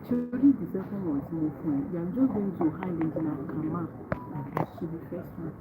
Surely the second one is more fun. I'm just going to hide it in a camera. To the first one.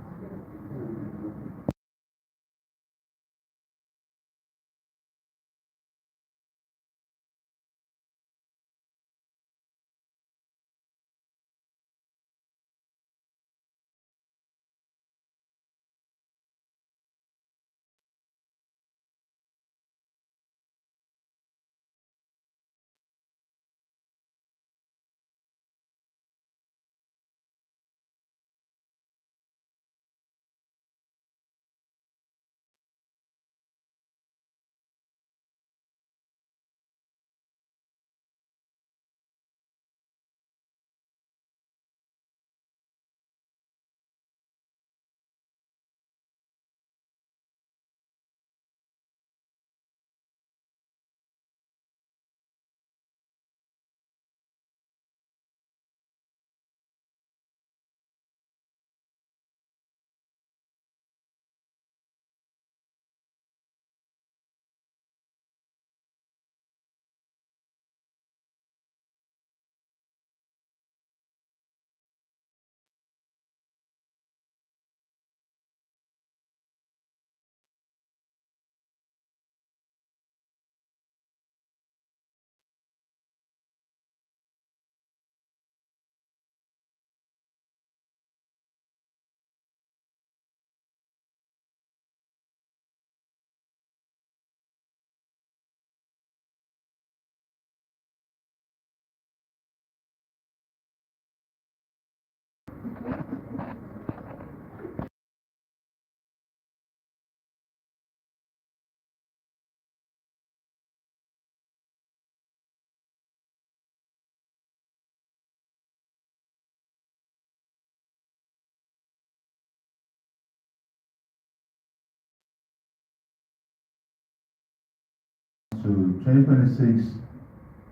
to 2026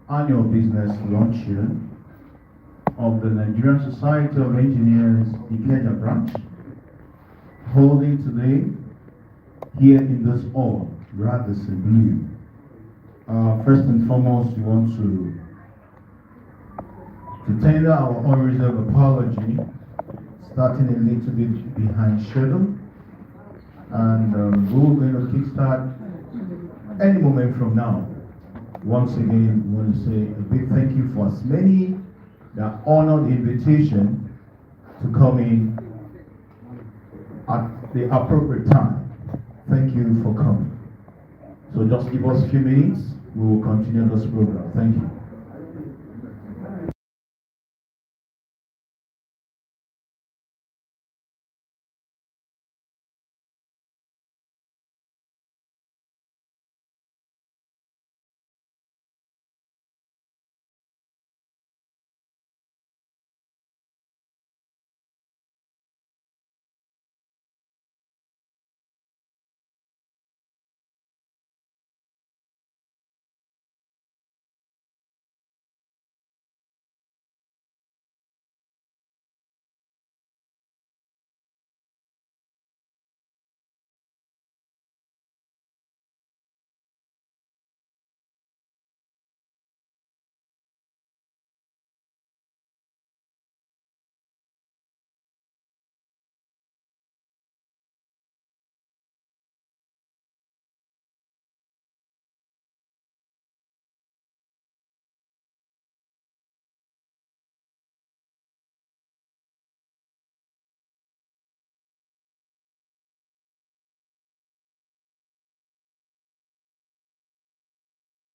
Annual Business Luncheon of the Nigerian Society of Engineers Ikeja branch, holding today here in this hall, Radisson Blue. First and foremost, we want to tender our unreserved apology, starting a little bit behind schedule, and we're going to kickstart any moment from now. Once again, we want to say a big thank you for as many that honored the invitation to come in at the appropriate time. Thank you for coming. So just give us a few minutes, we will continue this program. Thank you.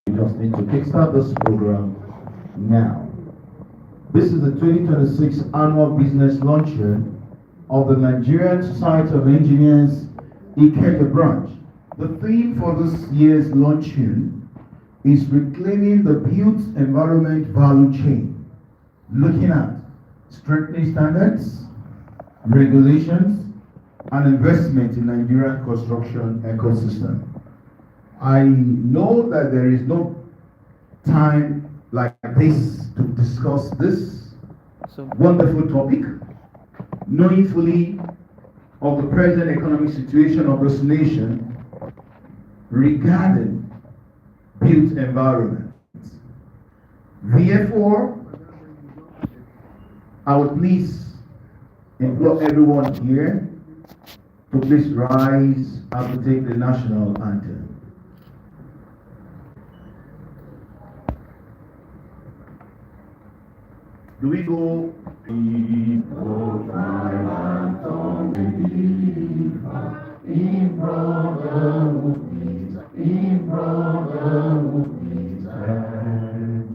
We just need to kickstart this program now. This is the 2026 Annual Business Luncheon of the Nigerian Society of Engineers Ikeja branch. The theme for this year's luncheon is reclaiming the built environment value chain, looking at strengthening standards, regulations, and investment in Nigerian construction ecosystem. I know that there is no time like this to discuss this wonderful topic, knowing fully of the present economic situation of this nation regarding built environment. Therefore, I would please implore everyone here to please rise and to take the national anthem. Do we go? People cry and don't believe in brotherhood, in brotherhood, and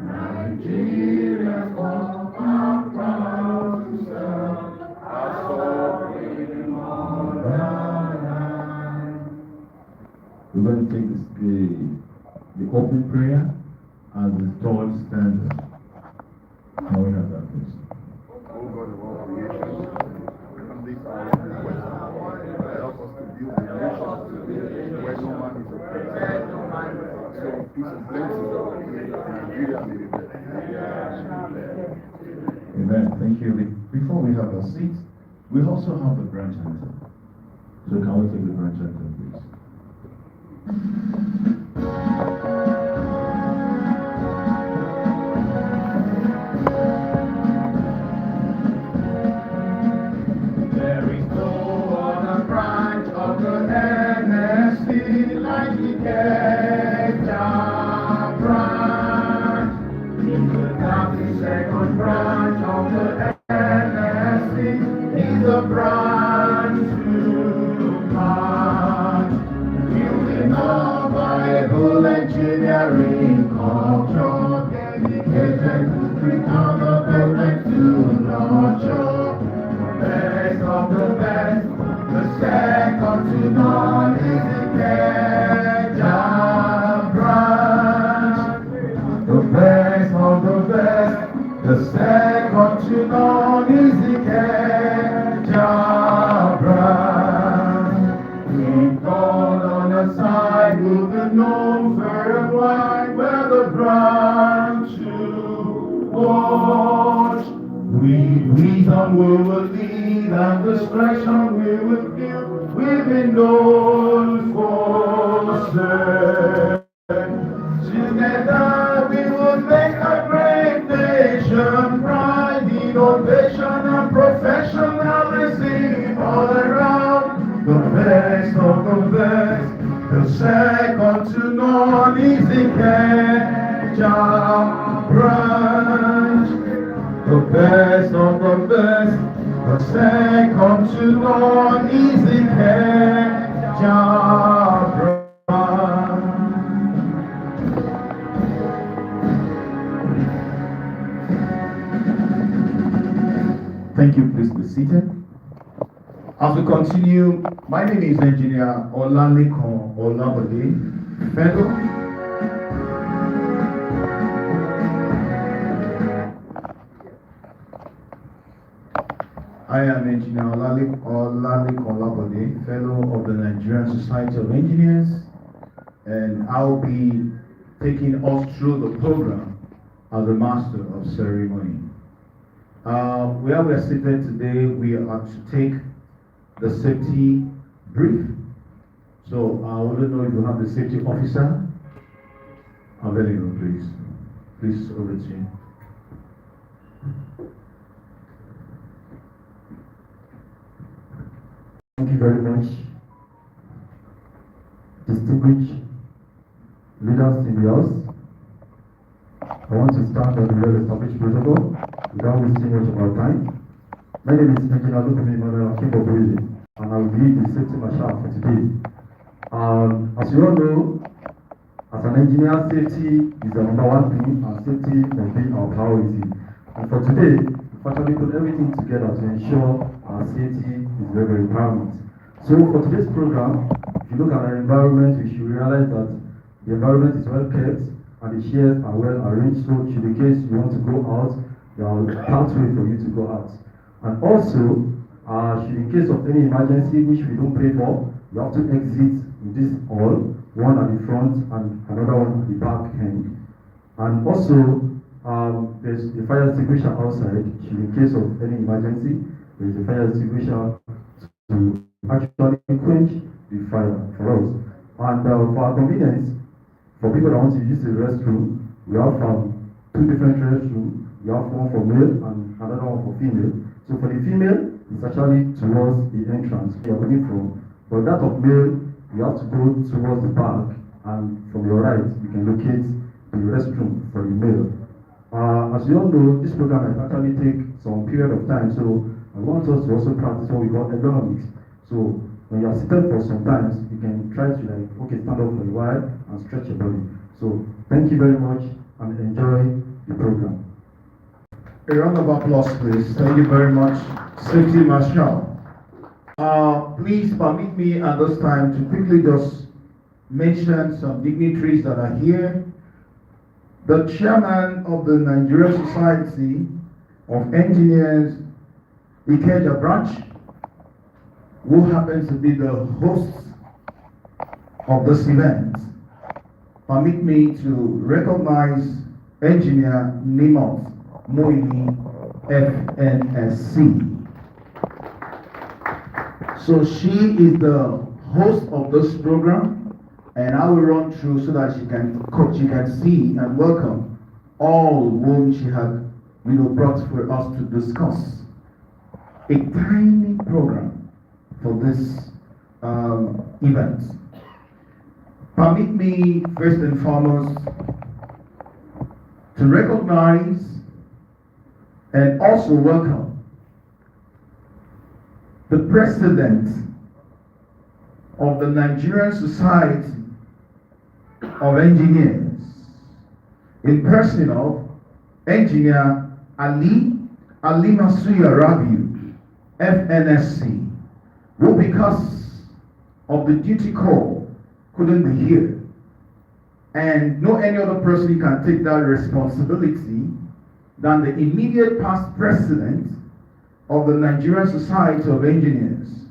Nigeria come and proud to serve our sovereign motherland. We're going to take the opening prayer as the third stanza. Now we have that, please. O God of all creation, from this hour request, help us to build a nation where no man is oppressed. So peace and plenty, Nigeria may be blessed. Amen. Thank you. Before we have a seat, we also have the branch anthem. So can we take the branch anthem, please? Second branch of the NSC is a branch to come, building a viable engineering culture, dedicated to bring out the best and to nurture the best of the best. The second to none is the Ikeja branch, the best of the best. The second to none is the Ikeja branch. In God on the side will be known first. wisdom we will lead, and discretion we will give. We've been known for strength. Together we will make a great nation, pride, innovation, and professionalism all around. The best of the best, the second to none is the Kenya branch. The best of the best, the second to none is the Kenya branch. Thank you, please be seated. As we continue, my name is Engineer Olaniko Olabode, Fellow. I am Engineer Olaniko Olabode, Fellow of the Nigerian Society of Engineers, and I'll be taking us through the program as the Master of Ceremony. Where we are seated today, we are to take the safety brief. So I want to know if you have the safety officer available, please. Please, over to you. Thank you very much. Distinguished leaders in the house, I want to start on the well-established protocol without wasting much of our time. My name is Engineer Lukumi Manuel Akimbo, and I will lead the safety marshal for today. As you all know, as an engineer, safety is the number one thing, and safety must be our priority. And for today, we actually put everything together to ensure our safety is very, very paramount. So for today's program, if you look at our environment, we should realize that the environment is well kept and the chairs are well arranged, so should in case you want to go out, there are pathway for you to go out. And also, should in case of any emergency which we don't pay for, you have to exit in this hall, one at the front and another one at the back end. And also, there's the fire extinguisher outside. Should in case of any emergency, there is a fire extinguisher to actually quench the fire for us. And for our convenience, for people that want to use the restroom, we have two different restrooms. We have one for male and another one for female. So for the female, it's actually towards the entrance you are coming from. For that of male, you have to go towards the back, and from your right, you can locate the restroom for the male. As you all know, this program might actually take some period of time, so I want us to also practice what we call ergonomics. So when you are seated for some time, you can try to stand up for a while and stretch your body. So thank you very much and enjoy the program. A round of applause, please. Thank you very much, Safety Marshal. Please permit me at this time to quickly just mention some dignitaries that are here. The chairman of the Nigerian Society of Engineers, Ikeja branch, who happens to be the host of this event. Permit me to recognize Engineer Nimot Moini, FNSC. So she is the host of this program, and I will run through so that she can see and welcome all whom she had brought for us to discuss. A tiny program for this event. Permit me first and foremost to recognize and also welcome the President of the Nigerian Society of Engineers, in person of Engineer Ali Masuya Rabiu, FNSC, who because of the duty call couldn't be here. And no any other person can take that responsibility than the immediate past president of the Nigerian Society of Engineers,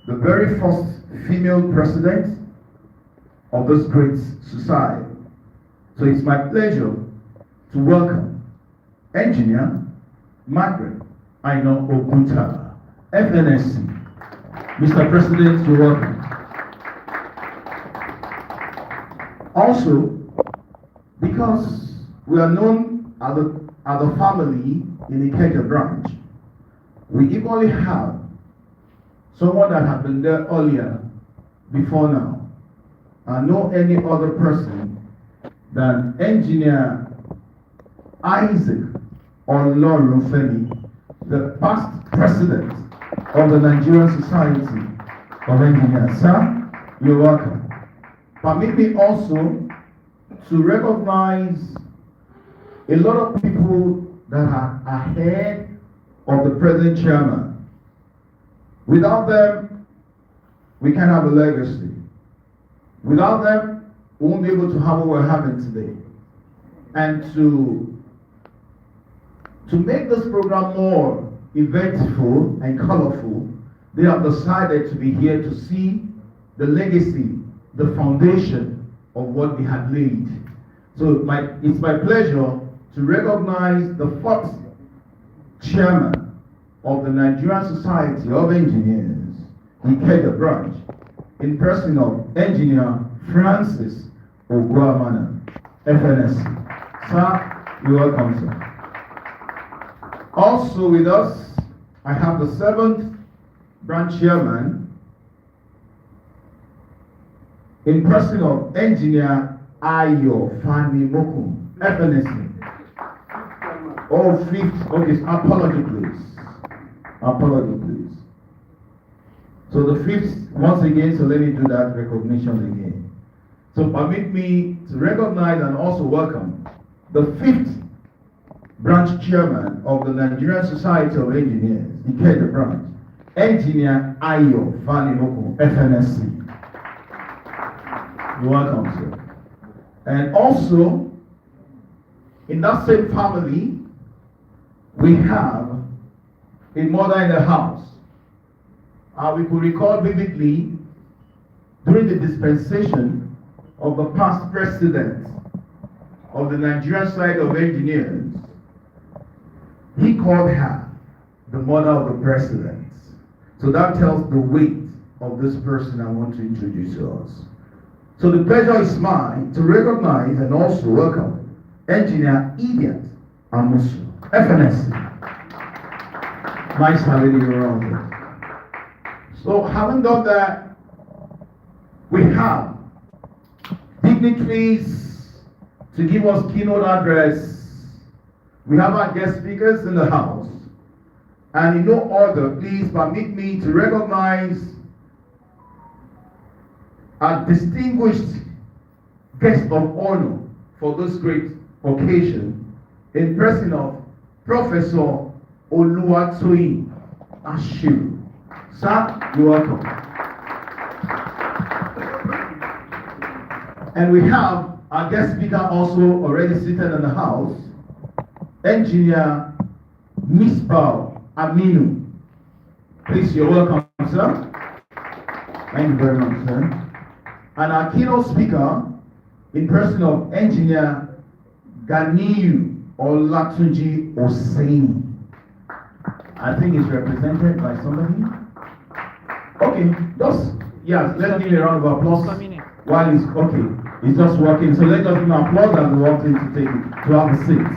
the very first female president of this great society. So it's my pleasure to welcome Engineer Margaret Aino Oguta, FNSC. Mr. President, you're welcome. Also, because we are known as a family in the Ikeja branch, we equally have someone that has been there earlier before now. I know any other person than Engineer Isaac Olorunfemi, the past president of the Nigerian Society of Engineers. Sir, you're welcome. Permit me also to recognize a lot of people that are ahead of the present chairman. Without them, we can't have a legacy. Without them, we won't be able to have what we're having today. And to make this program more eventful and colorful, they have decided to be here to see the legacy, the foundation of what we had laid. So it's my pleasure to recognize the fourth chairman of the Nigerian Society of Engineers, Ikeja branch, in person of Engineer Francis Ogwamana, FNSC. Sir, you're welcome, sir. Also with us, I have the seventh branch chairman, in person of Engineer Ayo Fani Mokum, FNSC. Oh, fifth, okay, apology please. Apology please. So the fifth, once again, so let me do that recognition again. So permit me to recognize and also welcome the fifth branch chairman of the Nigerian Society of Engineers, Ikeja branch, Engineer Ayo Fani Mokum, FNSC. You're welcome, sir. And also, in that same family, we have a mother in the house. We could recall vividly during the dispensation of the past president of the Nigerian side of engineers, he called her the mother of the president. So that tells the weight of this person I want to introduce to us. So the pleasure is mine to recognize and also welcome Engineer Idiot Amusu, FNSC. Nice having you around here. So having done that, we have dignitaries to give us keynote address. We have our guest speakers in the house. And in no order, please permit me to recognize a distinguished guest of honor for this great occasion in person of Professor Oluwatoyin Ashiru. Sir, you're welcome. And we have our guest speaker also already seated in the house, Engineer Misbah Aminu. Please, you're welcome, sir. Thank you very much, sir. And our keynote speaker, in person of Engineer Ganiyu Olatunji Oseini. I think he's represented by somebody. Okay, just, yes, let's give a round of applause while he's, okay, he's just walking. So let's just give him applause as we want him to have a seat.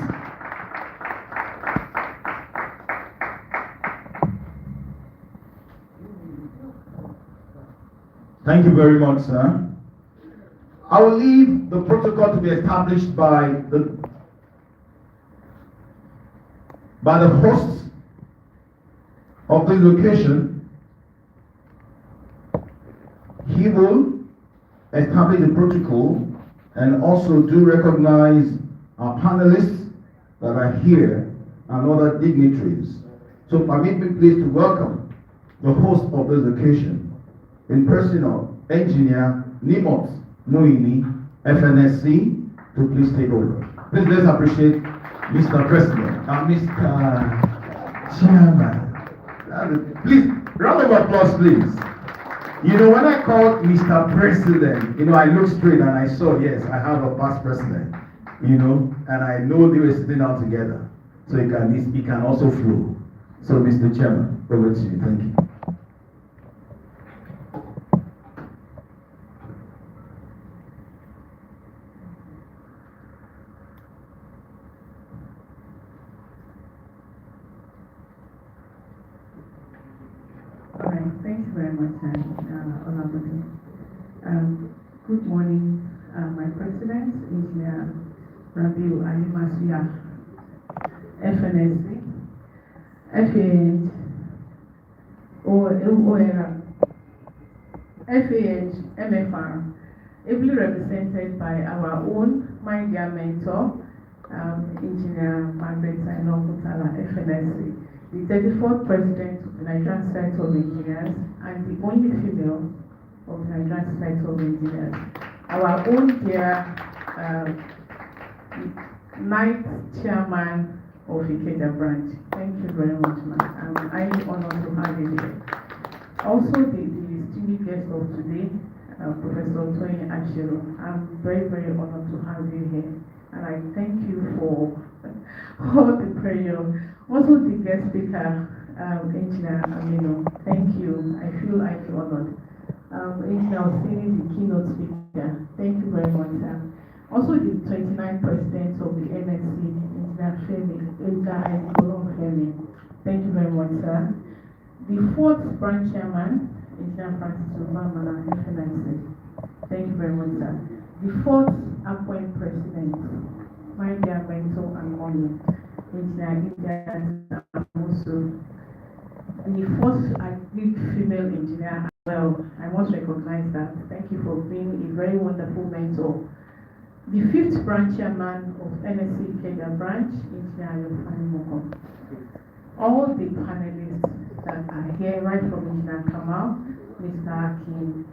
Thank you very much, sir. I will leave the protocol to be established by the host of this occasion. He will establish the protocol and also do recognize our panelists that are here and other dignitaries. So permit me please to welcome the host of this occasion, in person of Engineer Nimot Muini, FNSC, to please take over. Please let's appreciate Mr. President and Mr. Chairman. Please, round of applause, please. You know, when I called Mr. President, you know, I looked straight and I saw, yes, I have a past president, you know, and I know they were sitting down together. So it can also flow. So, Mr. Chairman, over to you. Thank you. All right, thank you very much, Honorable. Good morning, my president, Engineer Rabiu Ali Masuya, FNSC, FAH, OERA, FAH, MFR, ably represented by our own, my dear mentor, Engineer Margaret Sainokutala, FNSC, the 34th president of the Nigerian Society of Engineers and the only female of the Nigerian Society of Engineers. Our own dear ninth chairman of Ikeja branch. Thank you very much, ma'am. I'm highly honored to have you here. Also, the distinguished guest of today, Professor Tony Ashiro. I'm very, very honored to have you here. And I thank you for all the prayer. Also, the guest speaker, Engineer Amino. Thank you. I feel honored. Engineer Osini, the keynote speaker. Thank you very much, sir. Also, the 29th president of the NSC, Engineer Femi, Femi. Thank you very much, sir. The 4th branch chairman, Engineer Francis Obama, FNSC. Thank you very much, sir. The 4th appointed president, my dear mentor and money, Engineer India Amosu. The 4th agreed female engineer. Well, I must recognize that. Thank you for being a very wonderful mentor. The 5th branch chairman of NSC Ikeja branch, Engineer Yofani Moko. All the panelists that are here, right from Engineer Kamal, Mr. Akin,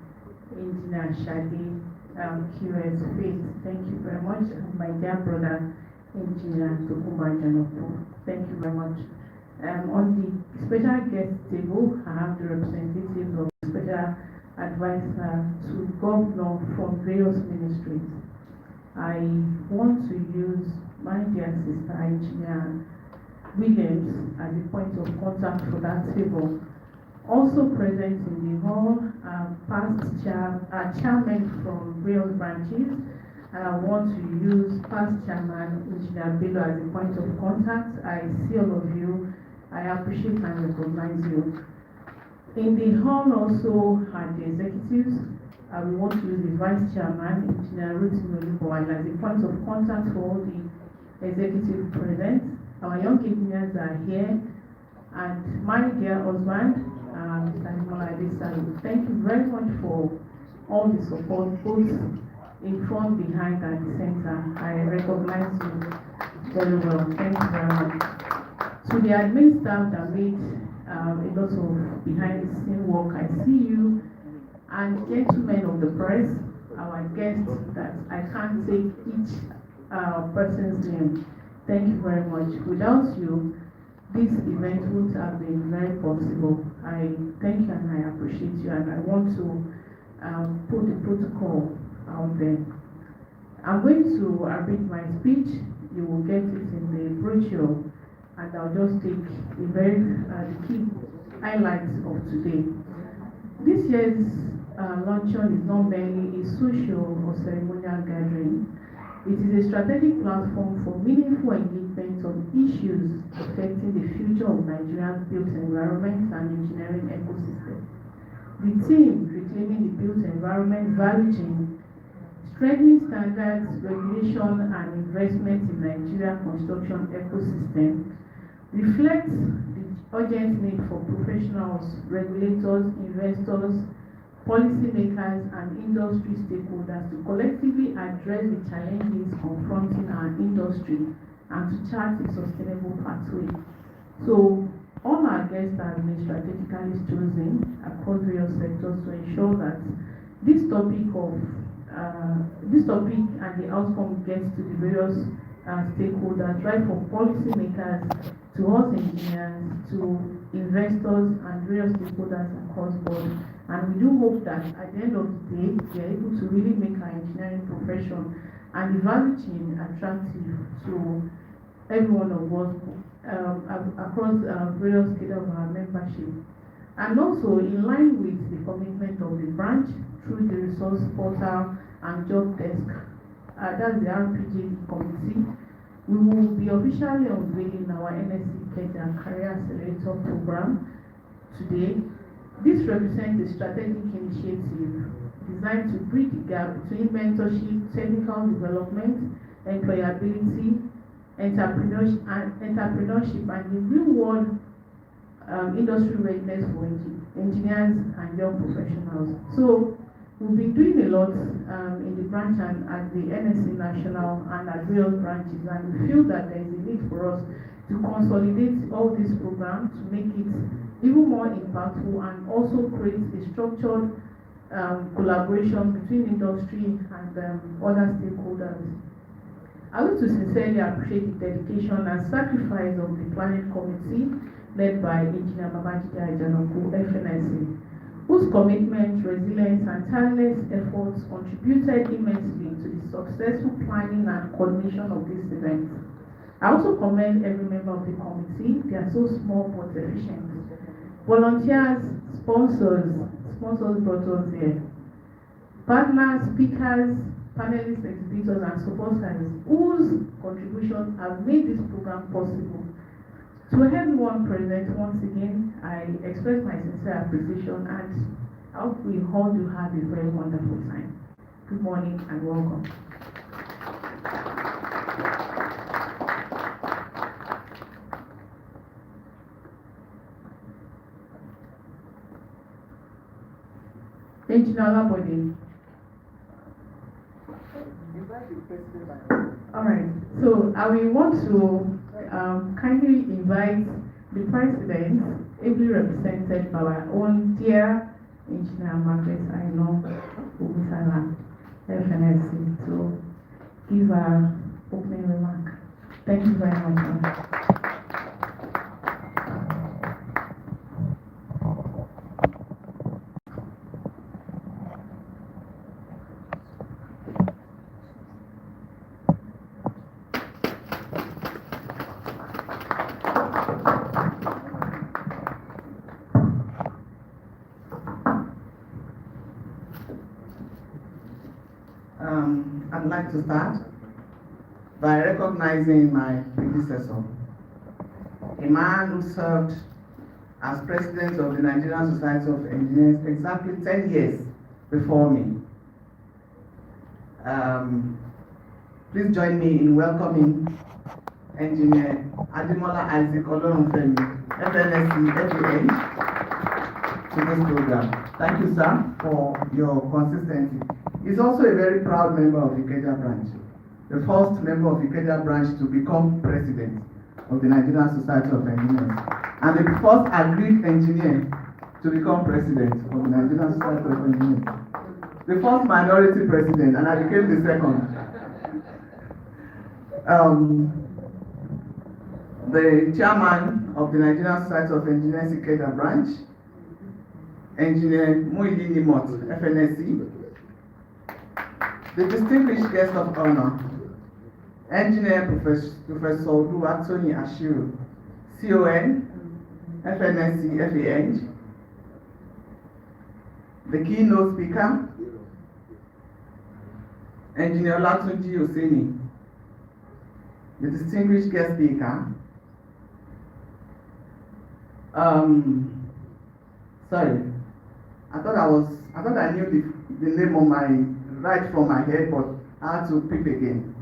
Engineer Shadi, QS Faith, thank you very much. And my dear brother, Engineer Tokumba Janopo, thank you very much. On the special guest table, I have the representatives of the special advisor to governor from various ministries. I want to use my dear sister, Engineer Williams, as a point of contact for that table. Also present in the hall are past chairmen from various branches, and I want to use past chairman Engineer Bello as a point of contact. I see all of you. I appreciate and recognize you. In the hall also are the executives. We want to use the vice chairman, Engineer Ruth Moluboy, as a point of contact for all the executive present. Our young engineers are here, and my dear husband, Mr. Nimola Adesalu, thank you very much for all the support, both in front, behind, and the center. I recognize you very well. Thank you very much. To the admin staff that made a lot of behind the scene work, I see you. And gentlemen of the press, our guests that I can't take each person's name. Thank you very much. Without you, this event would have been very possible. I thank you and I appreciate you, and I want to put the protocol out there. I'm going to repeat my speech. You will get it in the brochure, and I'll just take the very key highlights of today. This year's luncheon is not merely a social or ceremonial gathering. It is a strategic platform for meaningful engagement on issues affecting the future of Nigeria's built environment and engineering ecosystem. The theme, Reclaiming the Built Environment Value Chain, Strengthening Standards, Regulation and Investment in Nigeria's Construction Ecosystem, reflects the urgent need for professionals, regulators, investors, policymakers and industry stakeholders to collectively address the challenges confronting our industry and to chart a sustainable pathway. So all our guests have been strategically chosen across various sectors to ensure that this topic and the outcome gets to the various stakeholders, right from policymakers to us engineers to investors and various stakeholders across board. And we do hope that at the end of the day, we are able to really make our engineering profession and the value chain attractive to every one of us across various cadres of our membership. And also in line with the commitment of the branch through the resource portal and job desk, that's the RPG committee, we will be officially unveiling our NSC Kenya Career Accelerator program today. This represents a strategic initiative designed to bridge the gap between mentorship, technical development, employability, entrepreneurship, and the real-world industry readiness for engineers and young professionals. So we've been doing a lot in the branch and at the NSC National and at various branches, and we feel that there is a need for us to consolidate all these programs to make it even more impactful and also create a structured collaboration between industry and other stakeholders. I want to sincerely appreciate the dedication and sacrifice of the planning committee led by Engineer Babajide Ajanoku, FNSC, whose commitment, resilience, and tireless efforts contributed immensely to the successful planning and coordination of this event. I also commend every member of the committee. They are so small but efficient. Volunteers, sponsors brought us here. Partners, speakers, panelists, exhibitors, and supporters whose contributions have made this program possible. To everyone present, once again, I express my sincere appreciation and I hope we all do have a very wonderful time. Good morning and welcome. Engineer Olabode. All right, so I will want to kindly invite the president, ably represented by our own dear Engineer Margaret Aino Obusala, FNSC, to give our opening remark. Thank you very much, ma'am. I'd like to start by recognizing my predecessor, a man who served as president of the Nigerian Society of Engineers exactly 10 years before me. Please join me in welcoming Engineer Ademola Isaac Olorunfemi, FNSC FAN, to this program. Thank you, sir, for your consistency. He's also a very proud member of the Ikeja branch, the first member of the Ikeja branch to become president of the Nigerian Society of Engineers, and the first agreed engineer to become president of the Nigerian Society of Engineers, the first minority president, and I became the second. The chairman of the Nigerian Society of Engineers Ikeja branch, Engineer Muidini Mott, FNSC, the distinguished guest of honor, Engineer Professor Oluwatoyin Ashiru, CON, FNSC FAN, the keynote speaker, Engineer Olatunji Oseni, the distinguished guest speaker, sorry, I thought I knew the name of my right from my head, but I had to pick again.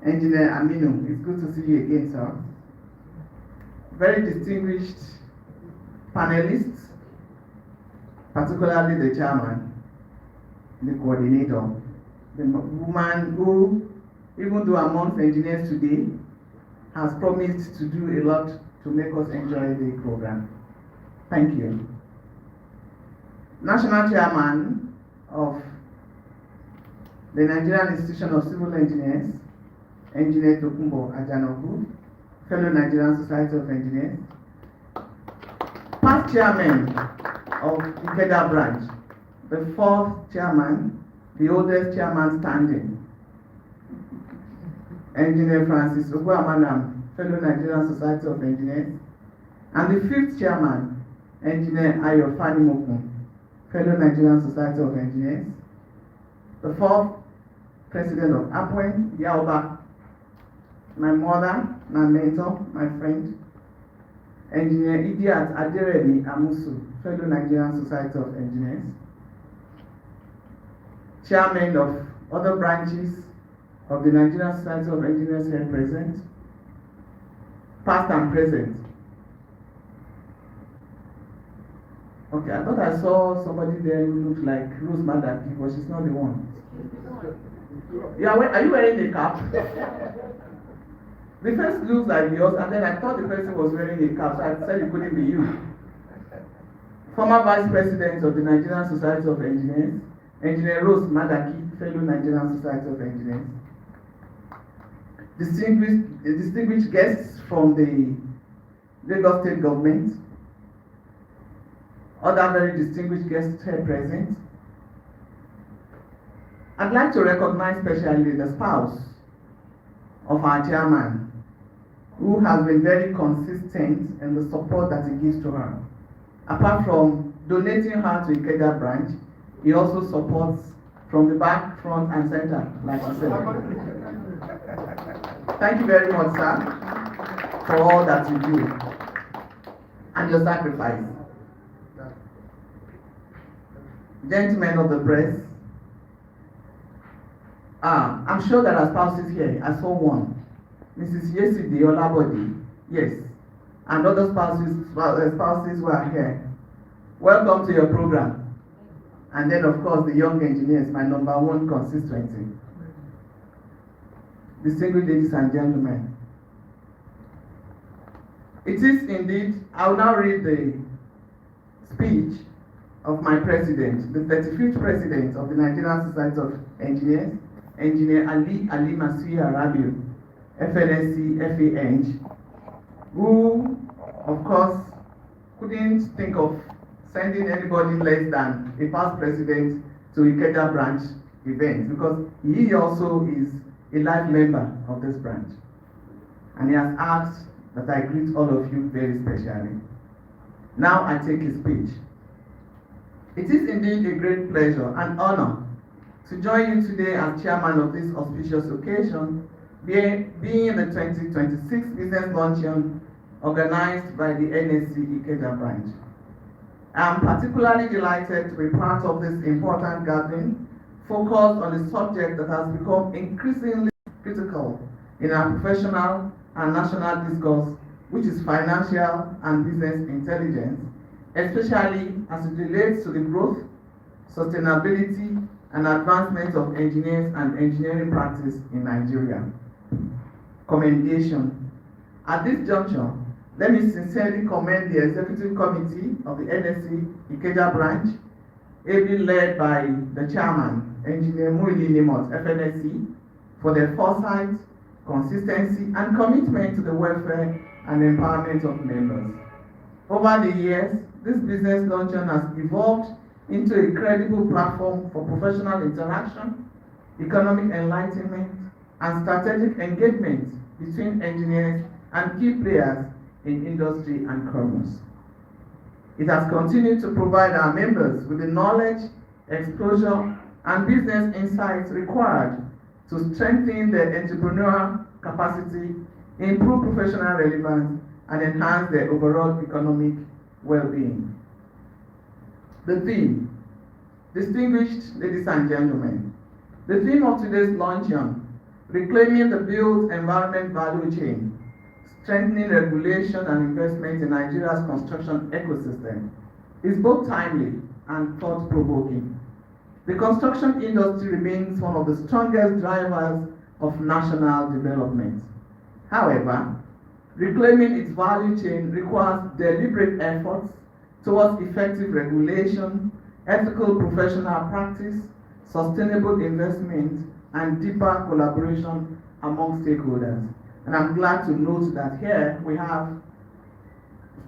Engineer Aminu, it's good to see you again, sir. Very distinguished panelists, particularly the chairman, the coordinator, the woman who, even though amongst engineers today, has promised to do a lot to make us enjoy the program. Thank you. National Chairman of the Nigerian Institution of Civil Engineers, Engineer Tokunbo Ajanoku, fellow Nigerian Society of Engineers, past chairman of Ikeja branch, the fourth chairman, the oldest chairman standing, Engineer Francis Ogwamanam, fellow Nigerian Society of Engineers, and the 5th chairman, Engineer Ayo Fanimokun, fellow Nigerian Society of Engineers, the 4th president of APWEN, Yaoba, my mother, my mentor, my friend, Engineer Idiat Aderemi Amusu, fellow Nigerian Society of Engineers, chairman of other branches of the Nigerian Society of Engineers here present, past and present. Okay, I thought I saw somebody there who looked like Rose Madaki, but she's not the one. Yeah, are you wearing a cap? The first looks like yours, and then I thought the person was wearing a cap, so I said it couldn't be you. Former Vice President of the Nigerian Society of Engineers, Engineer Rose Madaki, fellow Nigerian Society of Engineers. Distinguished guests from the Lagos State Government, other very distinguished guests here present. I'd like to recognize especially the spouse of our chairman, who has been very consistent in the support that he gives to her. Apart from donating her to Ikeja branch, he also supports from the back, front, and center, like she said. Thank you very much, sir, for all that you do and your sacrifice. Gentlemen of the press, I'm sure there are spouses here. I saw one. Mrs. Yeside Olabodi, yes, and other spouses who are here. Welcome to your program. And then, of course, the young engineers, my #1 constituency. Distinguished ladies and gentlemen, it is indeed, I will now read the speech of my president, the 35th president of the Nigerian Society of Engineers, Engineer Ali Masiha Rabiu, FNSC, FANG, who, of course, couldn't think of sending anybody less than a past president to Ikeja branch event, because he also is a life member of this branch. And he has asked that I greet all of you very specially. Now I take his speech. It is indeed a great pleasure and honor to join you today as chairman of this auspicious occasion, being the 2026 Business Luncheon organized by the NSC Ikeja branch. I am particularly delighted to be part of this important gathering focused on a subject that has become increasingly critical in our professional and national discourse, which is financial and business intelligence, especially as it relates to the growth, sustainability, and advancement of engineers and engineering practice in Nigeria. Commendation. At this juncture, let me sincerely commend the Executive Committee of the NSC Ikeja branch, ably led by the chairman, Engineer Muili Nimot, FNSC, for their foresight, consistency, and commitment to the welfare and empowerment of members. Over the years, this business luncheon has evolved into a credible platform for professional interaction, economic enlightenment, and strategic engagement between engineers and key players in industry and commerce. It has continued to provide our members with the knowledge, exposure, and business insights required to strengthen their entrepreneurial capacity, improve professional relevance, and enhance their overall economic well-being. The theme, distinguished ladies and gentlemen, the theme of today's luncheon, reclaiming the built environment value chain, strengthening regulation and investment in Nigeria's construction ecosystem, is both timely and thought-provoking. The construction industry remains one of the strongest drivers of national development. However, reclaiming its value chain requires deliberate efforts towards effective regulation, ethical professional practice, sustainable investment, and deeper collaboration among stakeholders. And I'm glad to note that here we have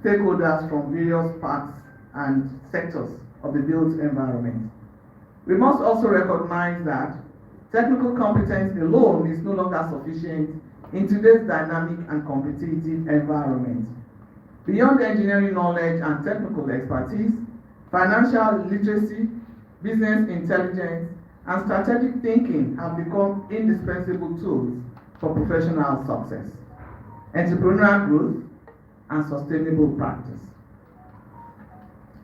stakeholders from various parts and sectors of the built environment. We must also recognize that technical competence alone is no longer sufficient in today's dynamic and competitive environment. Beyond engineering knowledge and technical expertise, financial literacy, business intelligence, and strategic thinking have become indispensable tools for professional success, entrepreneurial growth, and sustainable practice.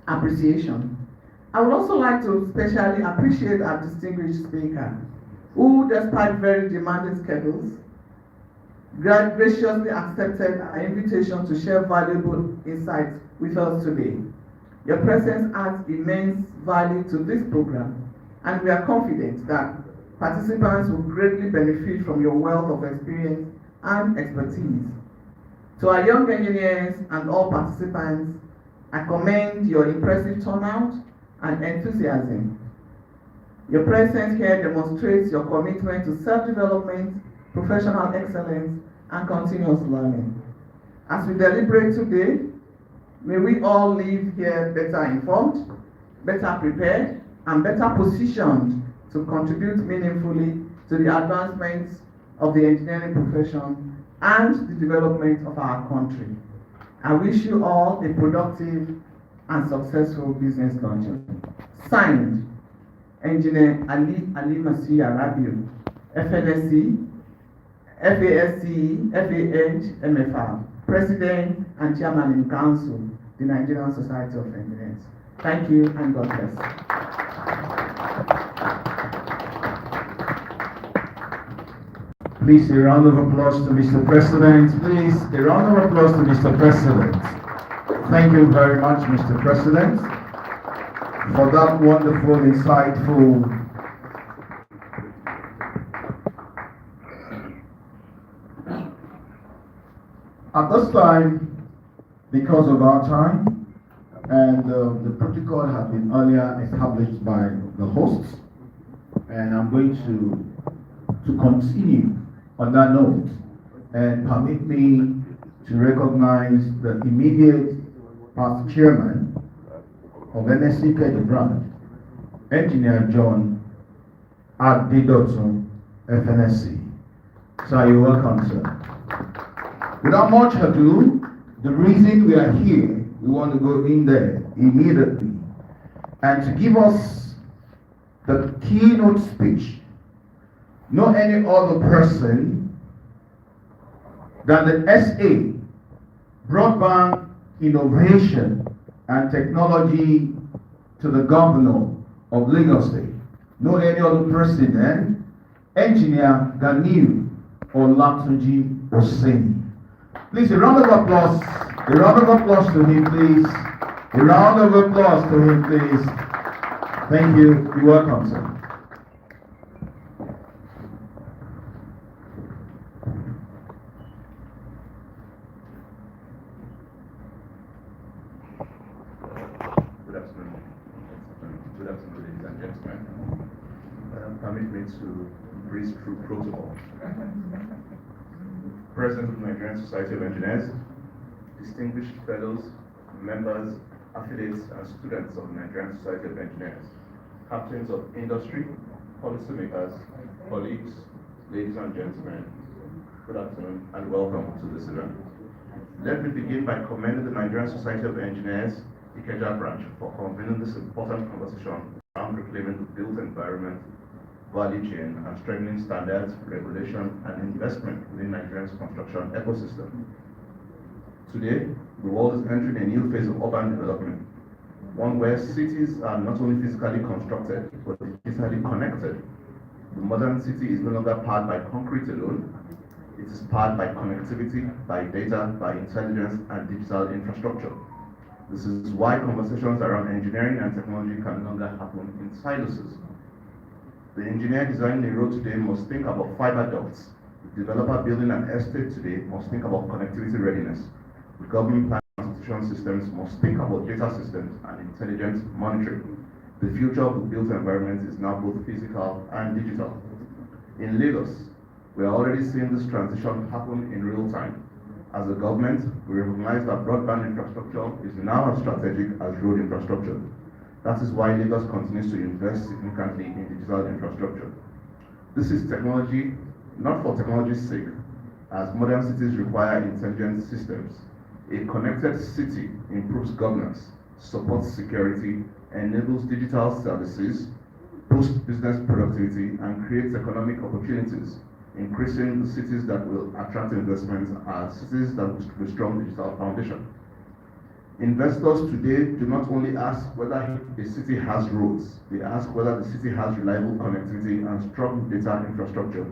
Appreciation. I would also like to especially appreciate our distinguished speaker, who, despite very demanding schedules, graciously accepted our invitation to share valuable insights with us today. Your presence adds immense value to this program, and we are confident that participants will greatly benefit from your wealth of experience and expertise. To our young engineers and all participants, I commend your impressive turnout and enthusiasm. Your presence here demonstrates your commitment to self-development, professional excellence, and continuous learning. As we deliberate today, may we all leave here better informed, better prepared, and better positioned to contribute meaningfully to the advancement of the engineering profession and the development of our country. I wish you all a productive and successful business luncheon. Signed, Engineer Ali Masiya Rabiu, FNSC, FASC, FAH, MFR, President and Chairman in Council, the Nigerian Society of Engineers. Thank you and God bless. Please, a round of applause to Mr. President. Please, a round of applause to Mr. President. Thank you very much, Mr. President, for that wonderful, insightful At this time, because of our time, and the protocol has been earlier established by the hosts, and I'm going to continue on that note, and permit me to recognize the immediate past chairman of NSC Kedu branch, Engineer John Adidotun, FNSC. So you're welcome, sir. Without much ado, the reason we are here, we want to go in there immediately and to give us the keynote speech. No any other person than the SA, Broadband Innovation and Technology to the Governor of Lagos State. No any other person than Engineer Ganiu Olatunji Oseni. Please, a round of applause. A round of applause to him, please. A round of applause to him, please. Thank you. You're welcome, sir. Good afternoon. Good afternoon, ladies and gentlemen. Permit me to breeze through protocol. President of the Nigerian Society of Engineers, distinguished fellows, members, affiliates, and students of the Nigerian Society of Engineers, captains of industry, policymakers, colleagues, ladies and gentlemen, good afternoon and welcome to this event. Let me begin by commending the Nigerian Society of Engineers, Ikeja branch, for convening this important conversation around reclaiming the built environment, value chain, and strengthening standards, regulation, and investment within Nigeria's construction ecosystem. Today, the world is entering a new phase of urban development, one where cities are not only physically constructed, but digitally connected. The modern city is no longer powered by concrete alone. It is powered by connectivity, by data, by intelligence, and digital infrastructure. This is why conversations around engineering and technology can no longer happen in silos. The engineer designing a road today must think about fiber ducts. The developer building an estate today must think about connectivity readiness. The government planning institution systems must think about data systems and intelligent monitoring. The future of the built environment is now both physical and digital. In Lagos, we are already seeing this transition happen in real time. As a government, we recognize that broadband infrastructure is now as strategic as road infrastructure. That is why Lagos continues to invest significantly in digital infrastructure. This is technology, not for technology's sake, as modern cities require intelligent systems. A connected city improves governance, supports security, enables digital services, boosts business productivity, and creates economic opportunities, increasing the cities that will attract investments are cities that with strong digital foundation. Investors today do not only ask whether a city has roads, they ask whether the city has reliable connectivity and strong data infrastructure.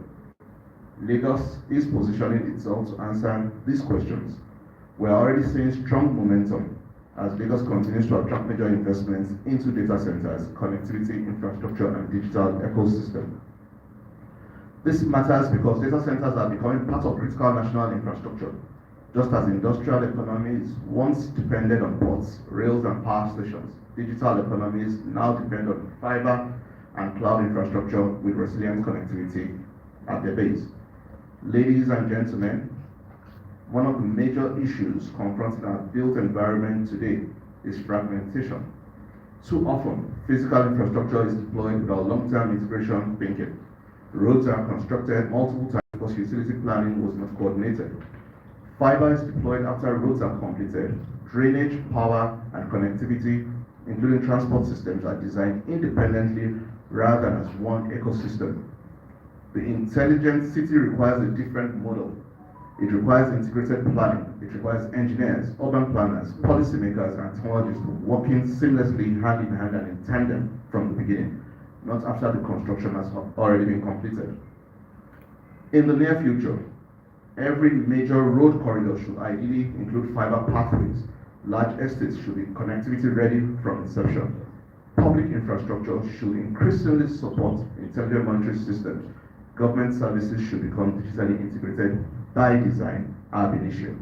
Lagos is positioning itself to answer these questions. We are already seeing strong momentum as Lagos continues to attract major investments into data centers, connectivity, infrastructure, and digital ecosystem. This matters because data centers are becoming part of critical national infrastructure. Just as industrial economies once depended on ports, rails, and power stations, digital economies now depend on fiber and cloud infrastructure with resilient connectivity at their base. Ladies and gentlemen, one of the major issues confronting our built environment today is fragmentation. Too often, physical infrastructure is deployed without long-term integration thinking. Roads are constructed multiple times because utility planning was not coordinated. Fiber is deployed after roads are completed. Drainage, power, and connectivity, including transport systems, are designed independently rather than as one ecosystem. The intelligent city requires a different model. It requires integrated planning. It requires engineers, urban planners, policymakers, and technologists working seamlessly hand in hand and in tandem from the beginning, not after the construction has already been completed. In the near future, every major road corridor should ideally include fiber pathways. Large estates should be connectivity ready from inception. Public infrastructure should increasingly support intelligent monitoring systems. Government services should become digitally integrated by design ab initio.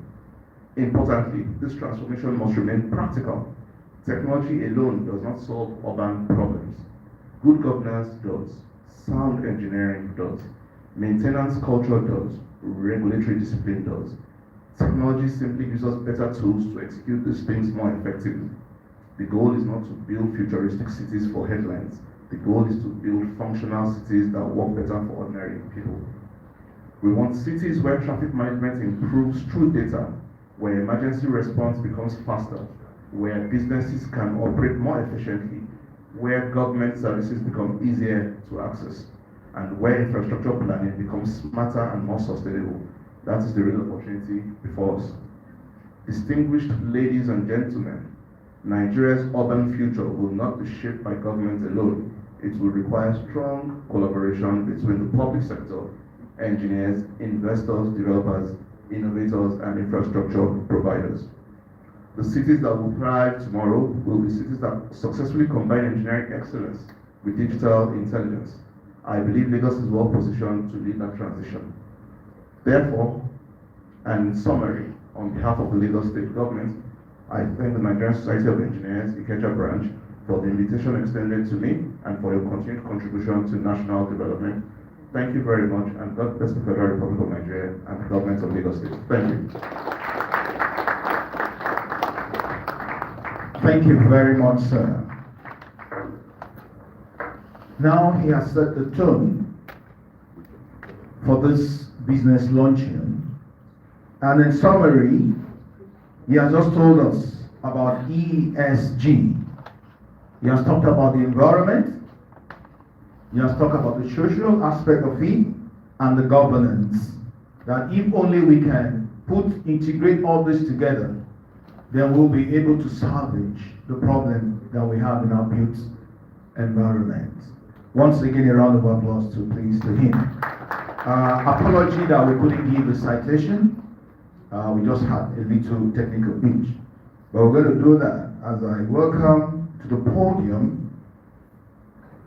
Importantly, this transformation must remain practical. Technology alone does not solve urban problems. Good governance does. Sound engineering does. Maintenance culture does. Regulatory discipline does. Technology simply gives us better tools to execute these things more effectively. The goal is not to build futuristic cities for headlines. The goal is to build functional cities that work better for ordinary people. We want cities where traffic management improves through data, where emergency response becomes faster, where businesses can operate more efficiently, where government services become easier to access, and where infrastructure planning becomes smarter and more sustainable. That is the real opportunity before us. Distinguished ladies and gentlemen, Nigeria's urban future will not be shaped by government alone. It will require strong collaboration between the public sector, engineers, investors, developers, innovators, and infrastructure providers. The cities that will thrive tomorrow will be cities that successfully combine engineering excellence with digital intelligence. I believe Lagos is well positioned to lead that transition. Therefore, and in summary, on behalf of the Lagos State Government, I thank the Nigerian Society of Engineers, Ikeja branch, for the invitation extended to me and for your continued contribution to national development. Thank you very much, and God bless the Federal Republic of Nigeria and the government of Lagos State. Thank you. Thank you very much, sir. Now he has set the tone for this business luncheon. And in summary, he has just told us about ESG. He has talked about the environment. He has talked about the social aspect of it and the governance. That if only we can integrate all this together, then we'll be able to salvage the problem that we have in our built environment. Once again, a round of applause to him. Apology that we couldn't give the citation. We just had a little technical glitch. But we're going to do that as I welcome to the podium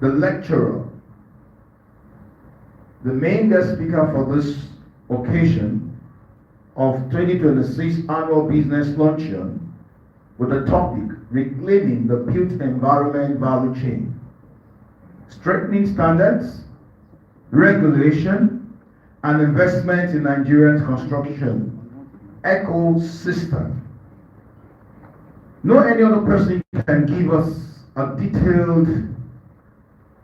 the lecturer, the main guest speaker for this occasion of 2026 Annual Business Luncheon with the topic, Reclaiming the Built Environment Value Chain, Strengthening Standards, Regulation, and Investment in Nigerian Construction Ecosystem. No any other person can give us a detailed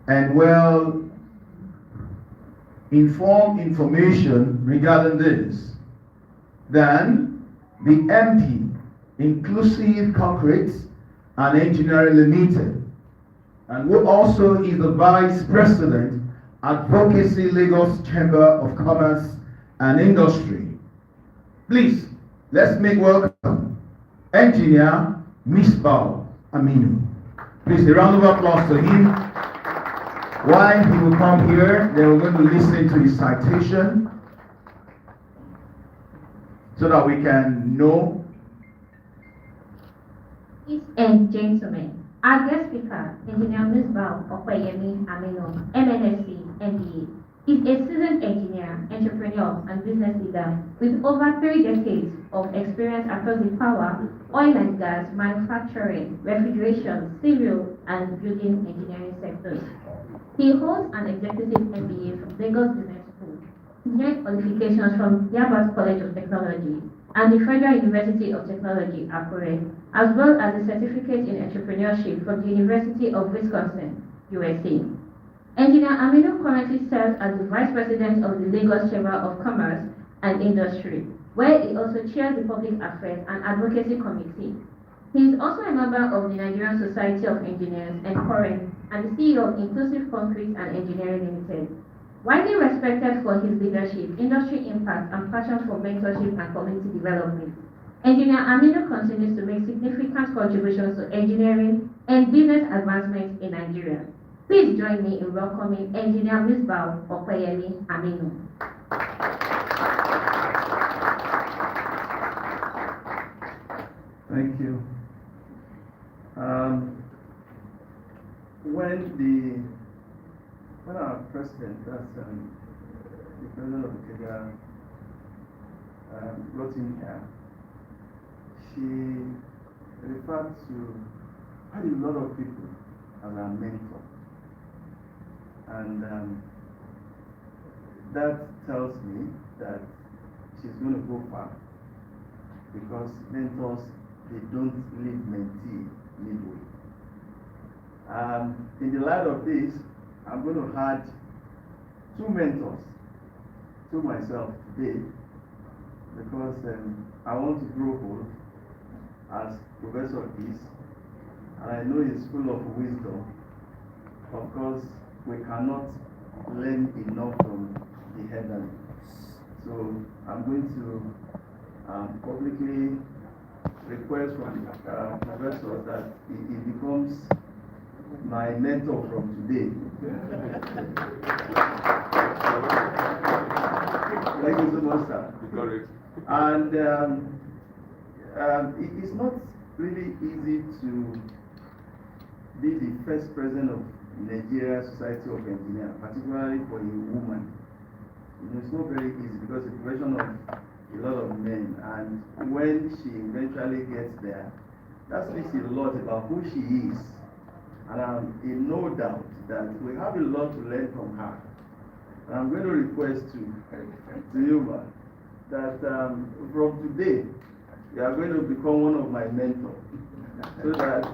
and well informed information regarding this Then the MD, Inclusive Concrete and Engineering Limited, and who also is the Vice President, Advocacy Lagos Chamber of Commerce and Industry. Please, let's make welcome Engineer Misbah Aminu. Please, a round of applause to him. While he will come here, they are going to listen to his citation so that we can know. Ladies and gentlemen, our guest speaker, Engineer Misbah Aminu, MNSC, MBA, is a seasoned engineer, entrepreneur, and business leader with over 3 decades of experience across the power, oil and gas, manufacturing, refrigeration, civil, and building engineering sectors. He holds an executive MBA from Lagos Business School, engineering qualifications from Yabas College of Technology and the Federal University of Technology, Akure, as well as a certificate in entrepreneurship from the University of Wisconsin, USA. Engineer Aminu currently serves as the Vice President of the Lagos Chamber of Commerce and Industry, where he also chairs the Public Affairs and Advocacy Committee. He is also a member of the Nigerian Society of Engineers and Current and the CEO of Inclusive Concrete and Engineering Limited. Widely respected for his leadership, industry impact, and passion for mentorship and community development, Engineer Aminu continues to make significant contributions to engineering and business advancement in Nigeria. Please join me in welcoming Engineer Misbah Aminu. Thank you. When our president, that's the president of the Kenya, brought in here, she referred to quite a lot of people as our mentor. And that tells me that she's going to go far, because mentors, they don't leave mentee midway. In the light of this, I'm going to add 2 mentors to myself today, because I want to grow old, as Professor is, and I know he's full of wisdom. Of course, we cannot learn enough from the heaven. So I'm going to publicly request from Professor that he becomes my mentor from today. Thank you so much, sir. And it is not really easy to be the first president of Nigeria Society of Engineers, particularly for a woman. It's not very easy, because it's a profession of a lot of men, and when she eventually gets there, that speaks a lot about who she is. And I'm in no doubt that we have a lot to learn from her. And I'm going to request to you, man, that from today, you are going to become one of my mentors, so that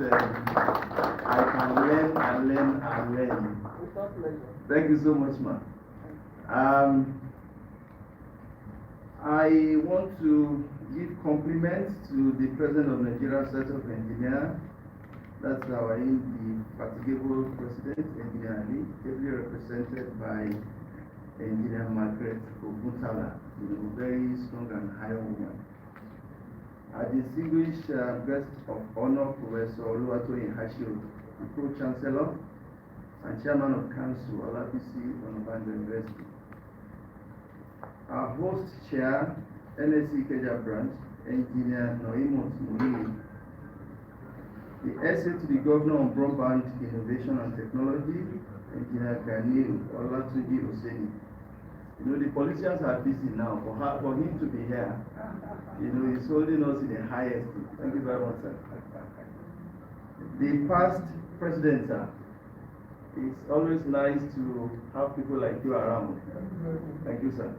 I can learn and learn and learn. Thank you so much, man. I want to give compliments to the President of Nigeria Society of Engineers. That's our indefatigable President, Engineer Ali, ably represented by Engineer Margaret Oguntala, very strong and high woman. Our distinguished guest of honor, Professor Oluwatoyin Hashio, the Pro-Chancellor and Chairman of Council, Olabisi Onabanjo University. Our host chair, NSC Ikeja branch, Engineer Noimot Murili. The essay to the Governor on Broadband Innovation and Technology, Engineer Ganil Olatunji Oseni. The politicians are busy now. For him to be here, he's holding us in the highest. Thank you very much, sir. The past president, sir, it's always nice to have people like you around. Thank you, sir.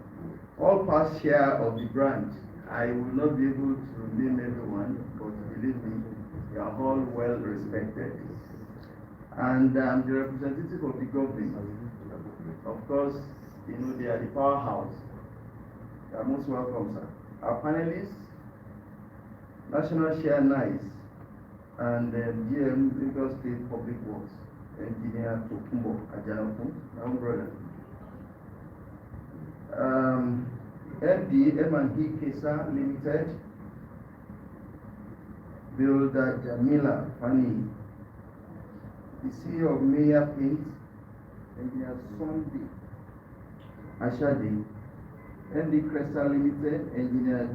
All past chair of the branch, I will not be able to name everyone, but believe me, you are all well respected. And the representative of the government, of course, they are the powerhouse. You are most welcome, sir. Our panelists, National Share NICE, and GM Lagos State Public Works, Engineer Tokumbo Ajanokun, my own brother. MD M&E Kesa Limited, Builder Jamila Fani, the CEO of Mayor Paint, Engineer Sunday Ashadi, MD Cresta Limited, Engineer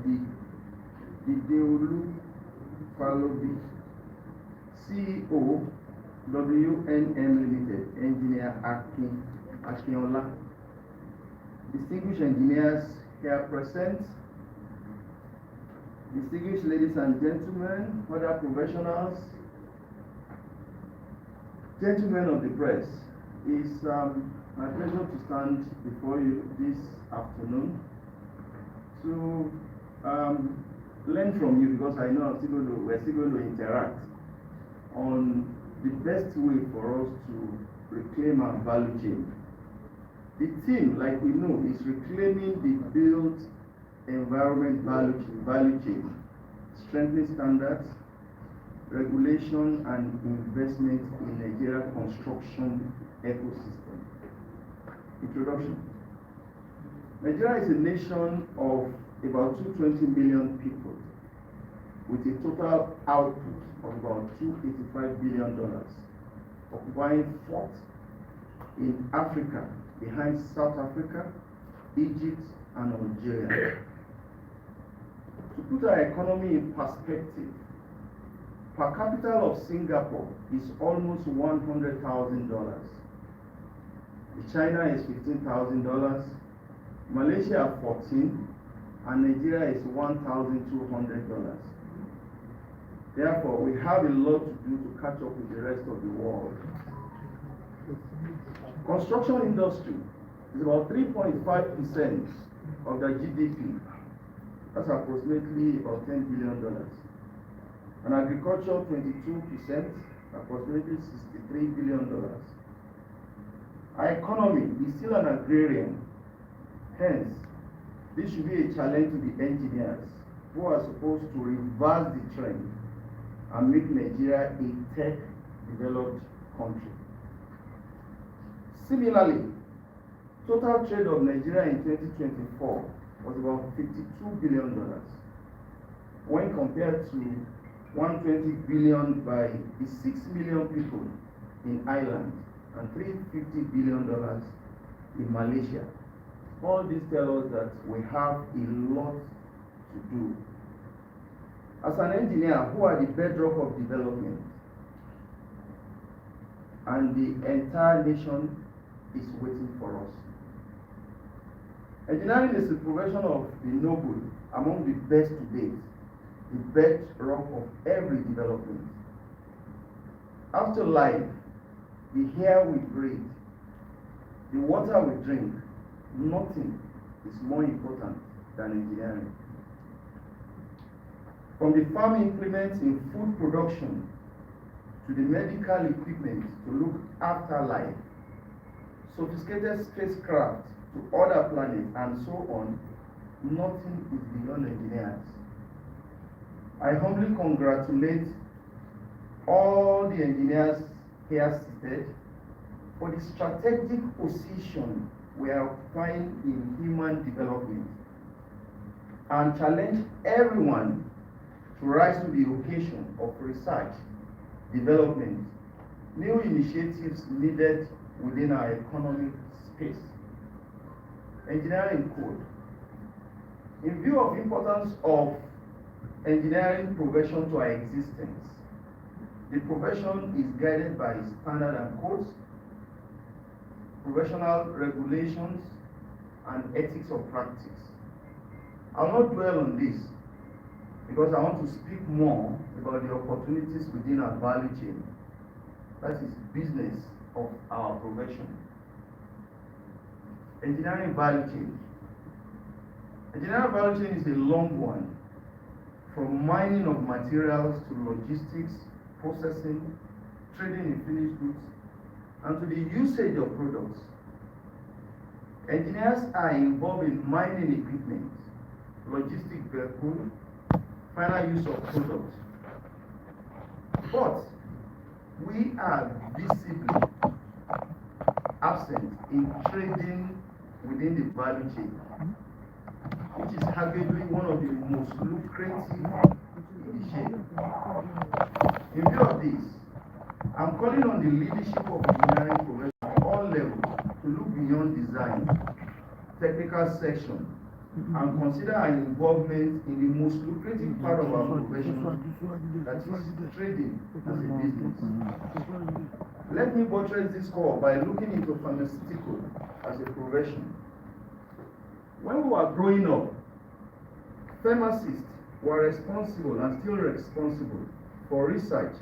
Dideolu Falobi, CEO WNM Limited, Engineer Akinola. Distinguished engineers here present, distinguished ladies and gentlemen, other professionals, gentlemen of the press, it's my pleasure to stand before you this afternoon to learn from you, because I know we're still going to interact on the best way for us to reclaim our value chain. The theme, like we know, is reclaiming the built environment value chain, strengthening standards, regulation and investment in Nigeria construction ecosystem. Introduction. Nigeria is a nation of about 220 million people with a total output of about $285 billion, occupying fourth in Africa behind South Africa, Egypt, and Algeria. To put our economy in perspective, per capita of Singapore is almost $100,000. China is $15,000, Malaysia 14, and Nigeria is $1,200. Therefore, we have a lot to do to catch up with the rest of the world. Construction industry is about 3.5% of the GDP. That's approximately about $10 billion. And agriculture, 22%, approximately $63 billion. Our economy is still an agrarian. Hence, this should be a challenge to the engineers who are supposed to reverse the trend and make Nigeria a tech-developed country. Similarly, total trade of Nigeria in 2024 was about $52 billion, when compared to $120 billion by the 6 million people in Ireland and $350 billion in Malaysia. All this tells us that we have a lot to do. As an engineer, who are the bedrock of development, and the entire nation is waiting for us. Engineering is a profession of the noble, among the best to date, the bedrock of every development. After life, the air we breathe, the water we drink, nothing is more important than engineering. From the farm implements in food production to the medical equipment to look after life, sophisticated spacecraft to other planets, and so on, nothing is beyond engineers. I humbly congratulate all the engineers here seated for the strategic position we are occupying in human development, and challenge everyone to rise to the occasion of research, development, new initiatives needed within our economic space. Engineering code. In view of the importance of engineering profession to our existence, the profession is guided by standard and codes, professional regulations, and ethics of practice. I'll not dwell on this because I want to speak more about the opportunities within our value chain. That is business of our profession. Engineering value chain. Engineering value chain is a long one, from mining of materials to logistics, processing, trading in finished goods, and to the usage of products. Engineers are involved in mining equipment, logistic vehicle, final use of product. But we are visibly absent in trading within the value chain, which is arguably one of the most lucrative in the chain. In view of this, I'm calling on the leadership of engineering profession at all levels to look beyond design, technical section, and consider our involvement in the most lucrative part of our profession, that is trading as a business. Let me buttress this call by looking into pharmaceutical as a profession. When we were growing up, pharmacists were responsible and still responsible for research,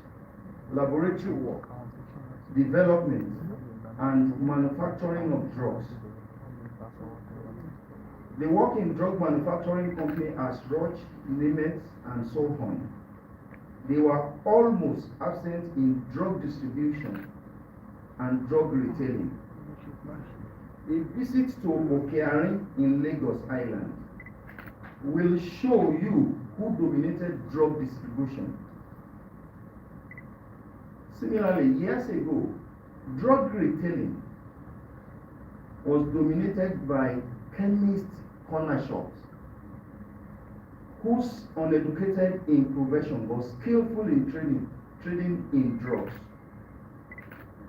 laboratory work, development, and manufacturing of drugs. They work in drug manufacturing companies as Roche, Nemeth, and so on. They were almost absent in drug distribution and drug retailing. A visit to Okeari in Lagos Island will show you who dominated drug distribution. Similarly, years ago, drug retailing was dominated by chemist corner shops, who's uneducated in profession but skillful in trading in drugs.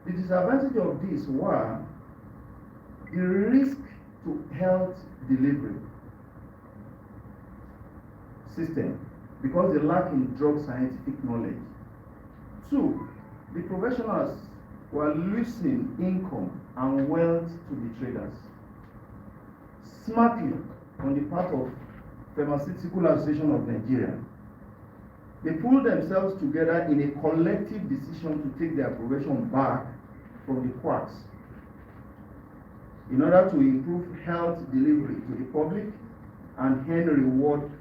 The disadvantage of this were the risk to health delivery system because they lack in drug scientific knowledge. 2, the professionals were losing income and wealth to the traders. Smartly, on the part of Pharmaceutical Association of Nigeria, they pulled themselves together in a collective decision to take their profession back from the quacks in order to improve health delivery to the public and earn reward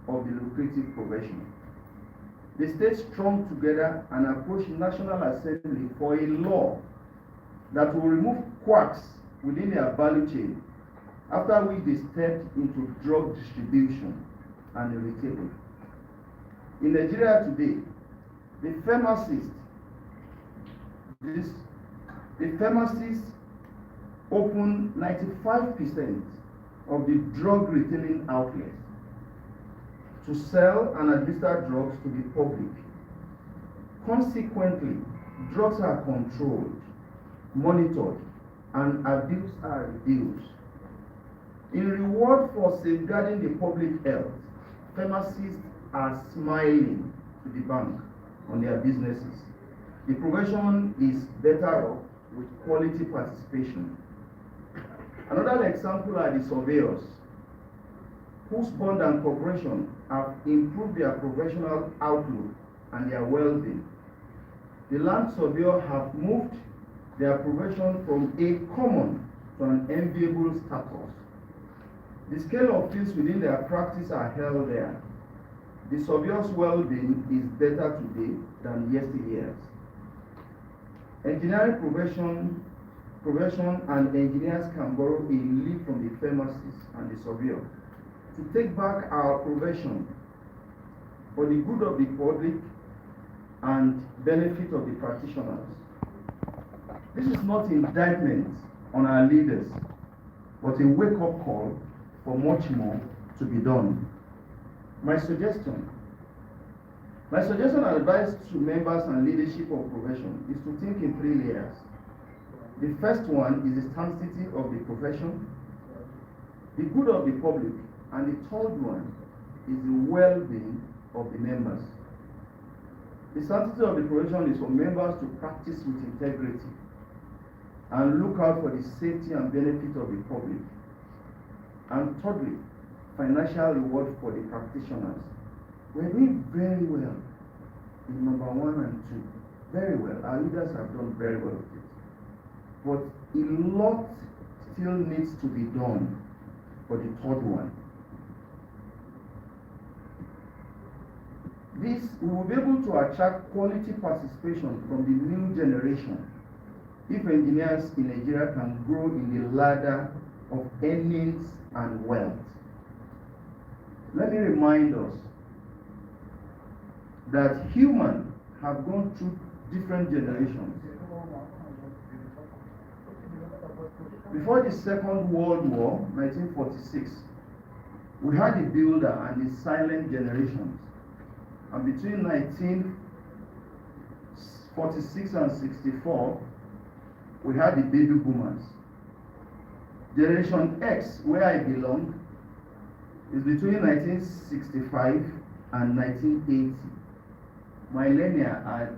of the lucrative profession. They stayed strong together and approached National Assembly for a law that will remove quacks within their value chain, after which they stepped into drug distribution and retailing. In Nigeria today, the pharmacists open 95% of the drug retailing outlets to sell and administer drugs to the public. Consequently, drugs are controlled, monitored, and abuse are reduced. In reward for safeguarding the public health, pharmacists are smiling to the bank on their businesses. The profession is better off with quality participation. Another example are the surveyors, whose bond and cooperation have improved their professional outlook and their well-being. The land surveyor have moved their profession from a common to an enviable status. The scale of fields within their practice are held there. The surveyor's well-being is better today than yesteryears. Engineering profession and engineers can borrow a lead from the pharmacist and the surveyor to take back our profession for the good of the public and benefit of the practitioners. This is not indictment on our leaders, but a wake-up call for much more to be done. My suggestion and advice to members and leadership of profession is to think in 3 layers. The first one is the sanctity of the profession, the good of the public, and the third one is the well-being of the members. The sanctity of the profession is for members to practice with integrity and look out for the safety and benefit of the public. And thirdly, financial reward for the practitioners. We're doing very well in number 1 and 2. Very well. Our leaders have done very well with it. But a lot still needs to be done for the third one. This, we will be able to attract quality participation from the new generation if engineers in Nigeria can grow in the ladder of earnings and wealth. let me remind us that humans have gone through different generations. Before the Second World War, 1946, we had the builder and the silent generations. And between 1946 and 64, we had the baby boomers. Generation X, where I belong, is between 1965 and 1980. Millennia are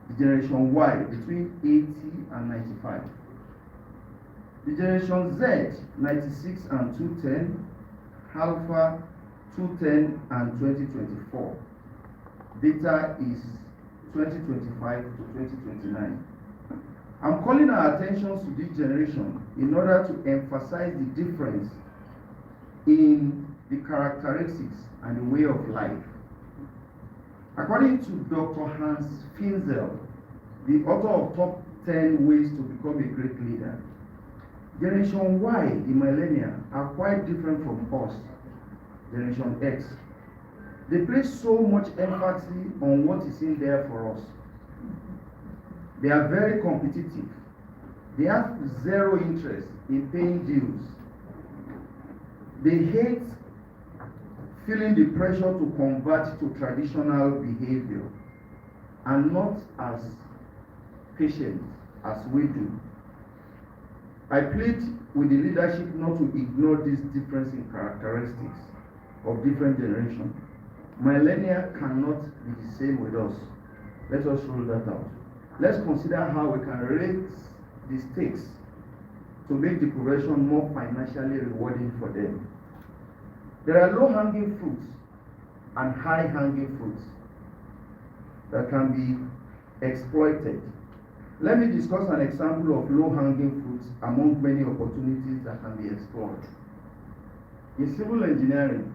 the Generation Y, between 80 and 95. The Generation Z, 96 and 210, Alpha 210 and 2024. Data is 2025 to 2029. I'm calling our attention to this generation in order to emphasize the difference in the characteristics and the way of life. According to Dr. Hans Finzel, the author of Top 10 Ways to Become a Great Leader, Generation Y, the millennia, are quite different from us, Generation X. They place so much emphasis on what is in there for us. They are very competitive. They have zero interest in paying dues. They hate feeling the pressure to convert to traditional behavior and not as patient as we do. I plead with the leadership not to ignore this difference in characteristics of different generations. Millennia cannot be the same with us. Let us rule that out. Let's consider how we can raise the stakes to make the progression more financially rewarding for them. There are low-hanging fruits and high-hanging fruits that can be exploited. Let me discuss an example of low-hanging fruits among many opportunities that can be explored. In civil engineering,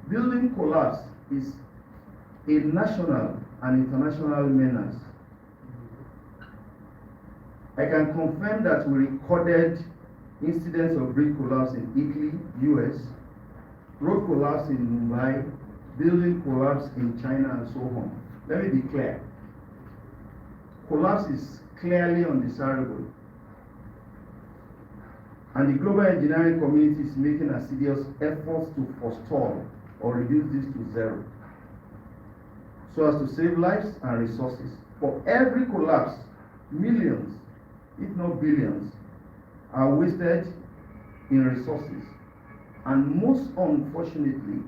building collapse is a national and international menace. I can confirm that we recorded incidents of brick collapse in Italy, US, road collapse in Mumbai, building collapse in China, and so on. Let me be clear. Collapse is clearly undesirable, and the global engineering community is making assiduous efforts to forestall or reduce this to zero, so as to save lives and resources. For every collapse, millions, if not billions, are wasted in resources, and most unfortunately,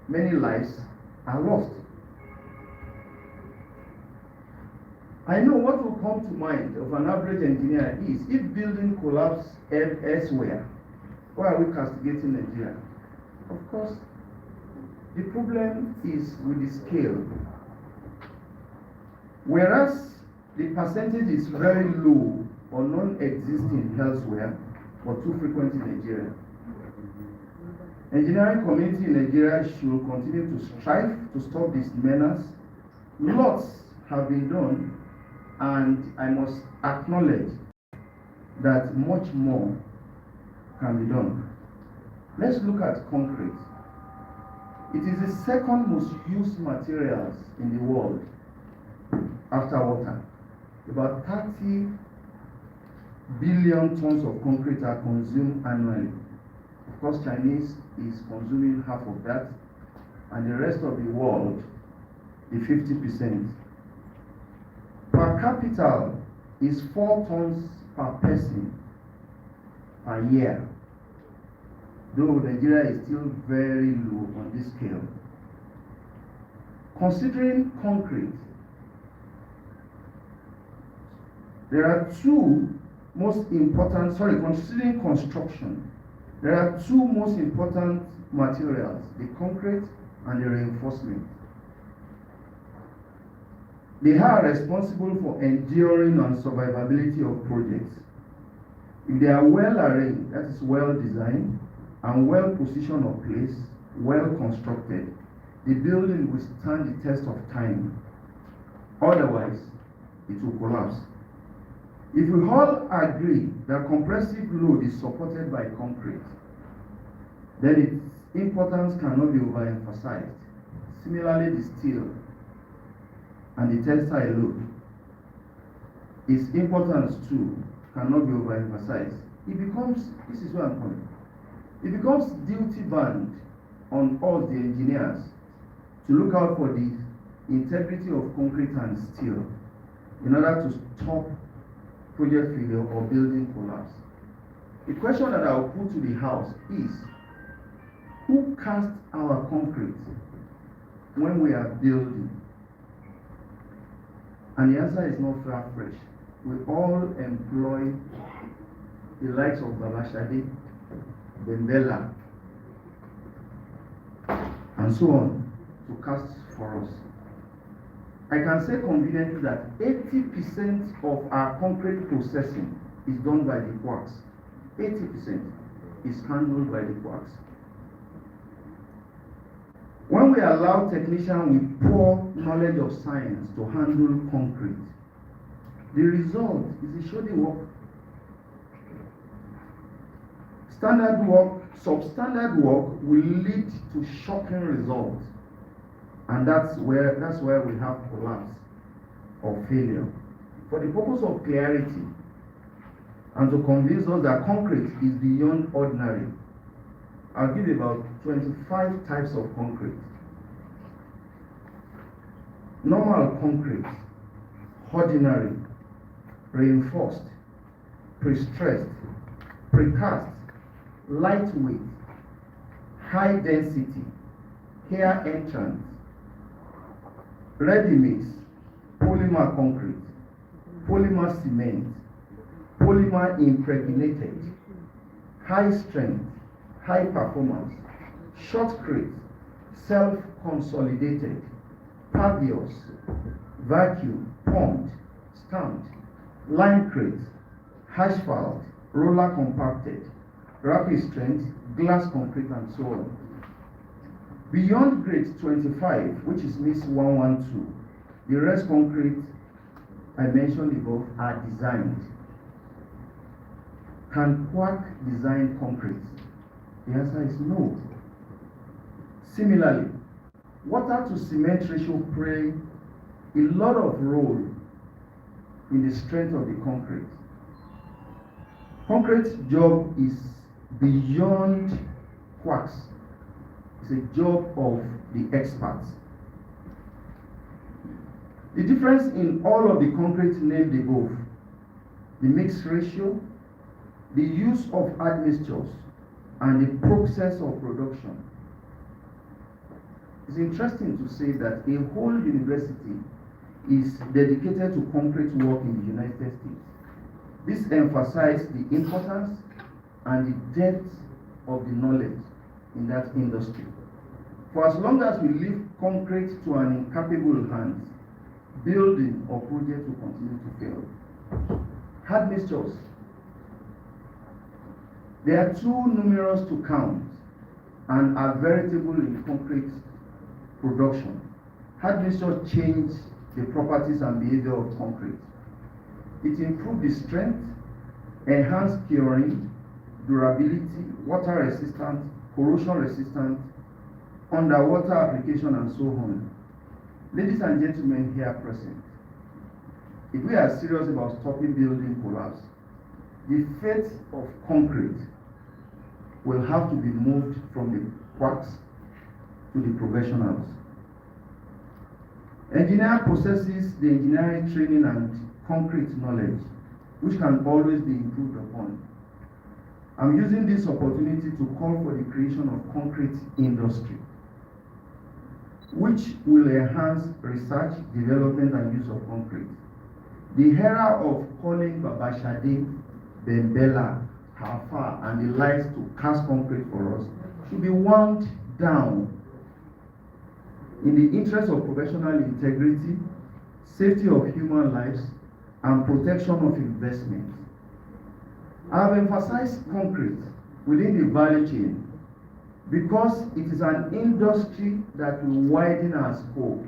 many lives are lost. I know what will come to mind of an average engineer is, if building collapse elsewhere, why are we castigating Nigeria? Of course, the problem is with the scale. Whereas the percentage is very low or non-existing elsewhere, but too frequent in Nigeria. Engineering community in Nigeria should continue to strive to stop this menace. Lots have been done, and I must acknowledge that much more can be done. Let's look at concrete. It is the second most used materials in the world after water. About 30 billion tons of concrete are consumed annually. Of course, Chinese is consuming half of that, and the rest of the world, the 50%. Per capita is 4 tons per person per year, though Nigeria is still very low on this scale. Considering concrete, considering construction, there are two most important materials, the concrete and the reinforcement. They are responsible for enduring and survivability of projects. If they are well arranged, that is well designed, and well positioned or placed, well constructed, the building will stand the test of time. Otherwise, it will collapse. If we all agree that compressive load is supported by concrete, then importance cannot be overemphasized. Similarly, the steel and the textile load, its importance too cannot be overemphasized. It becomes, this is where I'm coming, it becomes duty bound on us, the engineers, to look out for the integrity of concrete and steel in order to stop project failure or building collapse. The question that I will put to the House is, who cast our concrete when we are building? And the answer is not far fresh. We all employ the likes of Babashade, Bembela, and so on to cast for us. I can say conveniently that 80% of our concrete processing is done by the quarks. 80% is handled by the quarks. When we allow technicians with poor knowledge of science to handle concrete, the result is a shoddy work. Standard work, substandard work will lead to shocking results. And that's where we have collapse or failure. For the purpose of clarity and to convince us that concrete is beyond ordinary, I'll give about 25 types of concrete. Normal concrete, ordinary, reinforced, pre-stressed, precast, lightweight, high density, hair entrance, ready-mix, polymer concrete, polymer cement, polymer impregnated, high strength, high performance, shotcrete, self-consolidated, pervious, vacuum, pumped, stamped, limecrete, asphalt, roller compacted, rapid strength, glass concrete, and so on. Beyond grade 25, which is MIS 112, the rest concrete I mentioned above are designed. Can Quark design concrete? The answer is no. Similarly, water to cement ratio play a lot of role in the strength of the concrete. Concrete job is beyond quarks. It's a job of the experts. The difference in all of the concrete named above, the mix ratio, the use of admixtures, and the process of production. It's interesting to say that a whole university is dedicated to concrete work in the United States. This emphasizes the importance and the depth of the knowledge in that industry. For as long as we leave concrete to an incapable hands, building or project will continue to fail. Admixtures. They are too numerous to count and are veritable in concrete production. Admixtures change the properties and behavior of concrete. It improves the strength, enhanced curing, durability, water resistant, corrosion resistant, underwater application, and so on. Ladies and gentlemen here present, if we are serious about stopping building collapse, the fate of concrete will have to be moved from the quacks to the professionals. Engineer possesses the engineering training and concrete knowledge, which can always be improved upon. I'm using this opportunity to call for the creation of concrete industry, which will enhance research, development, and use of concrete. The era of calling Babashade, Bembela, Hafa, and the likes to cast concrete for us should be wound down in the interest of professional integrity, safety of human lives, and protection of investment. I have emphasized concrete within the value chain because it is an industry that will widen our scope.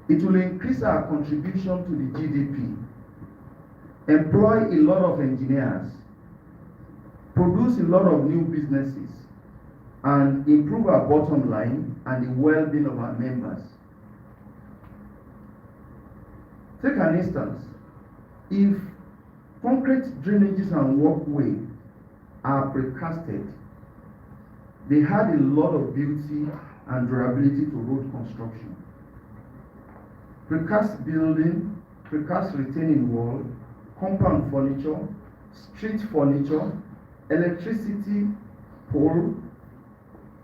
It will increase our contribution to the GDP, employ a lot of engineers, produce a lot of new businesses, and improve our bottom line and the well-being of our members. Take an instance. If concrete drainages and walkway are precasted, they had a lot of beauty and durability to road construction. Precast building, precast retaining wall, compound furniture, street furniture, electricity pole,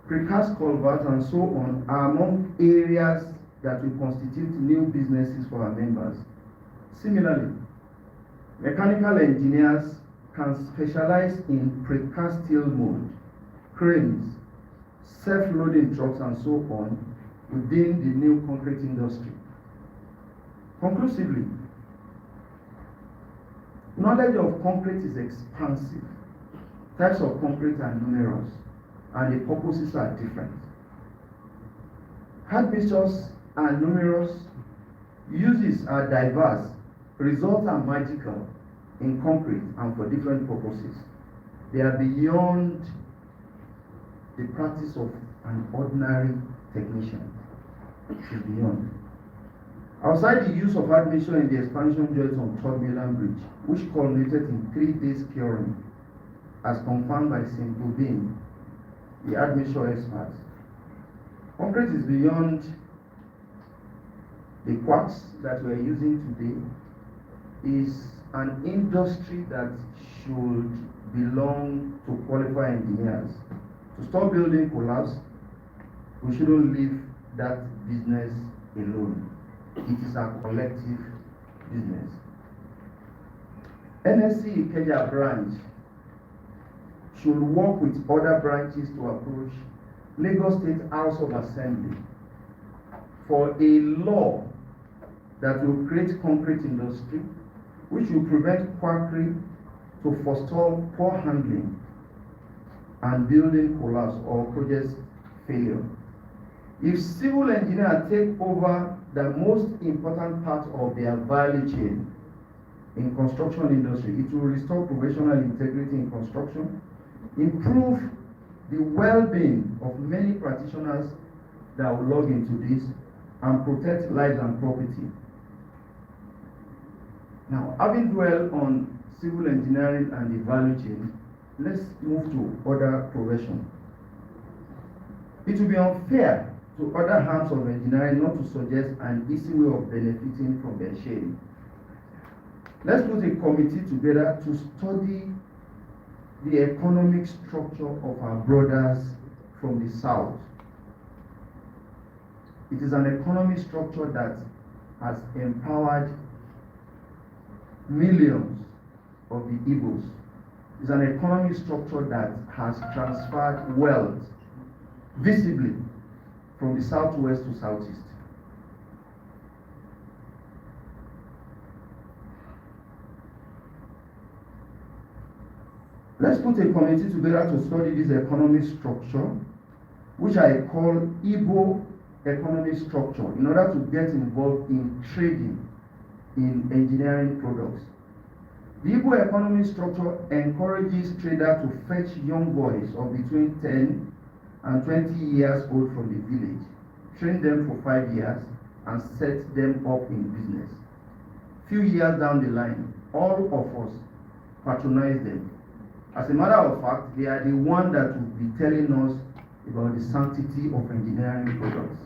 precast culvert, and so on are among areas that will constitute new businesses for our members. Similarly, mechanical engineers can specialize in precast steel mold, cranes, self-loading trucks, and so on within the new concrete industry. Conclusively, knowledge of concrete is expansive. Types of concrete are numerous, and the purposes are different. Admixtures are numerous, uses are diverse, results are magical in concrete and for different purposes. They are beyond the practice of an ordinary technician. It is beyond. Outside the use of admixture in the expansion joints on Third Mainland Bridge, which culminated in 3 days curing, as confirmed by St. Gobain, the admixture experts, concrete is beyond the quacks that we are using today. Is an industry that should belong to qualified engineers. To stop building collapse, we shouldn't leave that business alone. It is a collective business. NSC Ikeja branch should work with other branches to approach Lagos State House of Assembly for a law that will create concrete industry, which will prevent quackery, to forestall poor handling and building collapse or project failure. If civil engineers take over the most important part of their value chain in construction industry, it will restore professional integrity in construction, improve the well-being of many practitioners that will log into this, and protect lives and property. Now, having dwelled on civil engineering and the value chain, let's move to other professions. It will be unfair to other arms of engineering not to suggest an easy way of benefiting from their sharing. Let's put a committee together to study the economic structure of our brothers from the south. It is an economic structure that has empowered millions of the Igbos. It's an economic structure that has transferred wealth visibly from the southwest to southeast. Let's put a committee together to study this economic structure, which I call Igbo economic structure, in order to get involved in trading in engineering products. The Igbo economic structure encourages traders to fetch young boys of between 10 and 20 years old from the village, train them for 5 years, and set them up in business. Few years down the line, all of us patronize them. As a matter of fact, they are the one that will be telling us about the sanctity of engineering products.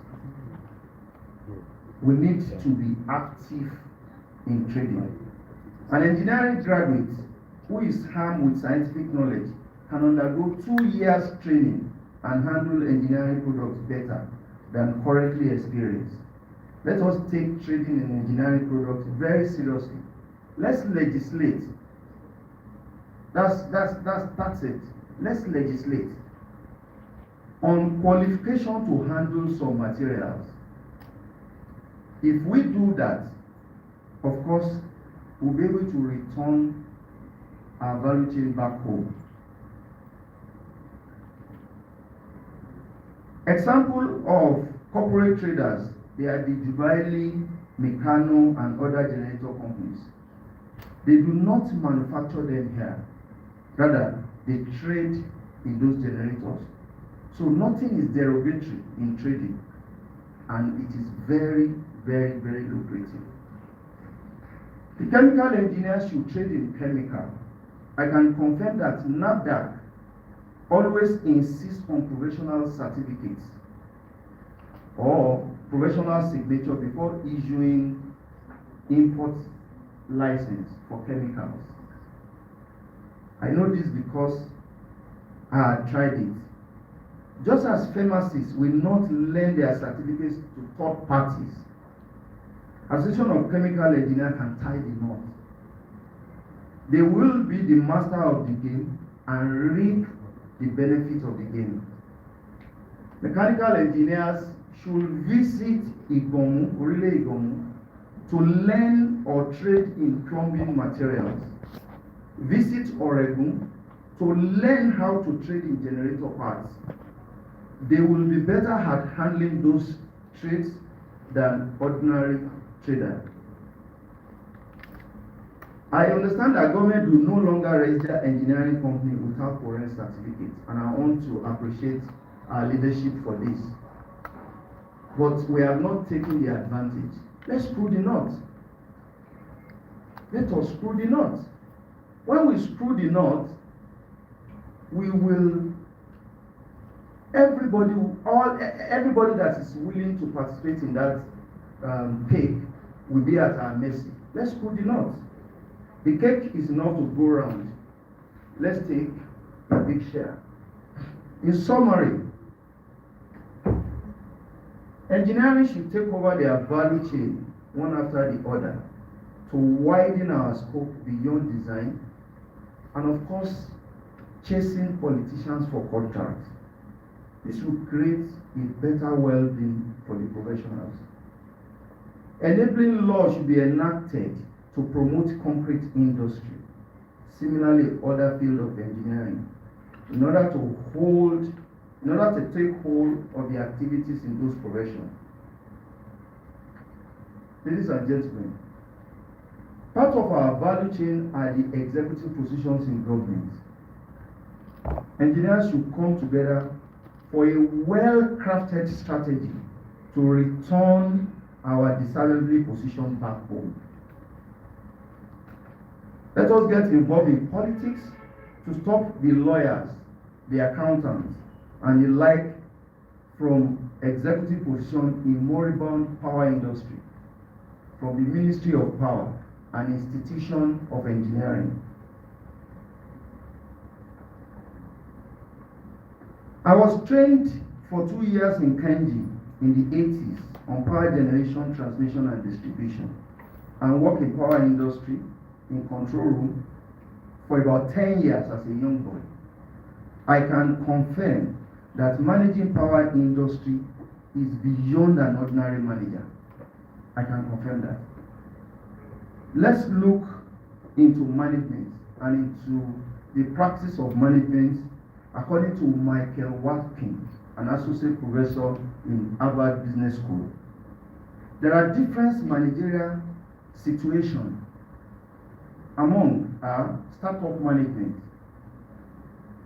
We need to be active in trading. An engineering graduate who is armed with scientific knowledge can undergo 2 years training and handle engineering products better than currently experienced. Let us take trading in engineering products very seriously. Let's legislate. That's it. Let's legislate on qualification to handle some materials. If we do that, of course, we'll be able to return our value chain back home. Example of corporate traders, they are the Dubaili, Meccano, and other generator companies. They do not manufacture them here. Rather, they trade in those generators So nothing is derogatory in trading, and it is very, very, very lucrative. The chemical engineers should trade in chemical. I can confirm that NAFDAC always insists on professional certificates or professional signature before issuing import license for chemicals. I know this because I had tried it. Just as pharmacists will not lend their certificates to third parties, Association of Chemical Engineers can tie the knot. They will be the master of the game and reap the benefit of the game. Mechanical engineers should visit Igomu, Orile Igomu, to learn or trade in plumbing materials. Visit Oregon to learn how to trade in generator parts. They will be better at handling those trades than ordinary trader. I understand that government will no longer register engineering company without foreign certificates, and I want to appreciate our leadership for this. But we have not taken the advantage. Let's screw the knot. Let us screw the knot. When we screw the knot, we will, everybody that is willing to participate in that cake will be at our mercy. Let's screw the knot. The cake is not to go round. Let's take a big share. In summary, engineering should take over their value chain one after the other to widen our scope beyond design, and of course, chasing politicians for contracts. This will create a better well-being for the professionals. Enabling law should be enacted to promote concrete industry, similarly other fields of engineering, in order to take hold of the activities in those professions. Ladies and gentlemen, part of our value chain are the executive positions in government. Engineers should come together for a well-crafted strategy to return our desirably positioned back home. Let us get involved in politics to stop the lawyers, the accountants, and the like from executive position in moribund power industry, from the Ministry of Power, an institution of engineering. I was trained for 2 years in Kenji in the 80s on power generation, transmission, and distribution, and worked in power industry in control room for about 10 years as a young boy. I can confirm that managing power industry is beyond an ordinary manager. I can confirm that. Let's look into management and into the practice of management according to Michael Watkin, an associate professor in Harvard Business School. There are different managerial situations among startup management,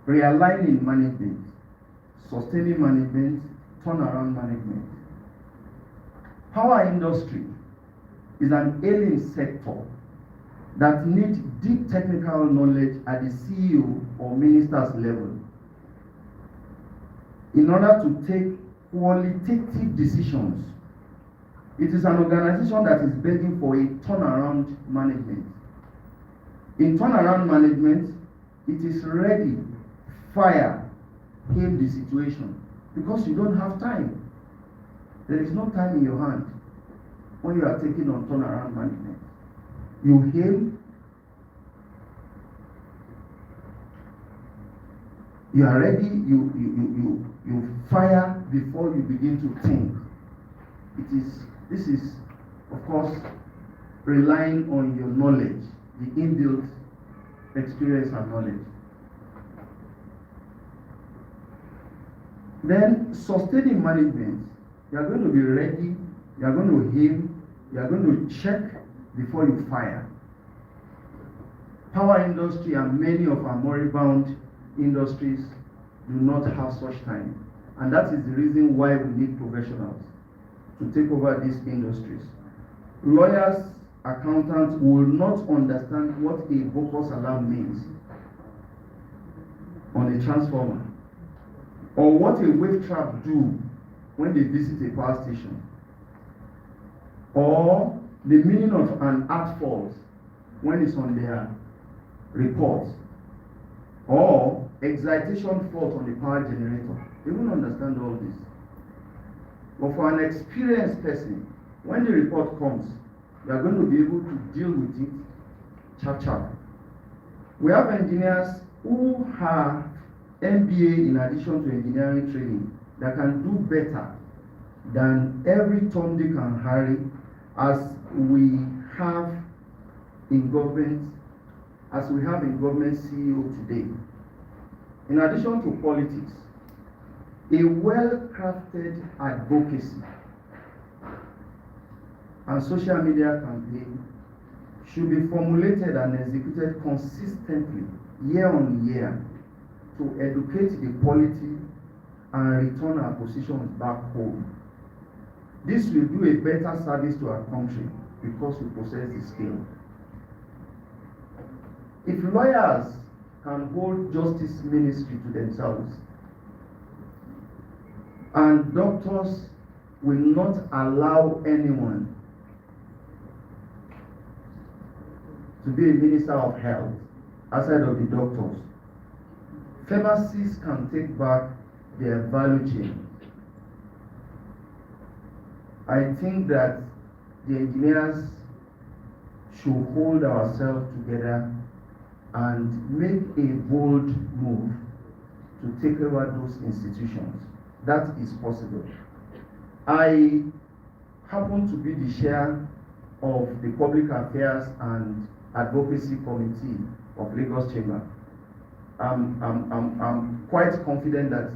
realigning management, sustaining management, turnaround management. Power industry is an alien sector that needs deep technical knowledge at the CEO or minister's level in order to take qualitative decisions. It is an organization that is begging for a turnaround management. In turnaround management, it is ready, fire, hail the situation, because you don't have time. There is no time in your hand when you are taking on turnaround management. You hail, you are ready, you fire before you begin to think. This is, of course, relying on your knowledge, the inbuilt experience and knowledge. Then, sustaining management, you are going to be ready, you are going to aim, you are going to check before you fire. Power industry and many of our moribund industries do not have such time. And that is the reason why we need professionals to take over these industries. Lawyers, accountants will not understand what a bogus alarm means on a transformer, or what a wave trap do when they visit a power station, or the meaning of an act fault when it's on their report, or excitation fault on the power generator. They won't understand all this. But for an experienced person, when the report comes, you are going to be able to deal with it sharp. We have engineers who have MBA in addition to engineering training that can do better than every Tom, Dick and Harry as we have in government CEO today. In addition to politics, a well-crafted advocacy and social media campaign should be formulated and executed consistently, year on year, to educate the polity and return our positions back home. This will do a better service to our country because we possess the skill. If lawyers can hold justice ministry to themselves, and doctors will not allow anyone to be a minister of health outside of the doctors, pharmacists can take back their value chain. I think that the engineers should hold ourselves together and make a bold move to take over those institutions. That is possible. I happen to be the chair of the Public Affairs and Advocacy Committee of Lagos Chamber. I'm quite confident that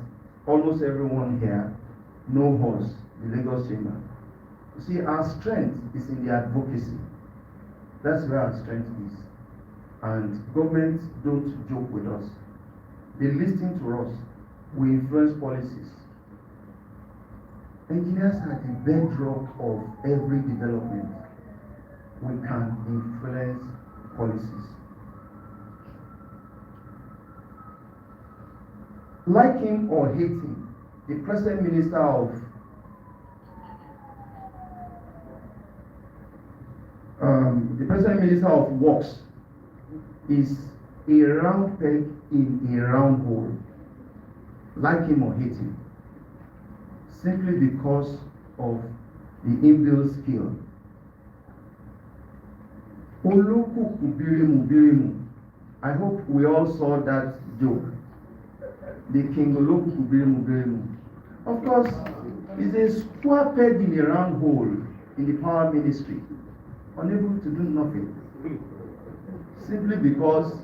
almost everyone here knows us, the Lagos Chamber. You see, our strength is in the advocacy. That's where our strength is. And governments don't joke with us. They listen to us. We influence policies. Engineers are the bedrock of every development. We can influence policies. Like him or hate him, the present Minister of Works is a round peg in a round hole. Like him or hate him, simply because of the inbuilt skill. Oloku kubirimu birimu. I hope we all saw that joke. The King Oloku kubirimu birimu. Of course, is a square peg in a round hole in the power ministry, unable to do nothing. Simply because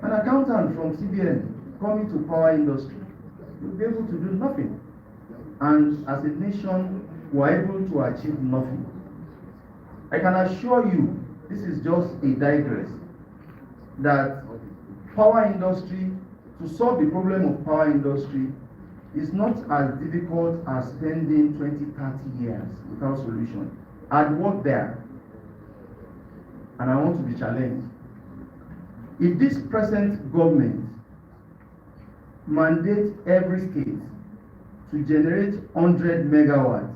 an accountant from CBN coming to power industry will be able to do nothing. And as a nation, we are able to achieve nothing. I can assure you, this is just a digress, that power industry, to solve the problem of power industry, is not as difficult as spending 20, 30 years without solution. I'd work there, and I want to be challenged. If this present government mandates every state to generate 100 megawatts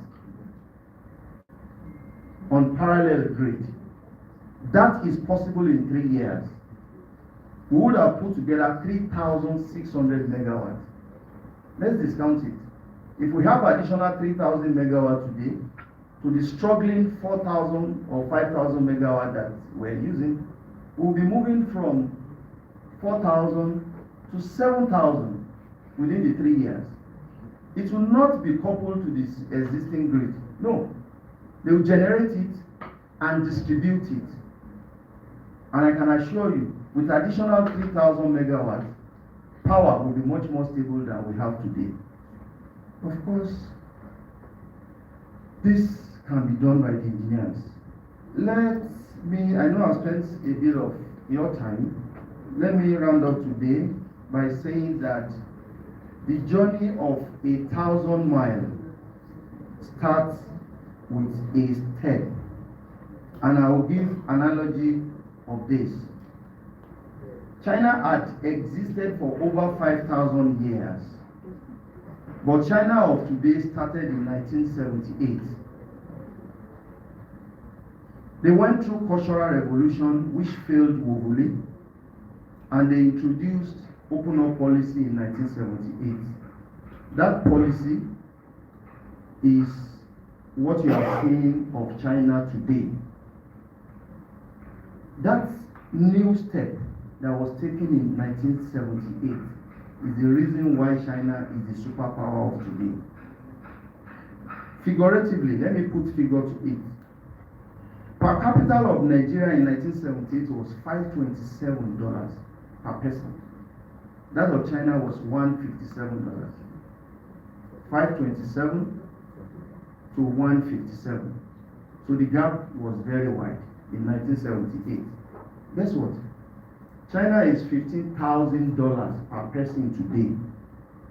on parallel grid, that is possible in 3 years. We would have put together 3,600 megawatts. Let's discount it. If we have additional 3,000 megawatts today, to the struggling 4,000 or 5,000 megawatts that we're using, we'll be moving from 4,000 to 7,000 within the 3 years. It will not be coupled to this existing grid. No. They will generate it and distribute it. And I can assure you, with additional 3,000 megawatts, power will be much more stable than we have today. Of course, this can be done by the engineers. I know I've spent a bit of your time. Let me round up today by saying that The journey of 1,000 miles starts with a step. And I will give analogy of this. China had existed for over 5,000 years. But China of today started in 1978. They went through cultural revolution which failed woefully, and they introduced open up policy in 1978. That policy is what you are seeing of China today. That new step that was taken in 1978 is the reason why China is the superpower of today. Figuratively, let me put figure to it. Per capita of Nigeria in 1978 was $527 per person. That of China was $157. 527 to 157. So the gap was very wide in 1978. Guess what? China is $15,000 per person today,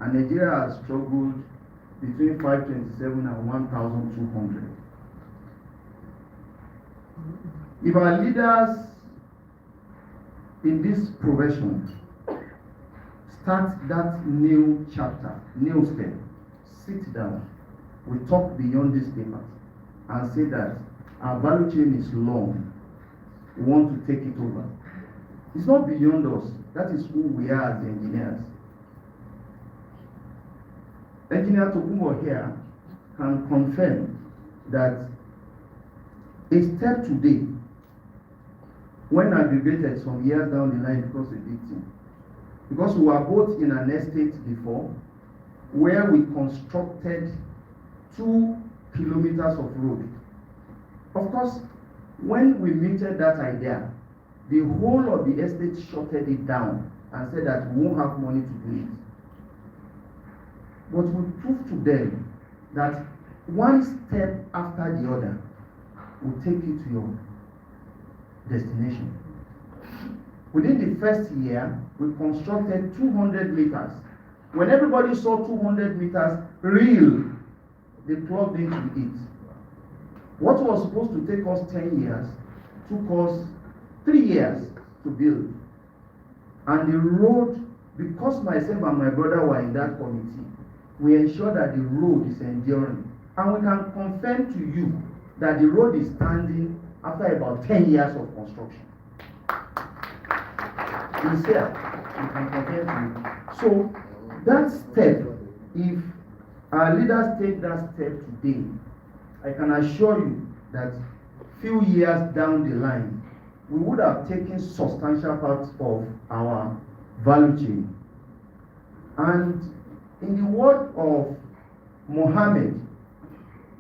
and Nigeria has struggled between 527 and 1,200. If our leaders in this profession start that new chapter, new step, sit down, we talk beyond these papers and say that our value chain is long, we want to take it over. It's not beyond us. That is who we are as engineers. Engineer Tokumbo here can confirm that a step today, when aggregated some years down the line, becomes a big thing. Because we were both in an estate before where we constructed 2 kilometers of road. Of course, when we minted that idea, the whole of the estate shutted it down and said that we won't have money to do it. But we proved to them that one step after the other will take you to your destination. Within the first year, we constructed 200 meters. When everybody saw 200 meters real, they plugged into it. What was supposed to take us 10 years took us 3 years to build. And the road, because myself and my brother were in that committee, we ensured that the road is enduring. And we can confirm to you that the road is standing after about 10 years of construction. It's here. We can confirm to you. So that step, if our leaders take that step today, I can assure you that few years down the line, we would have taken substantial parts of our value chain. And in the word of Mohammed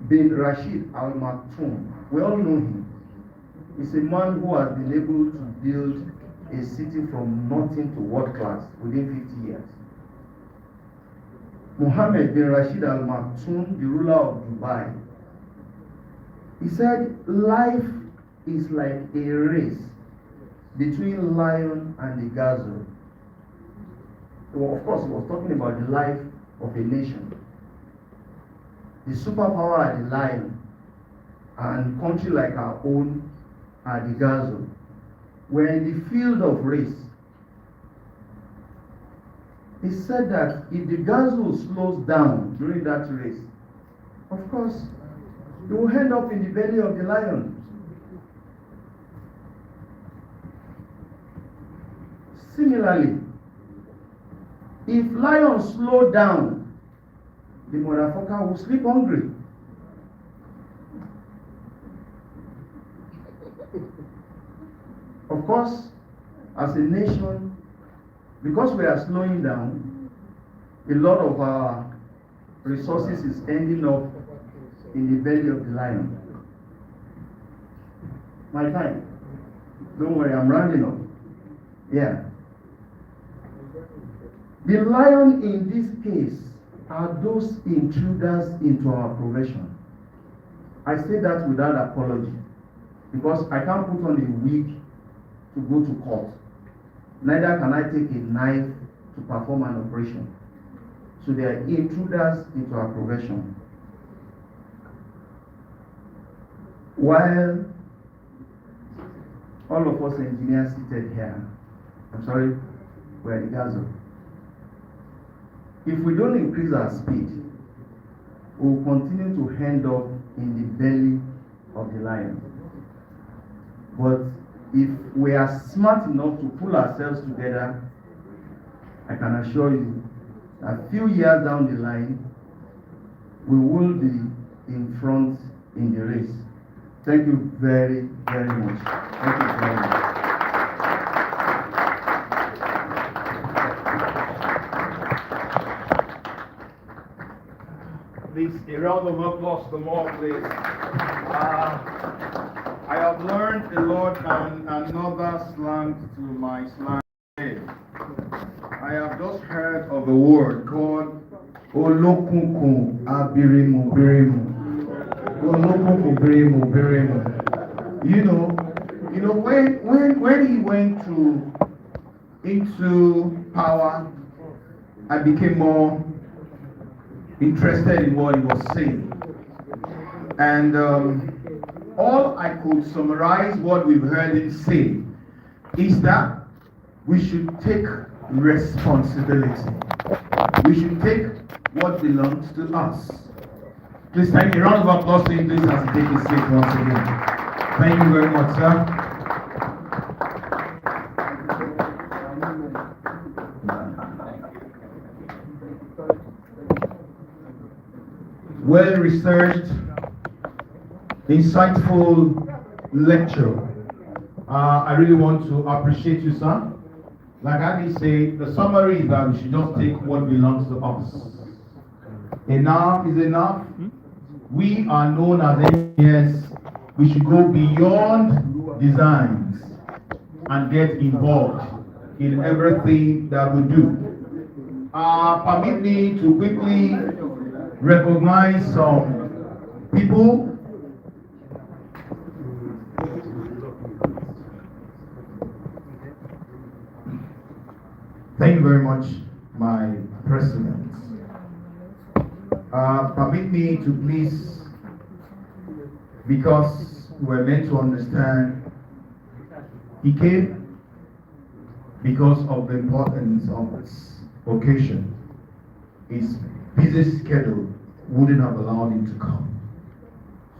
bin Rashid Al Maktoum, we all know him. He's a man who has been able to build a city from nothing to world class within 50 years. Mohammed bin Rashid Al Maktoum, the ruler of Dubai, he said, life is like a race between lion and the gazelle. Well, of course, he was talking about the life of a nation. The superpower are the lion, and country like our own are the gazelle. We're in the field of race. He said that if the gazelle slows down during that race, of course, it will end up in the belly of the lion. Similarly, if lions slow down, the motherfucker will sleep hungry. Of course, as a nation, because we are slowing down, a lot of our resources is ending up in the belly of the lion. My time. Don't worry, I'm rounding up. Yeah. The lion in this case are those intruders into our profession. I say that without apology, because I can't put on a wig to go to court. Neither can I take a knife to perform an operation. to their intruders into our profession. While all of us engineers seated here, I'm sorry, we're in Gaza. If we don't increase our speed, we'll continue to end up in the belly of the lion. But if we are smart enough to pull ourselves together, I can assure you, a few years down the line, we will be in front in the race. Thank you very, very much. Thank you very much. Please, a round of applause to more, please. I have learned a lot and another slang to my slang. I have just heard of a word called Olokunku Abirimu Birimu. Olokunku Birimu Birimu. You know, when he went into power, I became more interested in what he was saying. And all I could summarize what we've heard him say is that we should take responsibility. We should take what belongs to us. Please thank you. A round of applause to him, please, as he takes his seat once again. Thank you very much, sir. Well-researched, insightful lecture. I really want to appreciate you, sir. Like I say, the summary is that we should just take what belongs to us. Enough is enough. We are known as engineers. We should go beyond designs and get involved in everything that we do. Permit me to quickly recognize some people. Thank you very much, my president. Permit me to please, because we're meant to understand, he came because of the importance of this occasion. His busy schedule wouldn't have allowed him to come.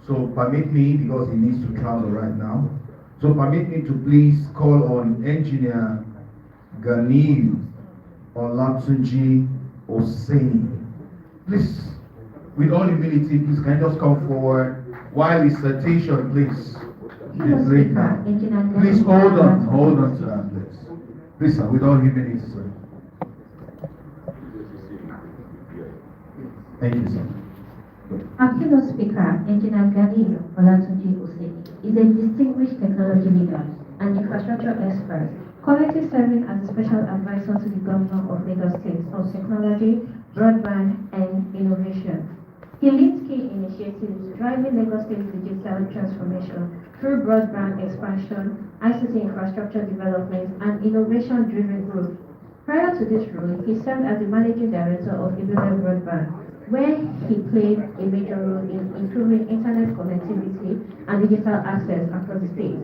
So permit me, because he needs to travel right now, so permit me to please call on Engineer Ganiyu Olatunji Oseni. Please, with all humility, please can you just come forward while his citation, please. Please, late now. Please hold on to that, please. Please, sir, with all humility, sir. Thank you, sir. Our keynote speaker, Engineer Ganiyu Olatunji Oseni, is a distinguished technology leader and infrastructure expert, currently serving as a special advisor to the Governor of Lagos State on technology, broadband, and innovation. He leads key initiatives driving Lagos State's digital transformation through broadband expansion, ICT infrastructure development, and innovation-driven growth. Prior to this role, he served as the managing director of Ibile Broadband, where he played a major role in improving internet connectivity and digital access across the state.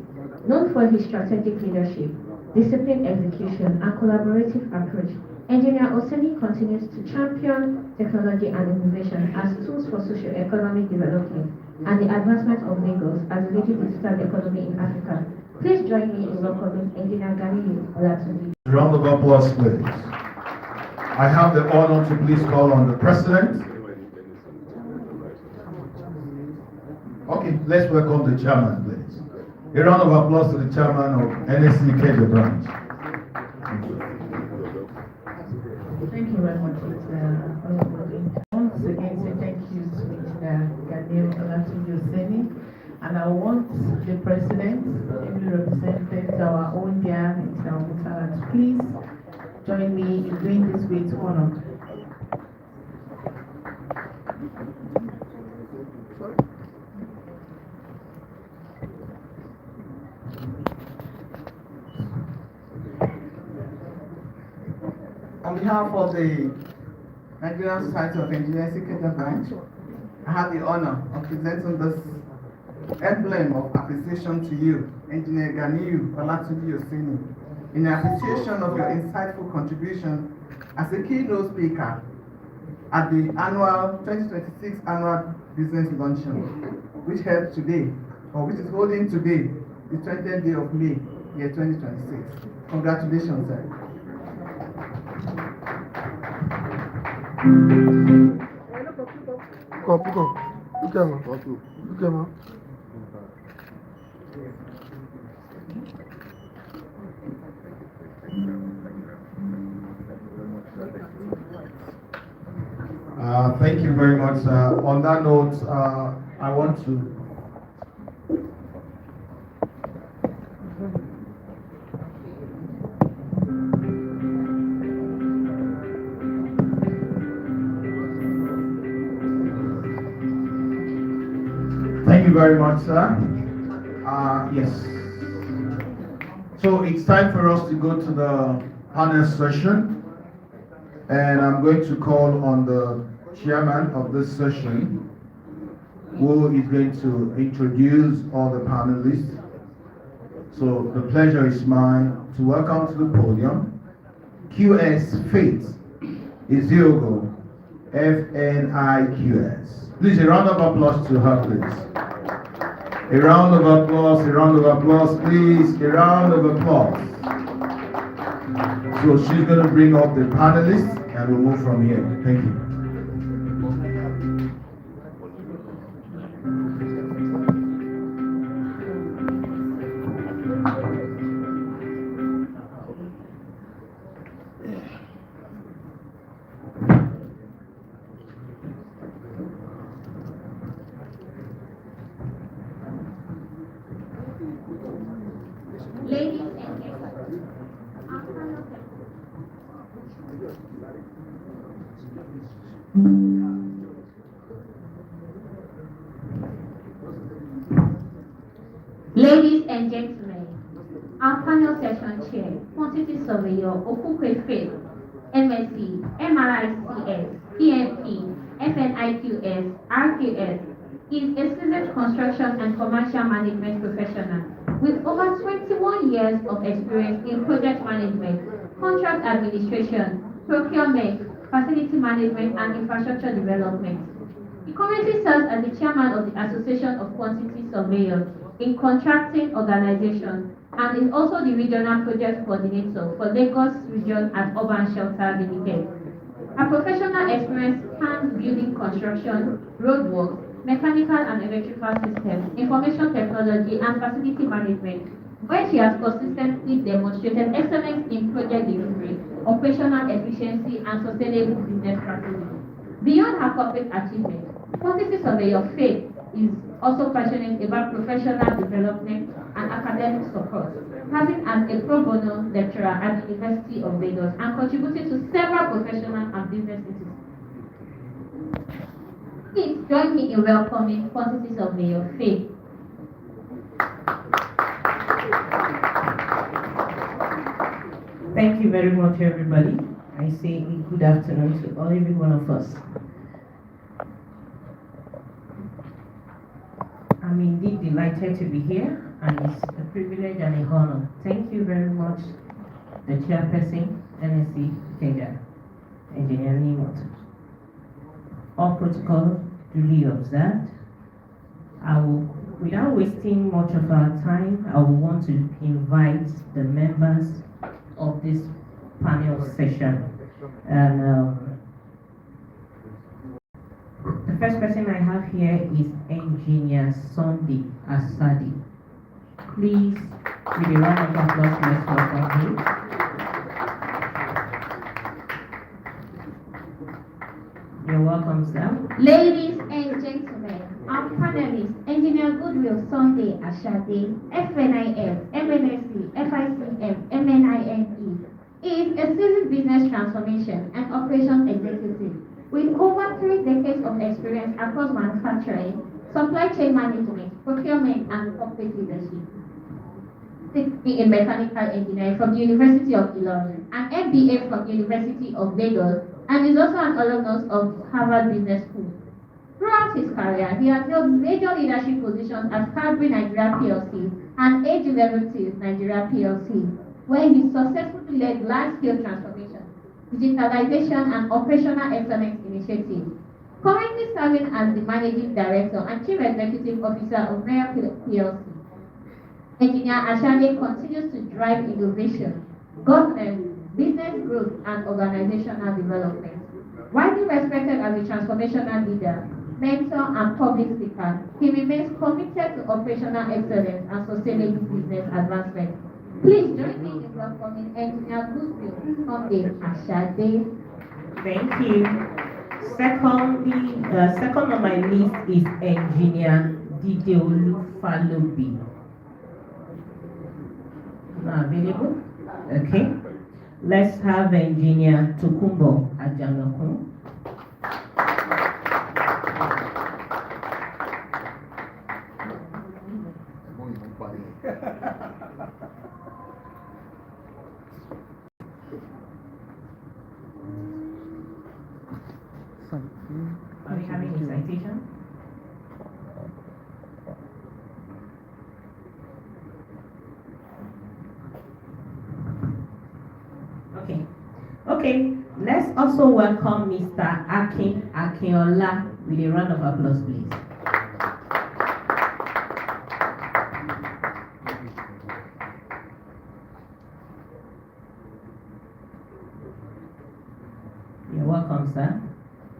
Known for his strategic leadership, disciplined execution, and collaborative approach, Engineer Oseni continues to champion technology and innovation as tools for socio-economic development and the advancement of Lagos as a leading digital economy in Africa. Please join me in welcoming Engineer Ganiyu Olatunji. Round of applause, please. I have the honor to please call on the president. Okay, let's welcome the chairman, please. A round of applause to the chairman of NSC Kejo branch. Thank you very much, once again say thank you to Ganiyu Olatunji Oseni, and I want the president, ably represented our own dear Mr. Mutala, to please join me in doing this great honor. On behalf of the Nigerian Society of Engineers Ikeja branch, I have the honor of presenting this emblem of appreciation to you, Engineer Ganiyu Olatunji Osini, in appreciation of your insightful contribution as a keynote speaker at the annual 2026 Annual Business Luncheon, which held today, or which is holding today, the 20th day of May, year 2026. Congratulations, sir. Thank you very much. On that note, I want to thank you very much, sir. Yes. So it's time for us to go to the panel session, and I'm going to call on the chairman of this session, who is going to introduce all the panelists. So the pleasure is mine to welcome to the podium QS Faith Iziogo, FNIQS. Please, a round of applause to her, please. A round of applause, please, a round of applause. So she's going to bring up the panelists and we'll move from here. Thank you. Ladies and gentlemen, Ladies and gentlemen, our panel session chair, Quantity Surveyor Okukwe Faith, MSc, MRICS, PMP, FNIQS, RQS, is a seasoned construction and commercial management professional with over 21 years of experience in project management, contract administration, procurement, facility management, and infrastructure development. He currently serves as the chairman of the Association of Quantity Surveyors in Contracting Organization and is also the regional project coordinator for Lagos Region at Urban Shelter Limited. Her professional experience spans building construction, roadworks, mechanical and electrical systems, information technology, and facility management, where she has consistently demonstrated excellence in project delivery, operational efficiency, and sustainable business practices. Beyond her corporate achievements, Quantity Surveyor Faith is also passionate about professional development and academic support, having as a pro bono lecturer at the University of Lagos and contributing to several professional and business institutions. Please join me in welcoming Quantity Surveyor Faith. Thank you very much, everybody. I say good afternoon to every one of us. I'm indeed delighted to be here, and it's a privilege and a honor. Thank you very much, the chairperson, NSC Ikeja, Engineer Nimot. All protocol duly observed. Without wasting much of our time, I will want to invite the members of this panel session. And the first person I have here is Engineer Sunday Asadi. Please, with a round of applause, let's welcome him. You're welcome, sir. Ladies and gentlemen, our panelists, Engineer Goodwill Sunday Ashade, FNIF, MNSC, FICM, MNINE, is a seasoned business transformation and operations executive with over 3 decades of experience across manufacturing, supply chain management, procurement, and corporate leadership. CCP in mechanical engineering from the University of Ilorin, and MBA from the University of Lagos, and is also an alumnus of Harvard Business School. Throughout his career, he has held major leadership positions at Cadbury Nigeria PLC and Age Derivatives Nigeria PLC, where he successfully led large-scale transformation, digitalization, and operational excellence initiatives. Currently serving as the Managing Director and Chief Executive Officer of Mayor PLC, Engineer Ashade continues to drive innovation, governance, business growth, and organizational development. Widely respected as a transformational leader, mentor, and public speaker, he remains committed to operational excellence and sustainable business advancement. Please join me in welcoming Engineer Goodwill Sunday Ashade. Thank you. Second on my list is Engineer Dideolu Falobi. Not available? Okay. Let's have Engineer Tokumbo Ajanokun. Are we having a citation? Okay, let's also welcome Mr. Akinola with a round of applause, please. You're welcome, sir.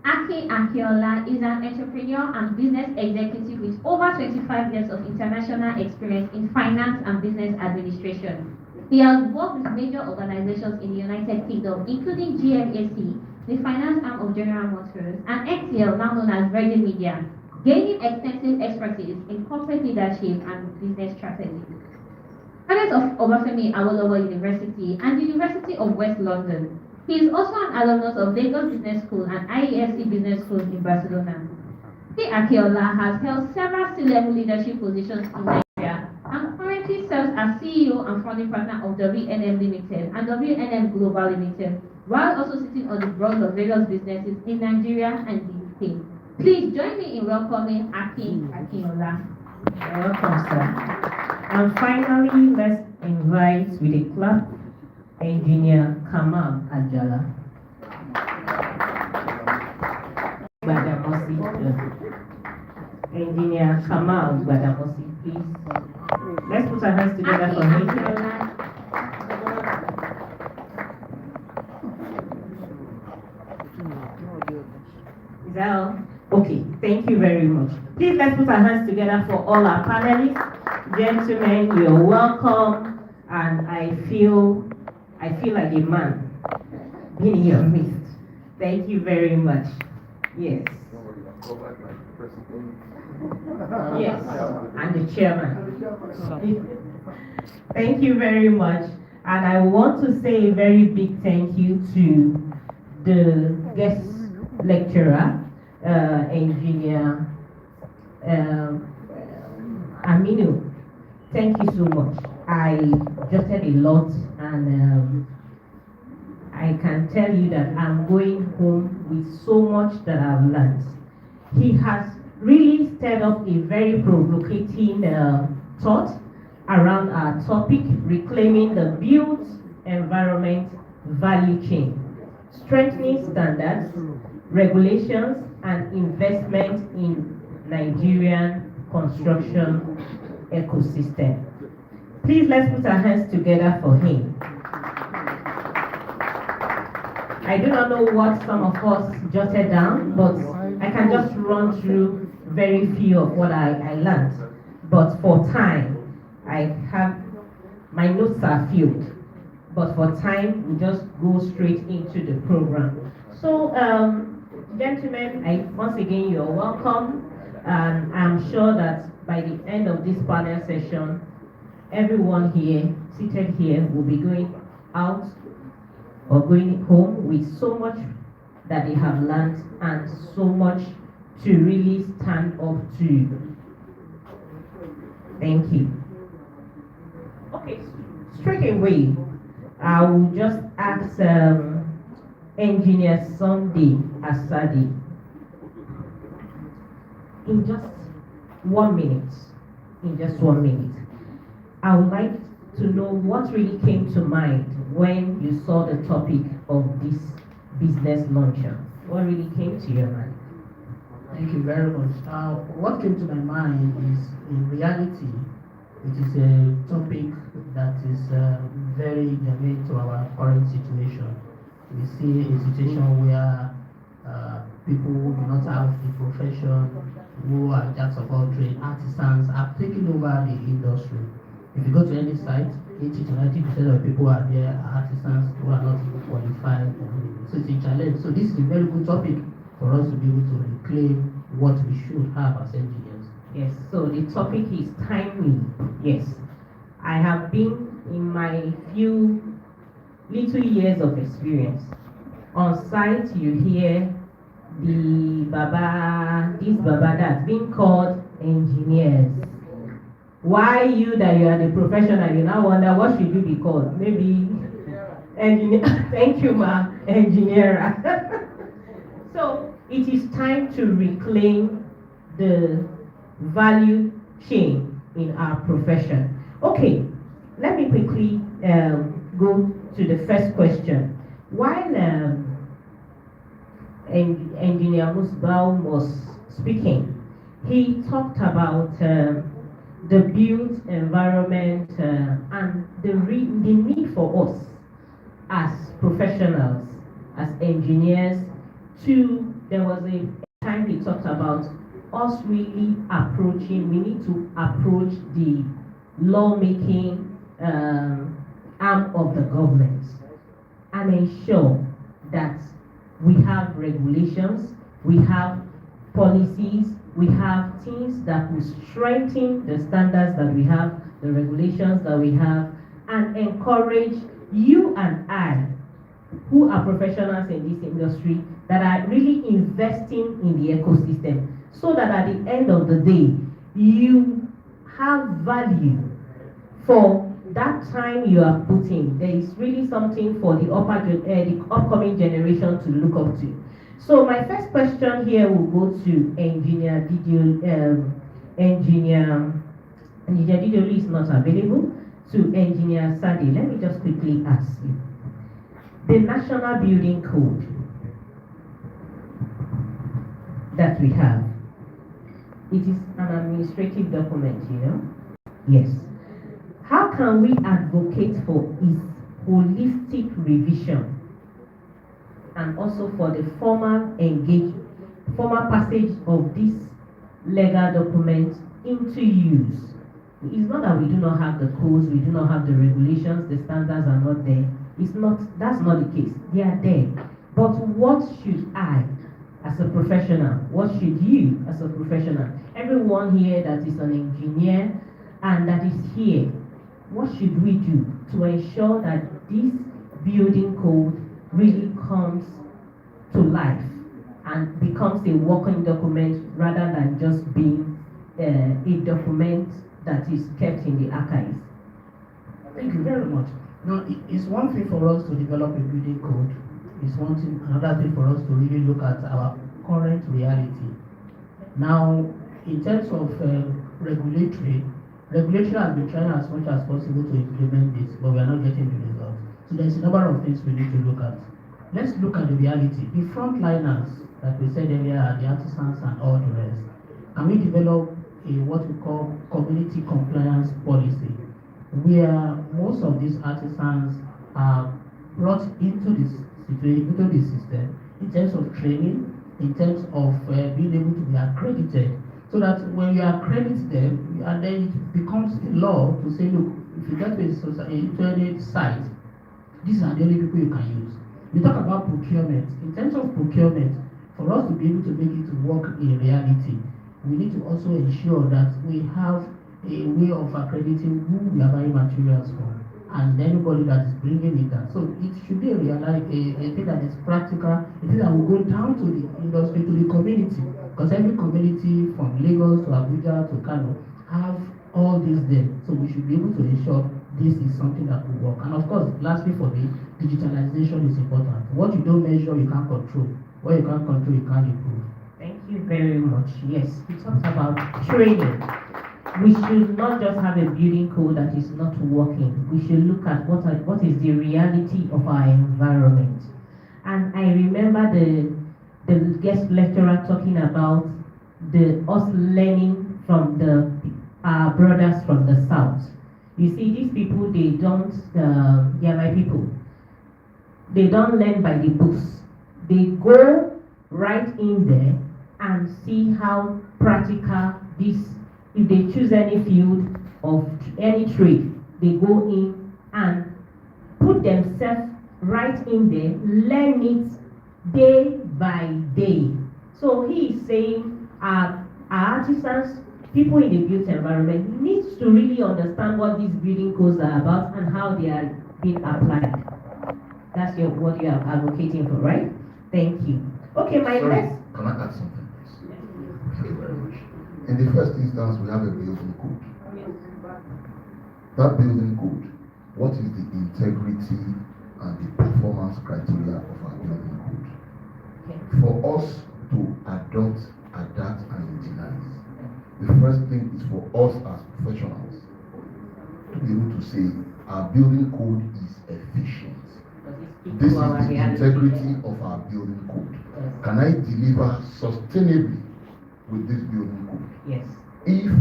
Aki Akinola is an entrepreneur and business executive with over 25 years of international experience in finance and business administration. He has worked with major organizations in the United Kingdom, including GMAC, the finance arm of General Motors, and XCL, now known as Virgin Media, gaining extensive expertise in corporate leadership and business strategy. Graduate of Obafemi Awolowo University and the University of West London. He is also an alumnus of Lagos Business School and IESC Business School in Barcelona. Aki Akinola has held several C-level leadership positions in Nigeria and currently serves as CEO and founding partner of WNM Limited and WNM Global Limited, while also sitting on the boards of various businesses in Nigeria and the UK. Please join me in welcoming Aki Akinola. You're welcome, sir. And finally, let's invite with a clap Engineer Kamal Ajala. Engineer Kamal Gbadamosi, please. Let's put our hands together for him. Is that all? Okay, thank you very much. Please let's put our hands together for all our panelists. Gentlemen, you're welcome, and I feel like a man being in your midst. Thank you very much. Yes. Yes, and the chairman. Thank you very much. And I want to say a very big thank you to the guest lecturer, Engineer Aminu. Thank you so much. I jotted a lot, and I can tell you that I'm going home with so much that I've learned. He has really stirred up a very provocating thought around our topic, reclaiming the built environment value chain, strengthening standards, regulations, and investment in Nigerian construction ecosystem. Please let's put our hands together for him. I do not know what some of us jotted down, but I can just run through very few of what I learned. But for time, my notes are filled. But for time, we just go straight into the program. So, gentlemen, once again, you're welcome. And I'm sure that by the end of this panel session, everyone here, seated here, will be going out or going home with so much that they have learned and so much to really stand up to. Thank you. Okay, straight away, I will just ask Engineer Sunday Asadi. In just 1 minute, I would like to know what really came to mind when you saw the topic of this business luncheon. What really came to your mind? Thank you very much. What came to my mind is, in reality, it is a topic that is very germane to our current situation. We see a situation where people who do not have the profession, who are jacks of all trades, artisans, are taking over the industry. If you go to any site, 80 to 90% of people are there are artisans who are not even qualified. So it's a challenge. So this is a very good topic for us to be able to reclaim what we should have as engineers. Yes, so the topic is timely. Yes, I have been in my few little years of experience. On site, you hear the baba, this baba, that being called engineers. Why you that you are the professional, you now wonder what should you be called? Maybe engineer. Thank you, ma, engineer. So it is time to reclaim the value chain in our profession. Okay, let me quickly go to the first question. While Engineer Musbao was speaking, he talked about the built environment and the need for us as professionals, as engineers, there was a time he talked about us really approaching, we need to approach the lawmaking arm of the government and ensure that we have regulations, we have policies, we have things that will strengthen the standards that we have, the regulations that we have, and encourage you and I, who are professionals in this industry, that are really investing in the ecosystem, so that at the end of the day, you have value for that time you are putting. There is really something for the upcoming generation to look up to. So my first question here will go to Engineer Didio. Engineer Didio is not available. To Engineer Sadi, let me just quickly ask you. The National Building Code that we have, it is an administrative document, you know? Yes. How can we advocate for its holistic revision and also for the formal passage of this legal document into use? It's not that we do not have the codes, we do not have the regulations, the standards are not there. That's not the case. They are there. But what should I, as a professional, what should you, as a professional, everyone here that is an engineer and that is here, what should we do to ensure that this building code really comes to life and becomes a working document rather than just being a document that is kept in the archives? Thank you very much. Now, it's one thing for us to develop a building code. It's another thing for us to really look at our current reality. Now, in terms of regulatory has been trying as much as possible to implement this, but we are not getting the results. So there's a number of things we need to look at. Let's look at the reality. The frontliners, like we said earlier, are the artisans and all the rest. Can we develop what we call community compliance policy, where most of these artisans are brought into this system in terms of training, in terms of being able to be accredited, so that when you accredit them, and then it becomes a law to say, look, if you get to a site, these are the only people you can use. We talk about procurement. In terms of procurement, for us to be able to make it work in reality, we need to also ensure that we have a way of accrediting who we are buying materials from, and anybody that is bringing it down. So it should be a thing that is practical, a thing that will go down to the industry, to the community, because every community from Lagos to Abuja to Kano have all these there. So we should be able to ensure this is something that will work. And of course, lastly for me, digitalization is important. What you don't measure, you can't control. What you can't control, you can't improve. Thank you very much. Yes, we talked about training. We should not just have a building code that is not working. We should look at what is the reality of our environment. And I remember the guest lecturer talking about us learning from our brothers from the south. You see, these people, they are my people. They don't learn by the books. They go right in there and see how practical this, if they choose any field of any trade, they go in and put themselves right in there, learn it day by day. So he is saying our artisans, people in the built environment, needs to really understand what these building codes are about and how they are being applied. That's what you are advocating for, right? Thank you. Okay, my next. Can I add something, please? Thank you very much. In the first instance, we have a building code. That building code, what is the integrity and the performance criteria of our building code? Okay. For us to adopt, adapt, and utilize, the first thing is for us as professionals to be able to say our building code is efficient. This is the integrity of our building code. Can I deliver sustainably with this building code? Yes. If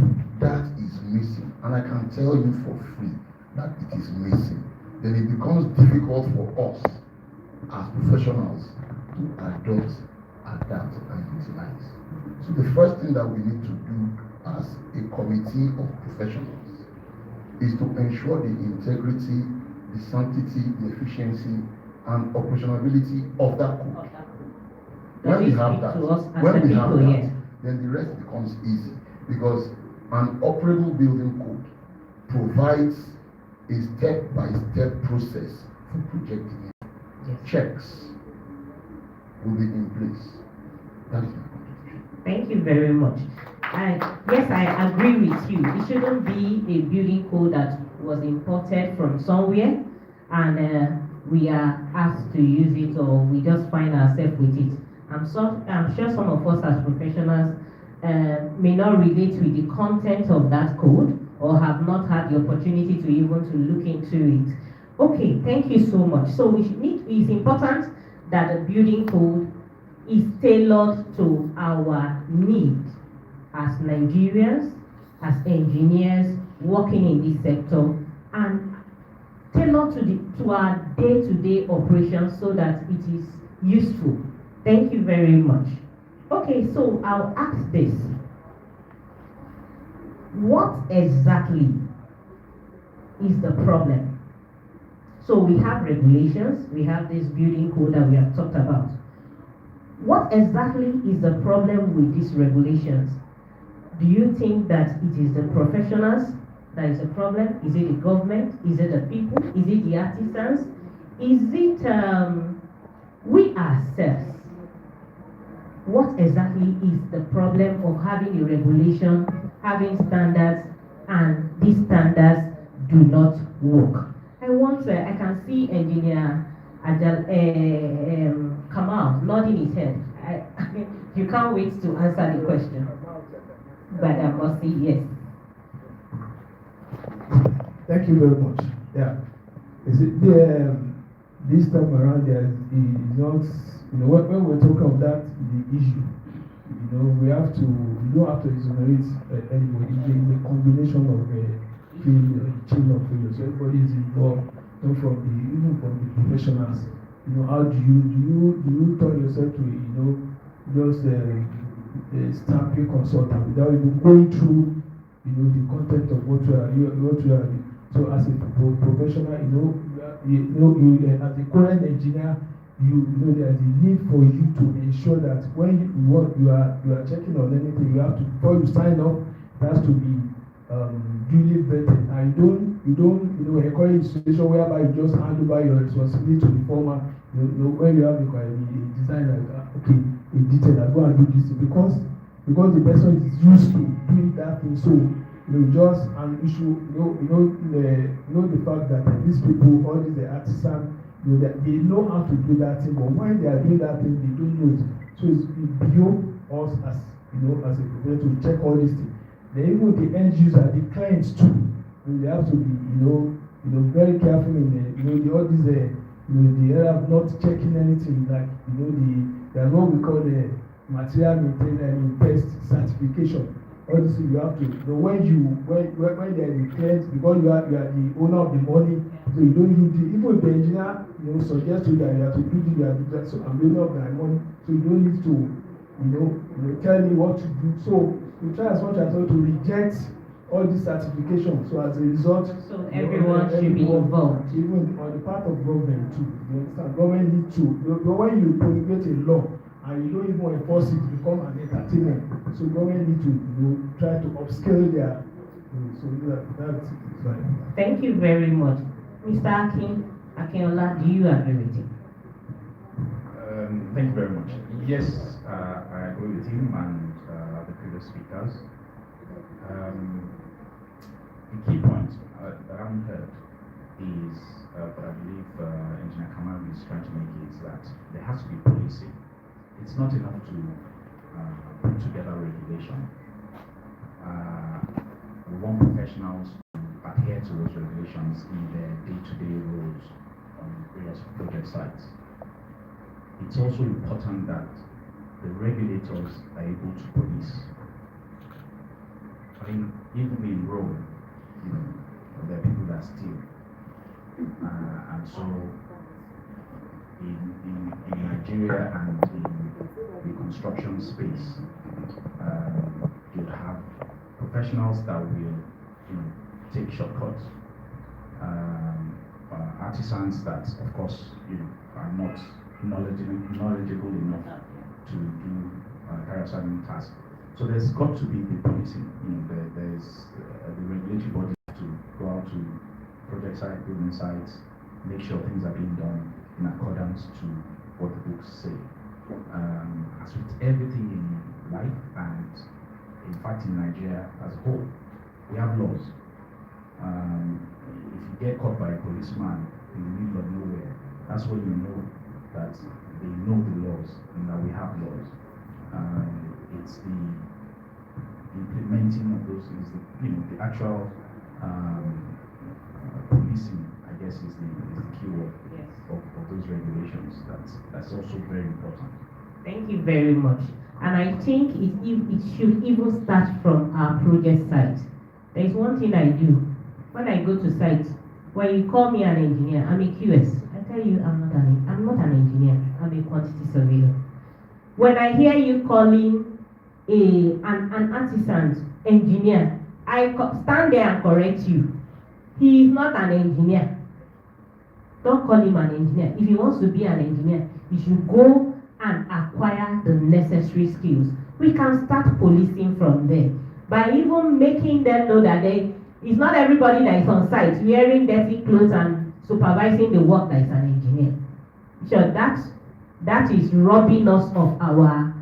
that is missing, and I can tell you for free that it is missing, then it becomes difficult for us as professionals to adopt, adapt, and utilize. So the first thing that we need to do as a committee of professionals is to ensure the integrity, the sanctity, the efficiency, and operationality of that code. When we have that, then the rest becomes easy, because an operable building code provides a step-by-step process for projecting it. Yes. Checks will be in place. That is my contribution. Thank you very much. Yes, I agree with you. It shouldn't be a building code that was imported from somewhere and we are asked to use it, or we just find ourselves with it. I'm sure some of us as professionals may not relate with the content of that code or have not had the opportunity to even to look into it. Okay, thank you so much. So it's important that the building code is tailored to our needs as Nigerians, as engineers working in this sector, and tailored to our day-to-day operations so that it is useful. Thank you very much. Okay, so I'll ask this. What exactly is the problem? So we have regulations, we have this building code that we have talked about. What exactly is the problem with these regulations? Do you think that it is the professionals that is a problem? Is it the government? Is it the people? Is it the artisans? Is it we ourselves? What exactly is the problem of having a regulation, having standards, and these standards do not work? I can see Engineer Kamal nodding his head. You can't wait to answer the question. But I must say yes. Thank you very much. Yeah. This time around, there is not, when we're talking of that, the issue, we don't have to exonerate anybody. It's a combination of chain of failure. So everybody is involved, even from the professionals. How do you turn yourself to, just stamping consultant without even going through, the content of what you are doing. So as a professional, as a current engineer, there's a need for you to ensure that when you are checking on anything, you have to, before you sign up, it has to be duly vetted. And you don't encourage a situation whereby you just hand over your responsibility to the former. When you have a design okay, a detail, I go and do this because the person is used to doing that thing. So just an issue, the fact that these people, all these artisans, they know how to do that thing, but when they are doing that thing, they don't know it. So it's beyond us as as a professor to check all these things. Then even the end user, the clients too, they have to be, very careful in all these, the area of not checking anything like, there's what we call the material maintenance test certification. All this you have to, when they are the client, because you are the owner of the money, so you don't need to, even if the engineer, suggest to you that you have to do this, you have to do that, so I'm the owner of my money, so you don't need to, tell me what to do. So we try as much as possible to reject all this certification. So as a result, so everyone should be involved. Even on the part of government too. You understand? Government need to. But when you promulgate a law and you don't even enforce it, it become an entertainment. So government need to try to upscale their. So that's fine. Thank you very much, Mr. Akinola. Do you agree with him? Thank you very much. Yes, I agree with him and the previous speakers. The key point that I haven't heard is, but I believe Engineer Kamal is trying to make is that there has to be policy. It's not enough to put together regulation. We want professionals to adhere to those regulations in their day-to-day roles on various project sites. It's also important that the regulators are able to police. I mean, even in Rome, there are people that steal. And so in Nigeria and in the construction space, you'd have professionals that will take shortcuts, artisans that, of course, are not knowledgeable enough to do carry out certain tasks. So there's got to be the policing. There's the regulatory body to go out to project site, building sites, make sure things are being done in accordance to what the books say. As with everything in life, and in fact in Nigeria as a whole, we have laws. If you get caught by a policeman in the middle of nowhere, that's when you know that they know the laws and that we have laws. It's the implementing of those, is the actual policing, I guess, is the key word of those regulations. That's also very important. Thank you very much. And I think it should even start from our project site. There is one thing I do. When I go to site, when you call me an engineer, I'm a QS. I tell you I'm not an engineer, I'm a quantity surveyor. When I hear you calling an artisan engineer, I stand there and correct you. He is not an engineer. Don't call him an engineer. If he wants to be an engineer, he should go and acquire the necessary skills. We can start policing from there by even making them know that it's not everybody that is on site wearing dirty clothes and supervising the work that is an engineer. So that is robbing us of our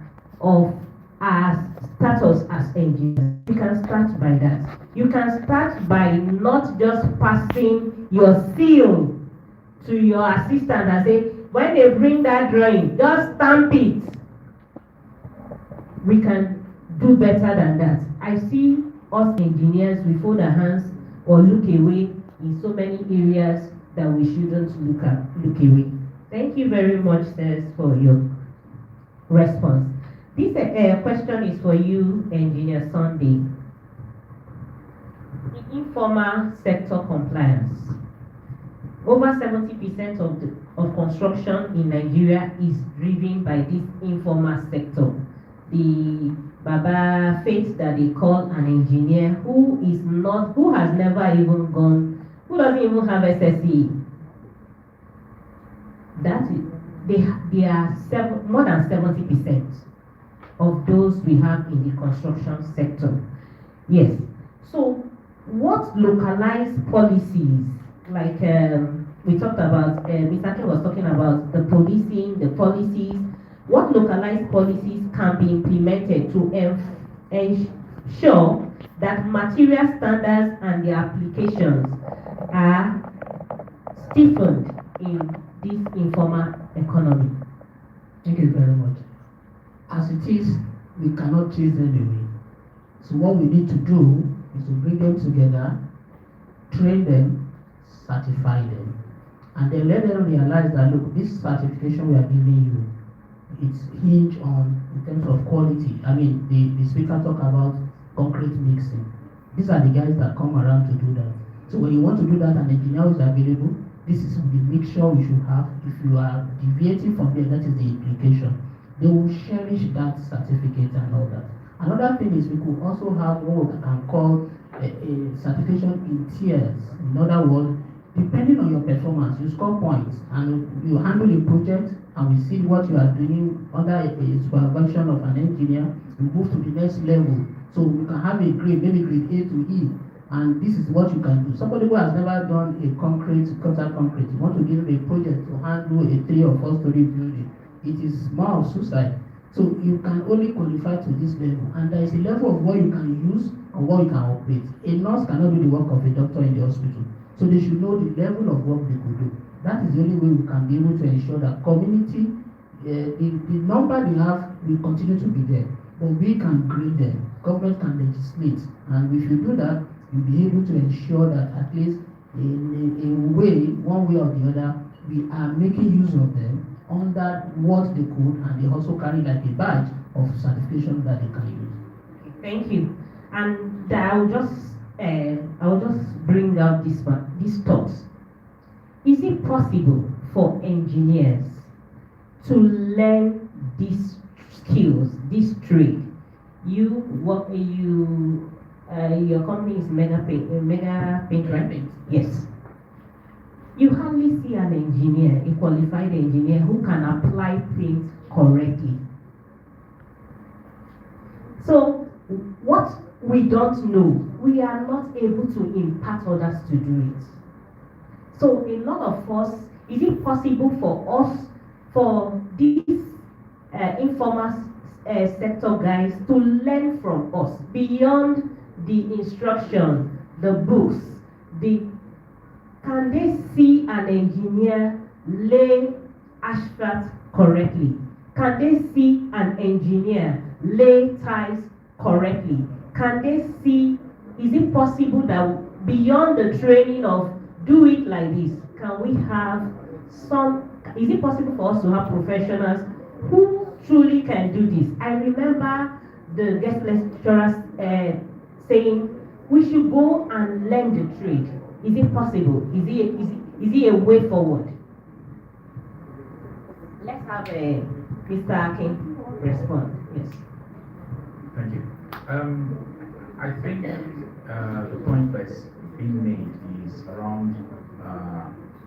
status as engineers. You can start by that. You can start by not just passing your seal to your assistant and say, when they bring that drawing, just stamp it. We can do better than that. I see us engineers, we fold our hands or look away in so many areas that we shouldn't look away. Thank you very much, sirs, for your response. This question is for you, Engineer Sunday. The informal sector compliance. Over 70% of construction in Nigeria is driven by this informal sector. The Baba Faith that they call an engineer who has never even gone, who doesn't even have SSE. They are more than 70% of those we have in the construction sector. Yes. So what localized policies, like we talked about, Mr. King was talking about the policing, the policies, what localized policies can be implemented to sure that material standards and their applications are stiffened in this informal economy? Thank you very much. As it is, we cannot chase them away. So what we need to do is to bring them together, train them, certify them, and then let them realize that, look, this certification we are giving you, it's hinged on in terms of quality. I mean, the speaker talk about concrete mixing. These are the guys that come around to do that. So when you want to do that, an engineer is available. This is the mixture we should have. If you are deviating from there, that is the implication. They will cherish that certificate and all that. Another thing is we could also have what we can call a certification in tiers. In other words, depending on your performance, you score points and you handle a project and we see what you are doing under a supervision of an engineer, you move to the next level. So you can have a grade, maybe grade A to E, and this is what you can do. Somebody who has never done a contact concrete, you want to give a project to handle a 3 or 4 story building, it is more of suicide. So you can only qualify to this level, and there is a level of what you can use and what you can operate. A nurse cannot do the work of a doctor in the hospital, so they should know the level of work they could do. That is the only way we can be able to ensure that community, the number they have will continue to be there, but we can grade them. Government can legislate, and if you do that, you'll be able to ensure that at least in a way, one way or the other, we are making use of them under what they could, and they also carry like a badge of certification that they can use. Thank you. And I will just bring out these thoughts. Is it possible for engineers to learn these skills, this trade? Your company is Mega Paint, right? Yes. You hardly see an engineer, a qualified engineer, who can apply paint correctly. So, what we don't know, we are not able to impart others to do it. So, a lot of us, is it possible for us, for these informal sector guys to learn from us beyond the instruction, the books, can they see an engineer lay asphalt correctly? Can they see an engineer lay tiles correctly? Can they see, is it possible that beyond the training of do it like this, can we have is it possible for us to have professionals who truly can do this? I remember the guest lecturers saying we should go and learn the trade. Is it possible? Is it a way forward? Let's have Mr. Akin respond. Yes. Thank you. I think the point that's being made is around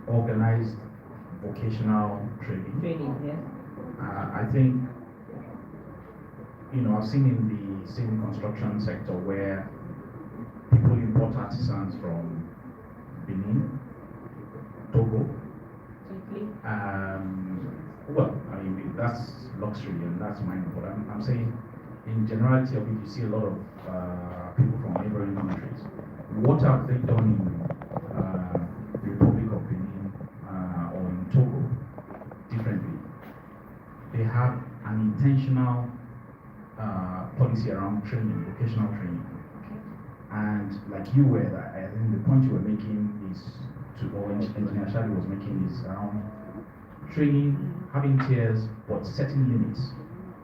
organized vocational training. Yes. I think, I've seen in the civil construction sector where people import artisans from Benin, Togo. Well, I mean, that's luxury and that's minor, but I'm saying in generality of it, you see a lot of people from neighboring countries. What have they done in the Republic of Benin or in Togo differently? They have an intentional policy around training, vocational training. And like you were, I think the point you were making is or Engineer Shadi was making is around training, having tiers, but setting limits.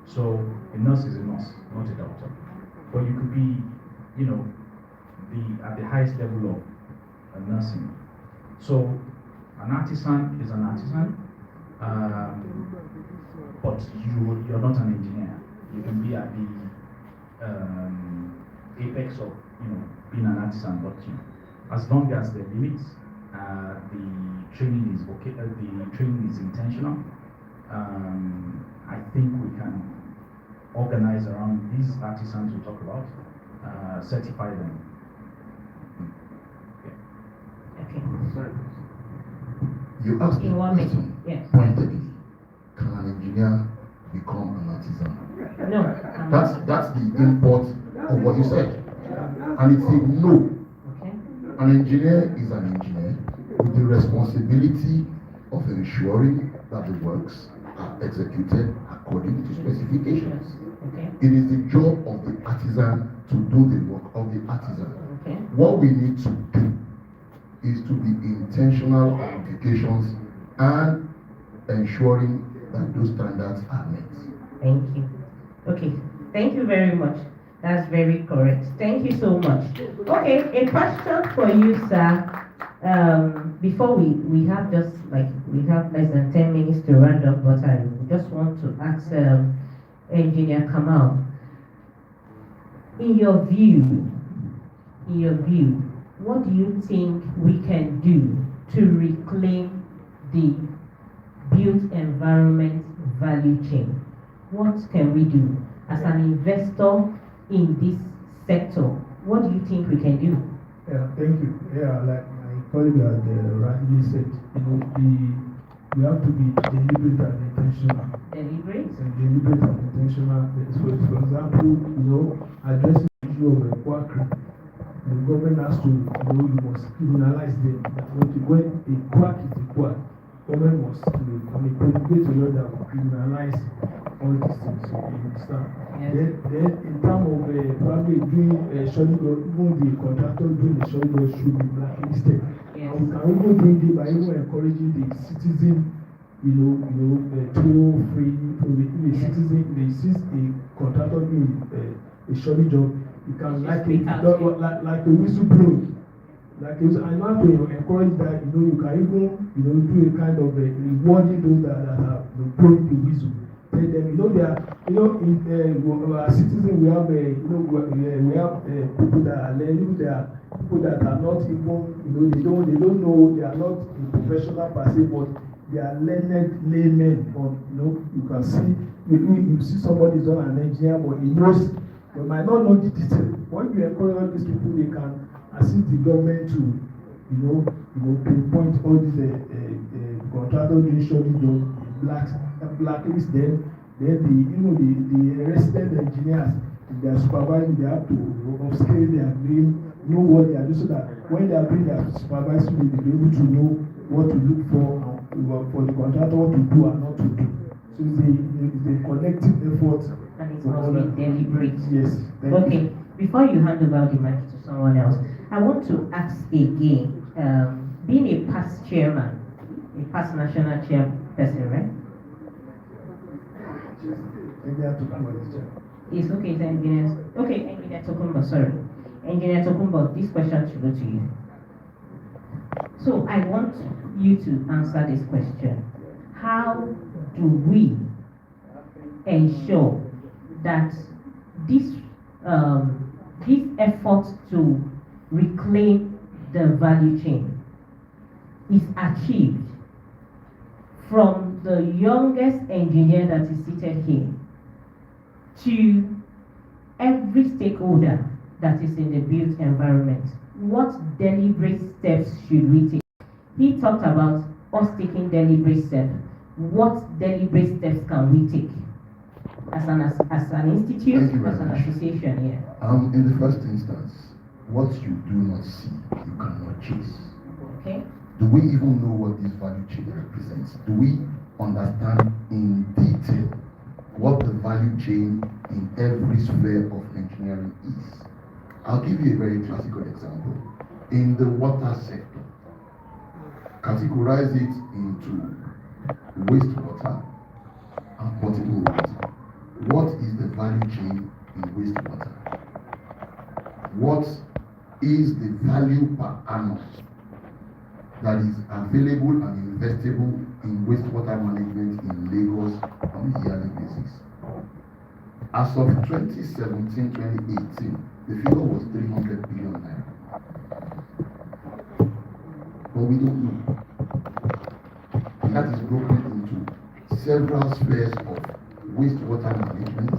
So a nurse is a nurse, not a doctor. But you could be, at the highest level of nursing. So an artisan is an artisan, but you're not an engineer. You can be at the apex of being an artisan, but as long as the limits, the training is intentional. I think we can organize around these artisans we talk about, certify them. Okay. Sorry. You asked In the 1 minute. question Yes. pointedly. Can an engineer become an artisan? No. That's the import of what you said. And he said, no. Okay. An engineer is an engineer with the responsibility of ensuring that the works are executed according to specifications. Okay. It is the job of the artisan to do the work of the artisan. Okay. What we need to do is to be intentional on applications and ensuring that those standards are met. Thank you. Okay, thank you very much. That's very correct. Thank you so much. Okay, a question for you, sir. Before we have just like, we have less than 10 minutes to round up, but I just want to ask Engineer Kamal, in your view, what do you think we can do to reclaim the built environment value chain? What can we do as an investor in this sector? What do you think we can do? Yeah, thank you. Yeah, like my colleague had rightly said, we have to be deliberate and intentional. Deliberate? And deliberate and intentional. For example, addressing the issue of quackery. The government has to, you must criminalize them. That when a quack is a quack, government must, promulgate a law that will criminalize all these things. So you understand? Yes. Then in terms of probably doing solid work, even the contractor doing the solid work should be blacklisted. Yes. And we can even do it by even encouraging the citizen, toll-free, for the citizen, they see a contractor doing a solid job. You can like a whistleblower. I want to encourage that, you can even, do a kind of rewarding those that are blowing the whistle. Tell them, in our citizens, we have, we have people that are learning, there are people that are not even, they don't know, they are not a professional per se, but they are learned laymen. You can see, you see somebody is not an engineer, but he knows. They might not know the detail. When you encourage all these people, they can assist the government to, pinpoint all these contractors doing shoddy job, blacklist them. Then the resident engineers, if they are supervising, they have to upscale their brain, know what they are doing, so that when they are doing their supervision, they will be able to know what to look for the contractor, what to do and not to do. So it's a collective effort. And it must be deliberate. Yes. Okay, before you hand over the mic to someone else, I want to ask again, being a past chairman, a past national chairperson, right? It's okay, it's engineer. Okay, Engineer Tokumbo, sorry. Engineer Tokumbo, this question should go to you. So I want you to answer this question. How do we ensure that this effort to reclaim the value chain is achieved from the youngest engineer that is seated here to every stakeholder that is in the built environment? What deliberate steps should we take? He talked about us taking deliberate steps. What deliberate steps can we take as an institute, as an association here? In the first instance, what you do not see, you cannot chase. Okay. Do we even know what this value chain represents? Do we understand in detail what the value chain in every sphere of engineering is? I'll give you a very classical example. In the water sector, categorize it into wastewater and potable water. What is the value chain in wastewater? What is the value per annum that is available and investable in wastewater management in Lagos on a yearly basis? As of 2017-2018, the figure was 300 billion naira. But we don't know. And that is broken into several spheres of wastewater management,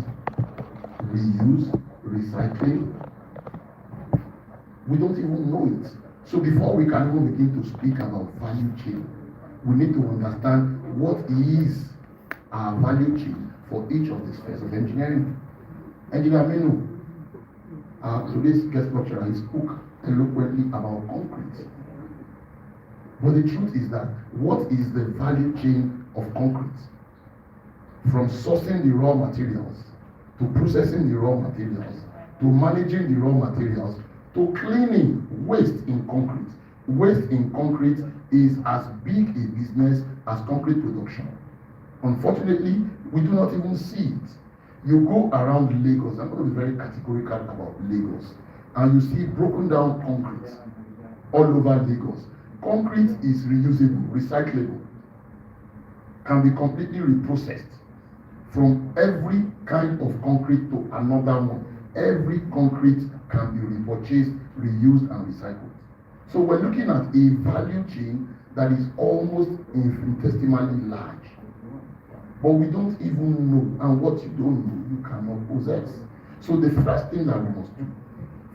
reuse, recycling. We don't even know it. So before we can even begin to speak about value chain, we need to understand what is our value chain for each of the spheres of engineering. Engineer Menu, today's guest lecturer, he spoke eloquently about concrete. But the truth is that what is the value chain of concrete? From sourcing the raw materials, to processing the raw materials, to managing the raw materials, to cleaning waste in concrete. Waste in concrete is as big a business as concrete production. Unfortunately, we do not even see it. You go around Lagos, I'm going to be very categorical about Lagos, and you see broken down concrete all over Lagos. Concrete is reusable, recyclable, can be completely reprocessed. From every kind of concrete to another one, every concrete can be repurchased, reused, and recycled. So we're looking at a value chain that is almost infinitesimally large. But we don't even know, and what you don't know, you cannot possess. So the first thing that we must do,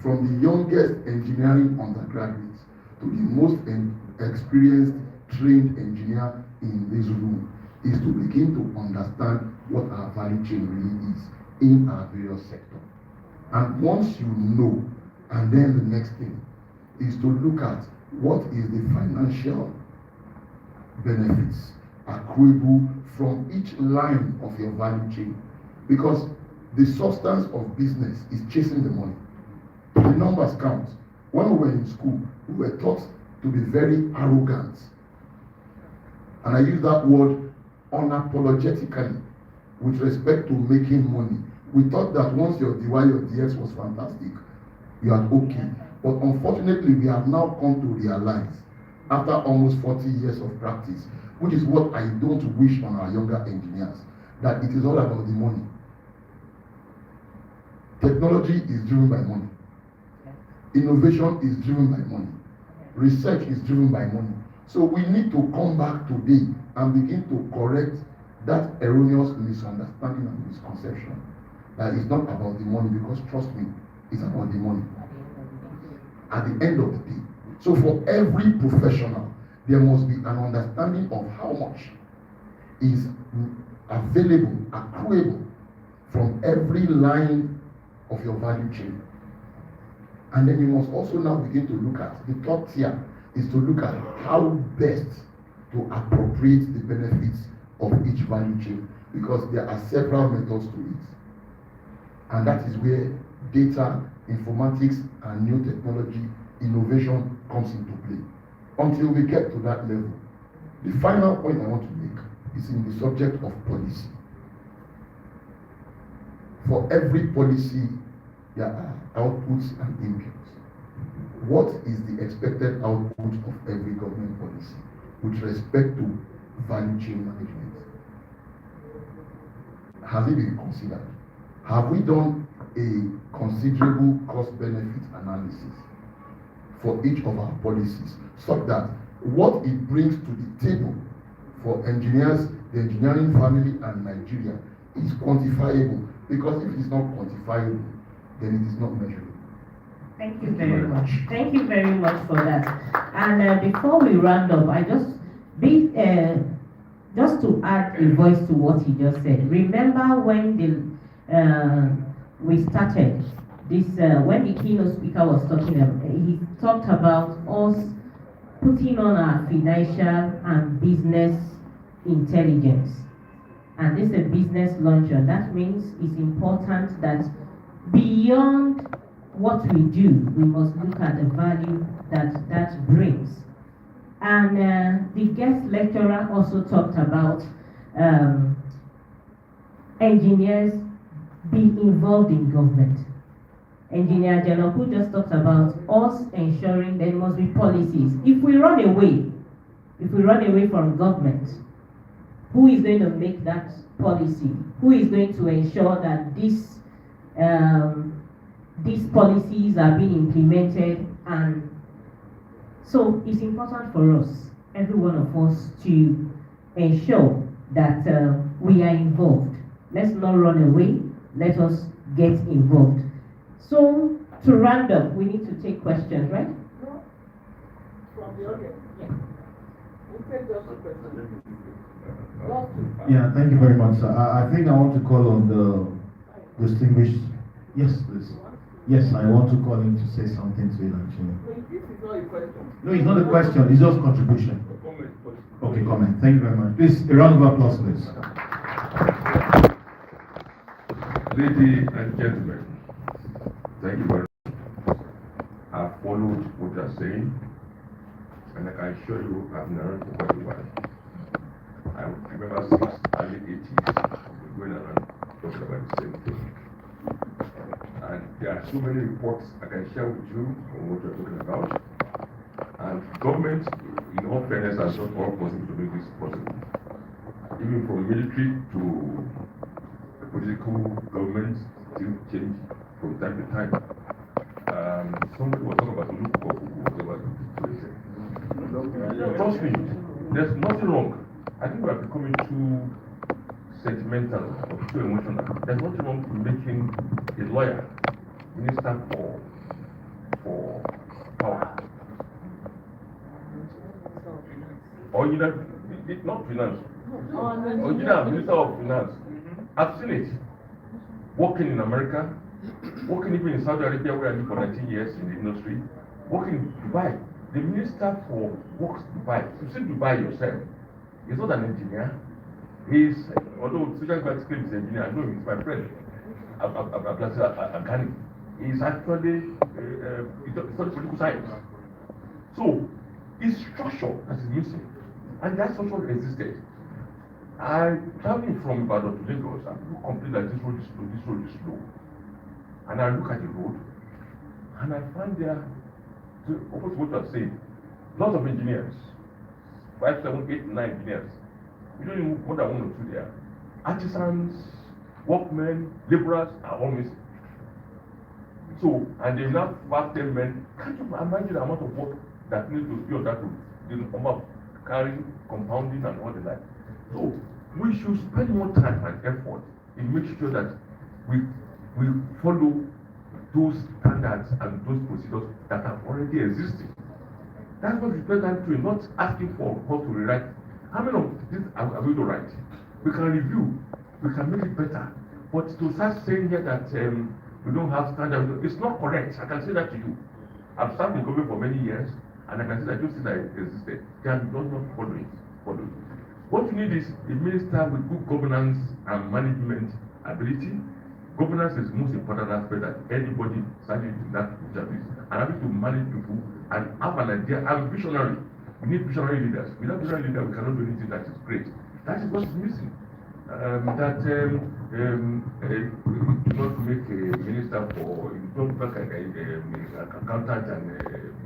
from the youngest engineering undergraduates to the most experienced, trained engineer in this room, is to begin to understand what our value chain really is in our various sectors. And once you know, and then the next thing is to look at what is the financial benefits accruable from each line of your value chain. Because the substance of business is chasing the money. The numbers count. When we were in school, we were taught to be very arrogant. And I use that word unapologetically with respect to making money. We thought that once your DY or DS was fantastic, you are okay. But unfortunately, we have now come to realize, after almost 40 years of practice, which is what I don't wish on our younger engineers, that it is all about the money. Technology is driven by money. Innovation is driven by money. Research is driven by money. So we need to come back today and begin to correct that erroneous misunderstanding and misconception that it's not about the money, because trust me, it's about the money at the end of the day. So for every professional, there must be an understanding of how much is available, accruable from every line of your value chain. And then you must also now begin to look at the top tier, is to look at how best to appropriate the benefits of each value chain, because there are several methods to it. And that is where data, informatics, and new technology, innovation comes into play. Until we get to that level, the final point I want to make is in the subject of policy. For every policy, there are outputs and inputs. What is the expected output of every government policy with respect to value chain management? Has it been considered? Have we done a considerable cost-benefit analysis for each of our policies, such that what it brings to the table for engineers, the engineering family, and Nigeria is quantifiable? Because if it is not quantifiable, then it is not measurable. Thank you very much. Thank you very much for that. And before we round up, I just to add a voice to what he just said. Remember when we started this, when the keynote speaker was talking, he talked about us putting on our financial and business intelligence. And this is a business luncheon. That means it's important that beyond what we do, we must look at the value that brings. And the guest lecturer also talked about engineers being involved in government. Engineer Janoku just talked about us ensuring there must be policies. If we run away from government, who is going to make that policy? Who is going to ensure that these policies are being implemented? And so it's important for us, every one of us, to ensure that we are involved. Let's not run away, let us get involved. So to round up, we need to take questions, right? From the audience. Yeah. We'll take those questions. Yeah, thank you very much, sir. I think I want to call on the distinguished. Yes, please. Yes, I want to call him to say something to Luncheon. This is not a question. No, it's not a question, it's just contribution. Comment. Okay, comment. Thank you very much. Please, a round of applause, please. Ladies and gentlemen, thank you very much. I've followed what you're saying, and I can assure you I've learned for quite a while. I remember since early 80s, we're going around talking about the same thing. And there are so many reports I can share with you on what you're talking about. And government, in all fairness, has done all possible to make this possible. Even from military to political government, still change from time to time. Somebody was talking about the look of trust me, there's nothing wrong. I think we are becoming too sentimental or too emotional. There's nothing wrong in making a lawyer minister for power. Or you know, not finance. Or you know, minister of finance. I've seen it. Working in America, working even in Saudi Arabia where I lived for 19 years in the industry, working in Dubai. The minister for works Dubai, you see Dubai yourself, he's not an engineer. He's, although social media claims he's an engineer, I know he's my friend, Akani. He's actually he studied political science. So, it's structure that is missing, and that structure existed. I traveling from Ibadan to Lagos, and people complain that this road is slow. And I look at the road, and I find there, opposite what you are saying, lots of engineers, 5, 7, 8, 9 engineers. We don't even more than 1 or 2 there. Artisans, workmen, laborers are all missing. So, and they now 5, 10 men. Can't you imagine the amount of work that needs to be on that road? The amount of carrying, compounding, and all the like. So, we should spend more time and effort in making sure that we follow those standards and those procedures that are already existing. That's what we spend time doing, not asking for us to rewrite. How many of this are we to write? We can review, we can make it better. But to start saying here that we don't have standards, it's not correct. I can say that to you. I've served in government for many years, and I can say that those things that existed, they are not following. What you need is a minister with good governance and management ability. Governance is the most important aspect that anybody standing in that service and having to manage people and have an idea and visionary. We need visionary leaders. Without visionary leaders, we cannot do anything that is great. That is what is missing. Not to make a minister for, you don't look like an accountant and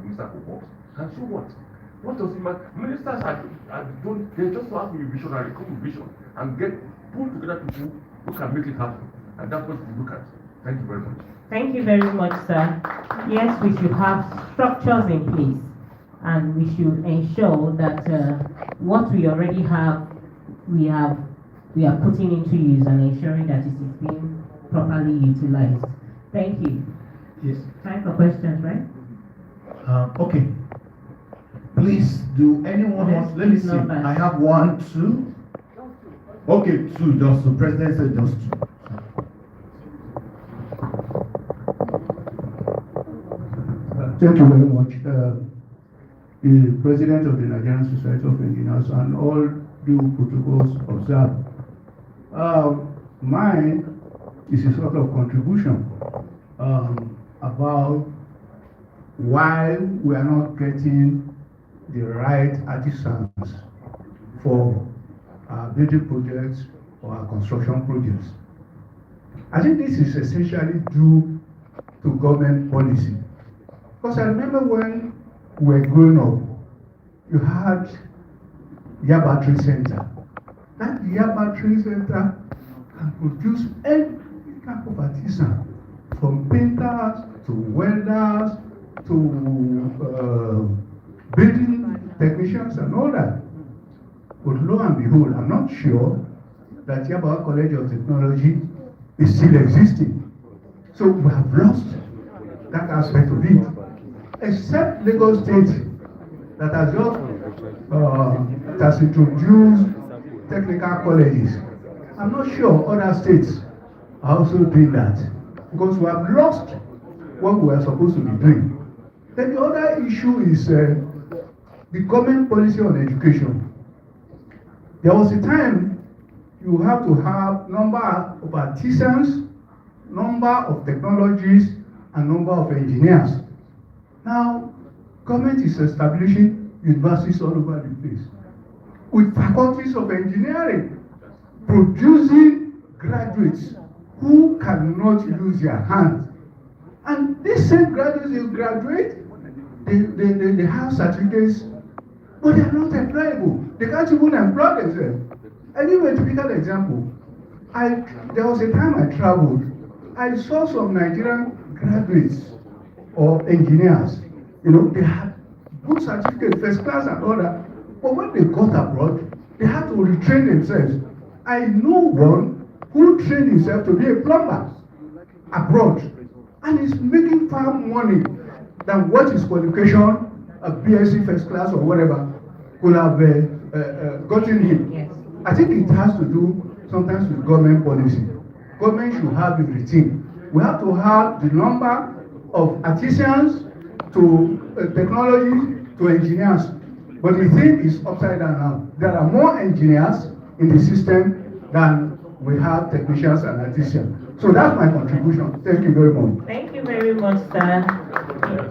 minister for works. And so what? What does it matter? Ministers they just have to be visionary, come with vision, and pull together people who can make it happen. And that's what we look at. Thank you very much. Thank you very much, sir. Yes, we should have structures in place, and we should ensure that what we already have, we are putting into use and ensuring that it is being properly utilized. Thank you. Yes. Time for questions, right? Okay. Please, do anyone Yes, want? Let me please, see. no bad. I have 1, 2. Okay, 2. Just the president said just 2. Thank you very much. The President of the Nigerian Society of Engineers and all due protocols observed. Mine is a sort of contribution about why we are not getting the right artisans for our building projects or our construction projects. I think this is essentially due to government policy. Because I remember when we were growing up, you had Yabatri Center. That Yabatri Center can produce every type of artisan, from painters to welders to building technicians and all that. But lo and behold, I'm not sure that Yaba College of Technology is still existing. So we have lost that aspect of it. Except Lagos State that has just has introduced technical colleges. I'm not sure other states are also doing that, because we have lost what we are supposed to be doing. Then the other issue is the government policy on education. There was a time you have to have number of artisans, number of technologies, and number of engineers. Now, government is establishing universities all over the place with faculties of engineering, producing graduates who cannot use their hands. And these same graduates, they graduate, they have certificates, but they are not employable. They can't even employ themselves. I give a typical example. There was a time I traveled. I saw some Nigerian graduates or engineers. You know, they had good certificate, first class and all that. But when they got abroad, they had to retrain themselves. I know one who trained himself to be a plumber abroad, and is making far money than what his qualification, a BSc first class or whatever, could have gotten him. Yes. I think it has to do sometimes with government policy. Government should have a routine. We have to have the number of artisans to technology to engineers. But the thing is upside down now. There are more engineers in the system than we have technicians and artisans. So that's my contribution. Thank you very much. Thank you very much, sir.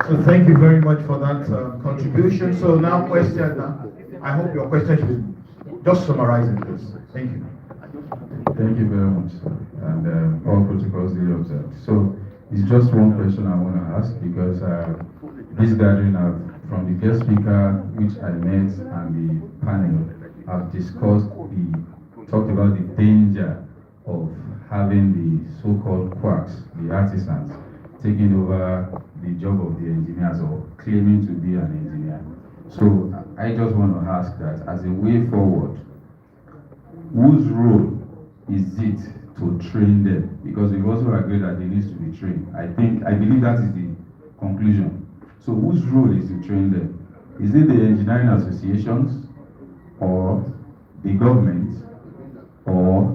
So thank you very much for that contribution. So now question, I hope your question should just summarize it, please. Thank you. Thank you very much, sir. And all protocols duly observed. So it's just one question I want to ask, because this gathering from the guest speaker, which I met, and the panel have talked about the danger of having the so-called quacks, the artisans, taking over the job of the engineers or claiming to be an engineer. So I just want to ask that, as a way forward, whose role is it to train them? Because we've also agreed that they need to be trained. I believe that is the conclusion. So whose role is to train them? Is it the engineering associations, or the government, or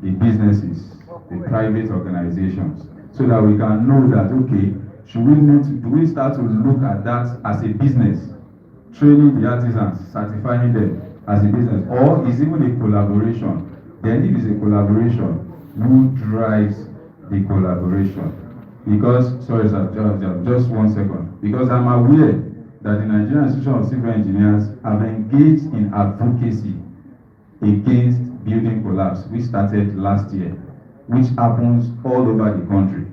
the businesses, the private organizations, so that we can know that, okay, do we start to look at that as a business, training the artisans, certifying them as a business, or is it even a collaboration? Then if it's a collaboration, who drives the collaboration? Because, sorry sir, just 1 second, because I'm aware that the Nigerian Institution of Civil Engineers have engaged in advocacy against building collapse, which started last year, which happens all over the country.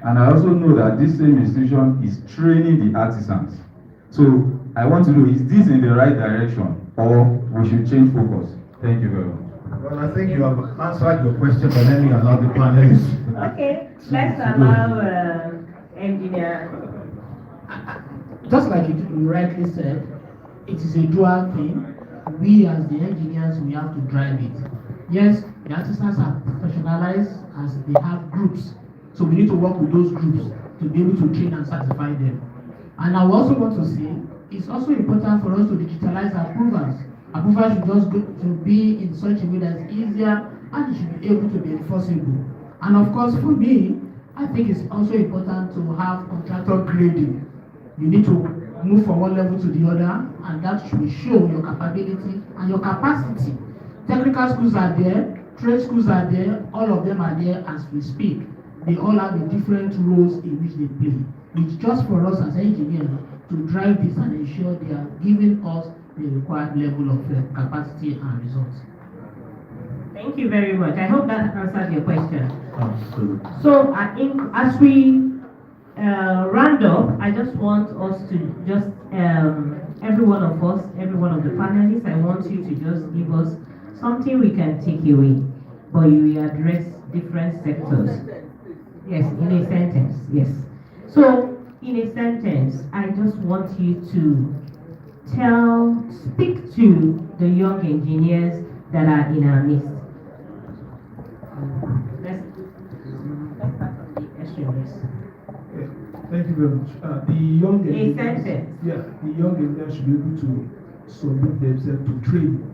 And I also know that this same institution is training the artisans. So I want to know, is this in the right direction, or we should change focus? Thank you very much. Well, I think you have answered your question, but let me allow the panelists. Okay, let's allow engineer. Just like you rightly said, it is a dual thing. We as the engineers, we have to drive it. Yes, the artisans are professionalized as they have groups. So we need to work with those groups to be able to train and certify them. And I also want to say, it's also important for us to digitalize approvals. Approvals should just go to be in such a way that it's easier, and it should be able to be enforceable. And of course, for me, I think it's also important to have contractor grading. You need to move from one level to the other, and that should show your capability and your capacity. Technical schools are there, trade schools are there, all of them are there as we speak. They all have the different roles in which they play. It's just for us as engineers to drive this and ensure they are giving us the required level of capacity and results. Thank you very much. I hope that answered your question. Absolutely. So I think as we round up, I just want us to just, every one of us, every one of the panelists, I want you to just give us something we can take away, but you will address different sectors. Yes, in a sentence, yes. So, in a sentence, I just want you to speak to the young engineers that are in our midst. Let's start from the extremists. Thank you very much. The young engineers, the young engineers should be able to submit themselves to training.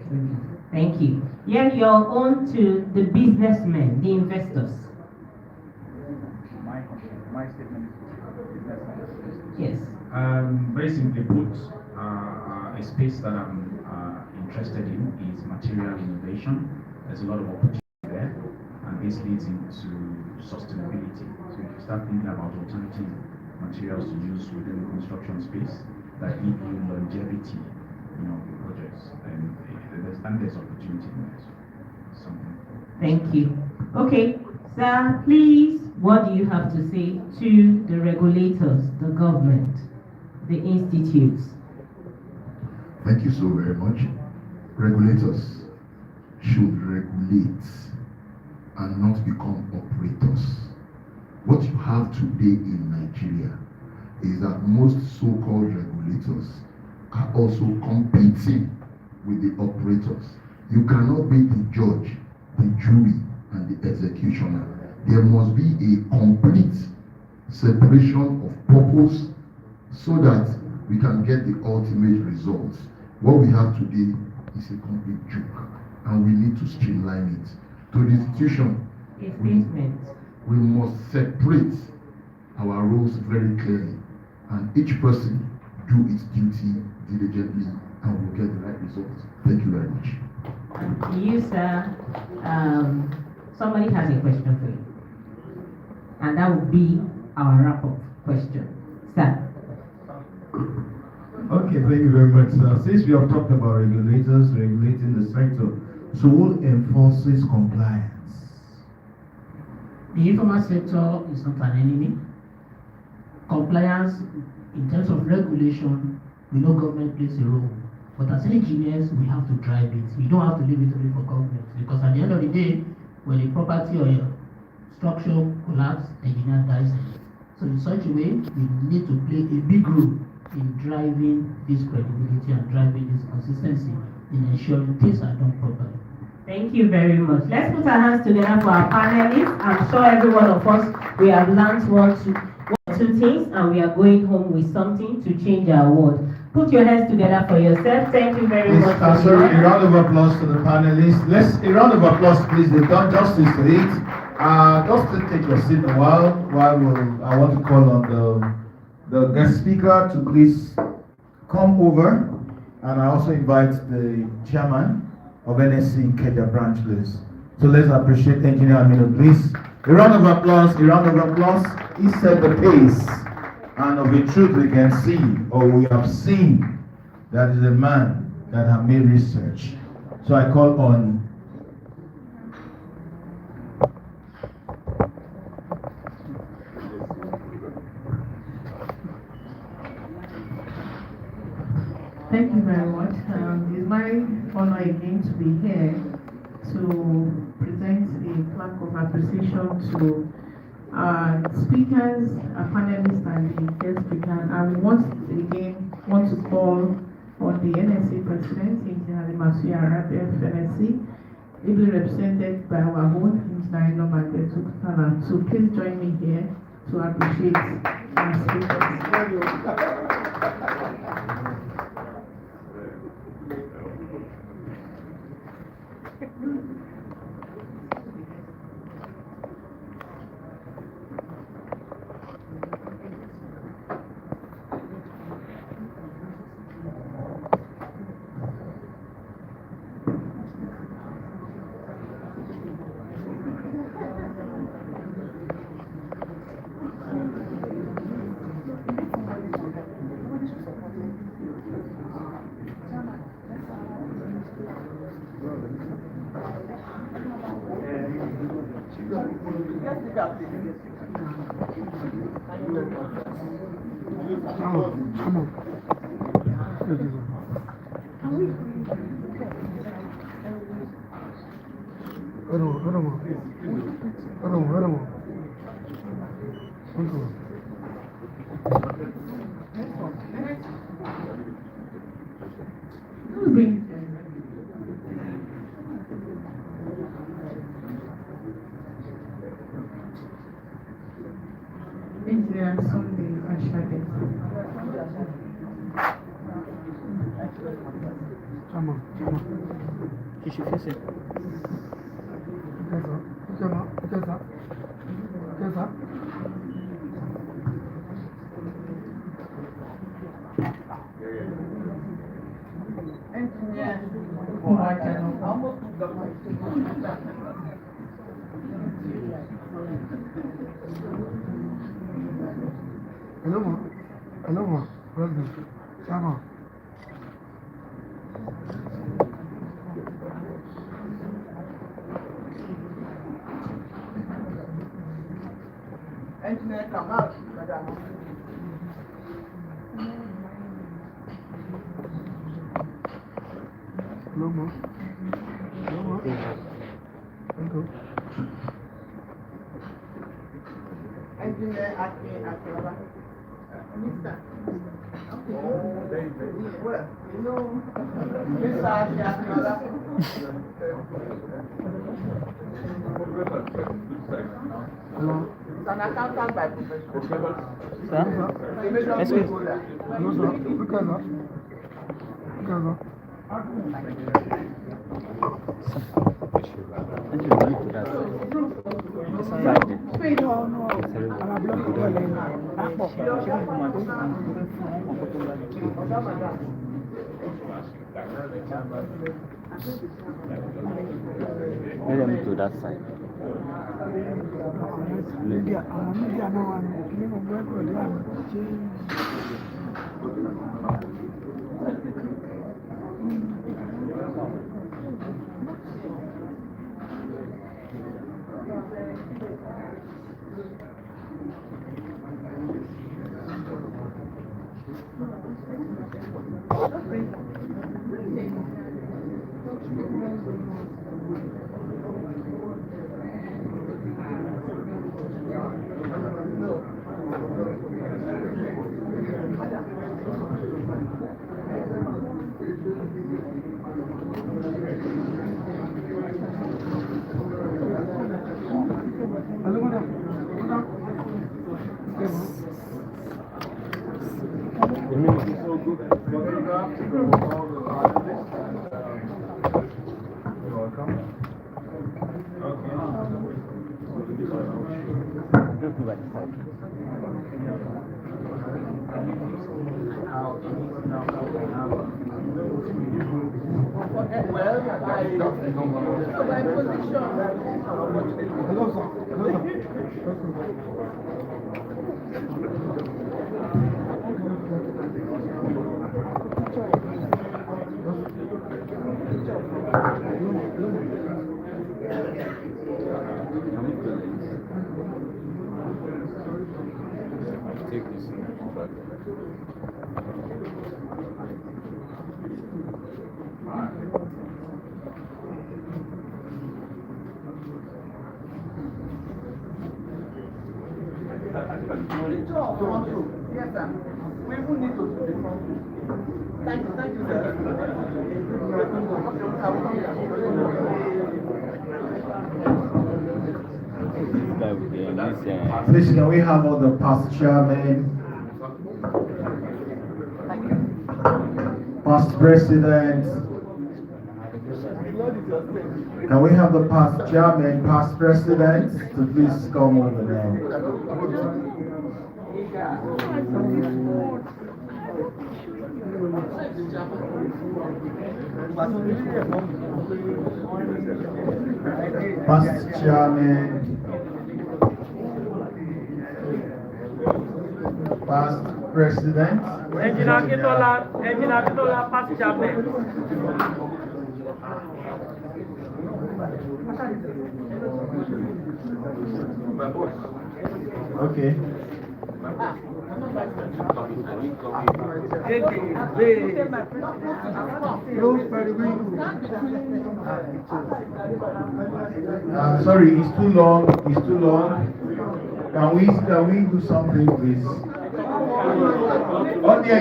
Thank you. Thank you. Yeah, you're on to the businessmen, the investors. my statement is business management. Yes. Very simply put, a space that I'm interested in is material innovation. There's a lot of opportunity there, and this leads into sustainability. So if you start thinking about alternative materials to use within the construction space that give you longevity, projects, and there's opportunity in there. So, something. Thank you. Okay, sir, please, what do you have to say to the regulators, the government, the institutes? Thank you so very much. Regulators should regulate and not become operators. What you have today in Nigeria is that most so-called regulators are also competing with the operators. You cannot be the judge, the jury, and the executioner. There must be a complete separation of purpose so that we can get the ultimate results. What we have today is a complete joke, and we need to streamline it. To the institution, we must separate our roles very clearly, and each person do its duty diligently, and we'll get the right results. Thank you very much. Thank you, sir. Somebody has a question for you, and that will be our wrap-up question. Sir. Okay, thank you very much. Since we have talked about regulators regulating the sector, so who enforces compliance? The informal sector is not an enemy. Compliance, in terms of regulation, we know government plays a role. But as engineers, we have to drive it. We don't have to leave it only for government. Because at the end of the day, when a property or a structure collapses, engineer dies. So in such a way, we need to play a big role in driving this credibility and driving this consistency in ensuring things are done properly. Thank you very much. Let's put our hands together for our panelists. I'm sure every one of us, we have learned one or two things, and we are going home with something to change our world. Put your hands together for yourself. Thank you very much. Sir, a round of applause to the panelists. A round of applause, please. They've done justice to it. Just to take your seat a while I want to call on the guest speaker to please come over, and I also invite the chairman of NSC Ikeja branch, please. So let's appreciate Engineer Aminu, please. A round of applause, a round of applause. He set the pace, and of a truth we can see, or we have seen, that is a man that have made research. So I call on Thank you very much. It's my honor again to be here to present a plaque of appreciation to our speakers, our panelists, and the guest speaker. And once again, want to call on the NSC President, Engineer Masuya Arabi NSC, ably represented by our own Engineer Norman Betukana. So please join me here to appreciate our speakers. Hello, ma. Hello, ma. President. Chairman. Engineer, come out, madam. Hello, ma. Hello, ma. Thank you. Engineer, Akinola. Mister. Oh, well, you know, Mr. Akinola. Hello. It's an accountant by profession. Sir? Excuse No, me. sir. Look at that. Look at that. Let them to that side. Media now and name of record Take this back. Yes, sir. We even need to do the front. Thank you, sir. Please, can we have all the past chairmen, past presidents? Can we have the past chairmen, past presidents to please come over now? Past chairman, past president. Engineer Akinola, past chairman. Okay. Sorry, it's too long. It's too long. Can we do something, please? Oh, yeah,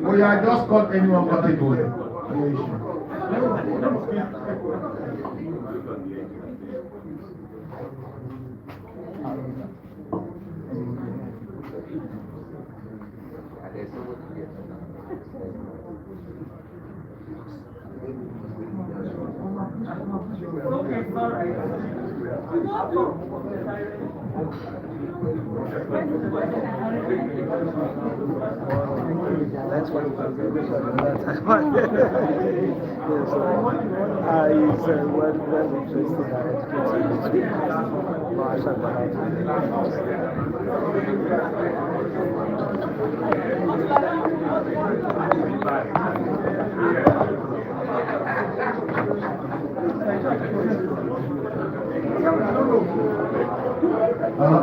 we are just got anyone category. Okay, sorry. That's why that's why. Yes, he's well interested in educating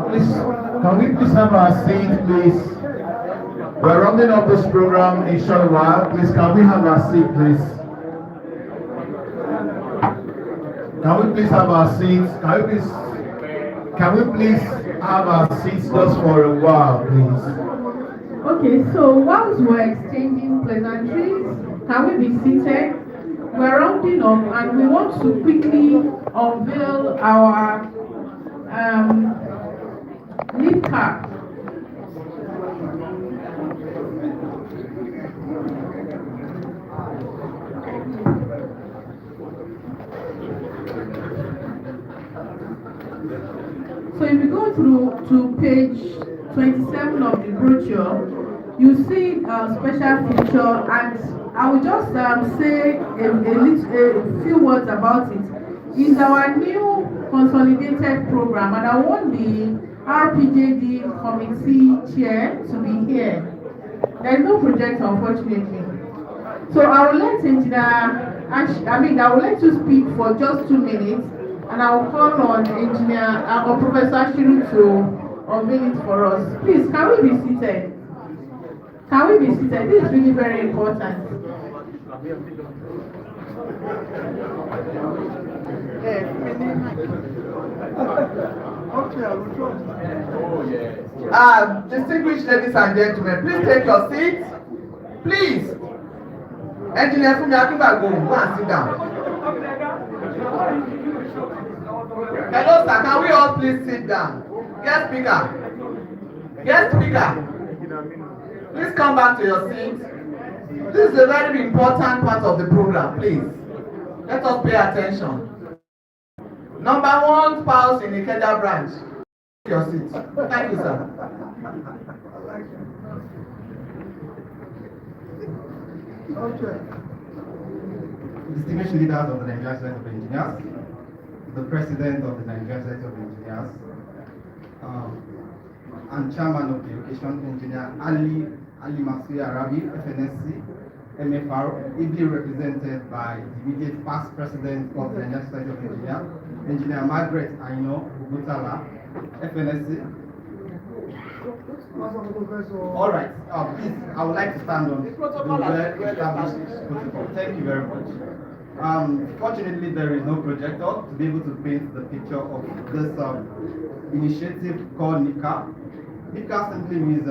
Please, can we please have our seat, please? We're rounding up this program in a short while. Please, can we have our seat, please? Can we please have our seats? Can we please have our seats just for a while, please? Okay, so whilst we're exchanging pleasantries, can we be seated? We're rounding up and we want to quickly unveil our lead card. So if you go through to page 27 of the brochure, you see a special feature, and I will just say a few words about it. It's our new consolidated program, and I want the RPJD committee chair to be here. There is no project, unfortunately. So I will let I will let you speak for just 2 minutes, and I will call on or Professor Shiru to unveil it for us. Please, can we be seated? Can we be seated? This is really very important. Distinguished ladies and gentlemen, please take your seats. Please. Engineer Fumi Akinbago, go and sit down. Hello, sir. Can we all please sit down? Guest speaker, please come back to your seat. This is a very important part of the program. Please, let us pay attention. Number 1 spouse in the Ikeja branch. Take your seat. Thank you, sir. Distinguished leaders of the Nigerian Society of Engineers, the President of the Nigerian Society of Engineers, and Chairman of the Education Engineer Ali Masui Arabi, FNSC, MFR, ably represented by the immediate past President of the Nigerian Society of Engineers, Engineer Margaret Aino Ubutala, FNSC. All right, please, I would like to stand on the well-established protocol. Thank you very much. Fortunately, there is no projector to be able to paint the picture of this initiative called NICA. NICA simply means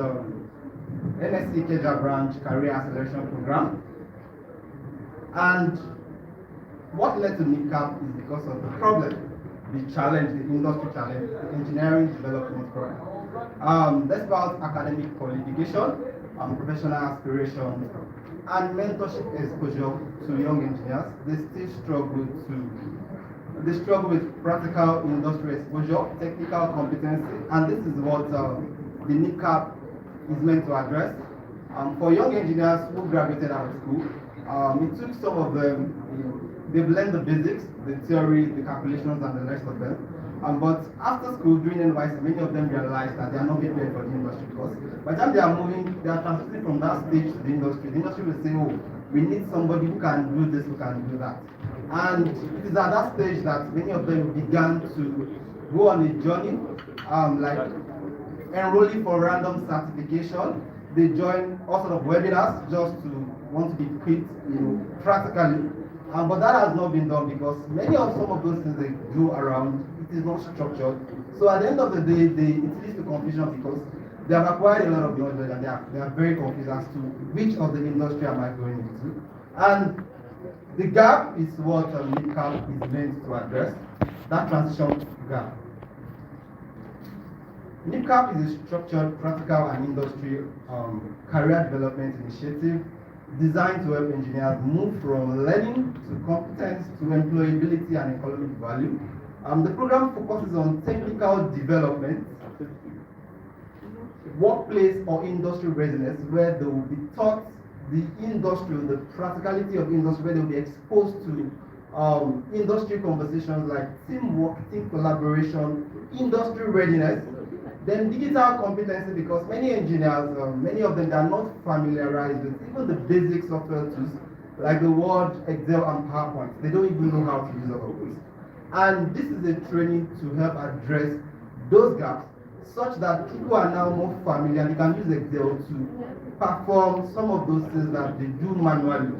NSC Ikeja Branch Career Acceleration Program. And what led to NICA is because of the problem, the challenge, the industry challenge, the engineering development program. Despite academic qualification, professional aspirations, and mentorship exposure to young engineers, they still struggle with practical industry exposure, technical competency, and this is what the NICAP is meant to address. For young engineers who graduated out of school, it took some of them, they've learned the basics, the theory, the calculations, and the rest of them. But after school, during NYC, many of them realize that they are not being prepared for the industry, because by the time they are moving, they are transitioning from that stage to the industry will say, oh, we need somebody who can do this, who can do that. And it is at that stage that many of them began to go on a journey, like enrolling for random certification. They join all sorts of webinars just to want to be equipped, practically. But that has not been done because many of some of those things they do around, it is not structured. So at the end of the day, it leads to confusion because they have acquired a lot of knowledge and they are very confused as to which of the industry am I going into. And the gap is what NICAP is meant to address, that transition gap. NICAP is a structured, practical, and industry career development initiative designed to help engineers move from learning to competence to employability and economic value. The program focuses on technical development, workplace or industry readiness, where they will be taught the industry, the practicality of industry, where they will be exposed to industry conversations like teamwork, team collaboration, industry readiness, then digital competency, because many engineers, many of them, they are not familiarized with even the basic software tools like the Word, Excel, and PowerPoint. They don't even know how to use all of those. And this is a training to help address those gaps, such that people are now more familiar. They can use Excel to perform some of those things that they do manually.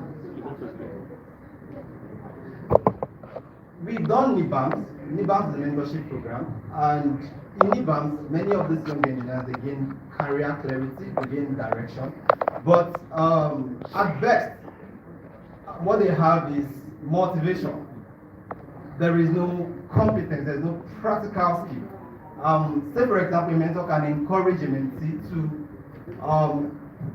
We've done NIBAMS. NIBAMS is a mentorship program, and in NIBAMS, many of these young engineers, they gain career clarity, they gain direction. But at best, what they have is motivation. There is no competence, there's no practical skill. Say for example, a mentor can encourage a mentee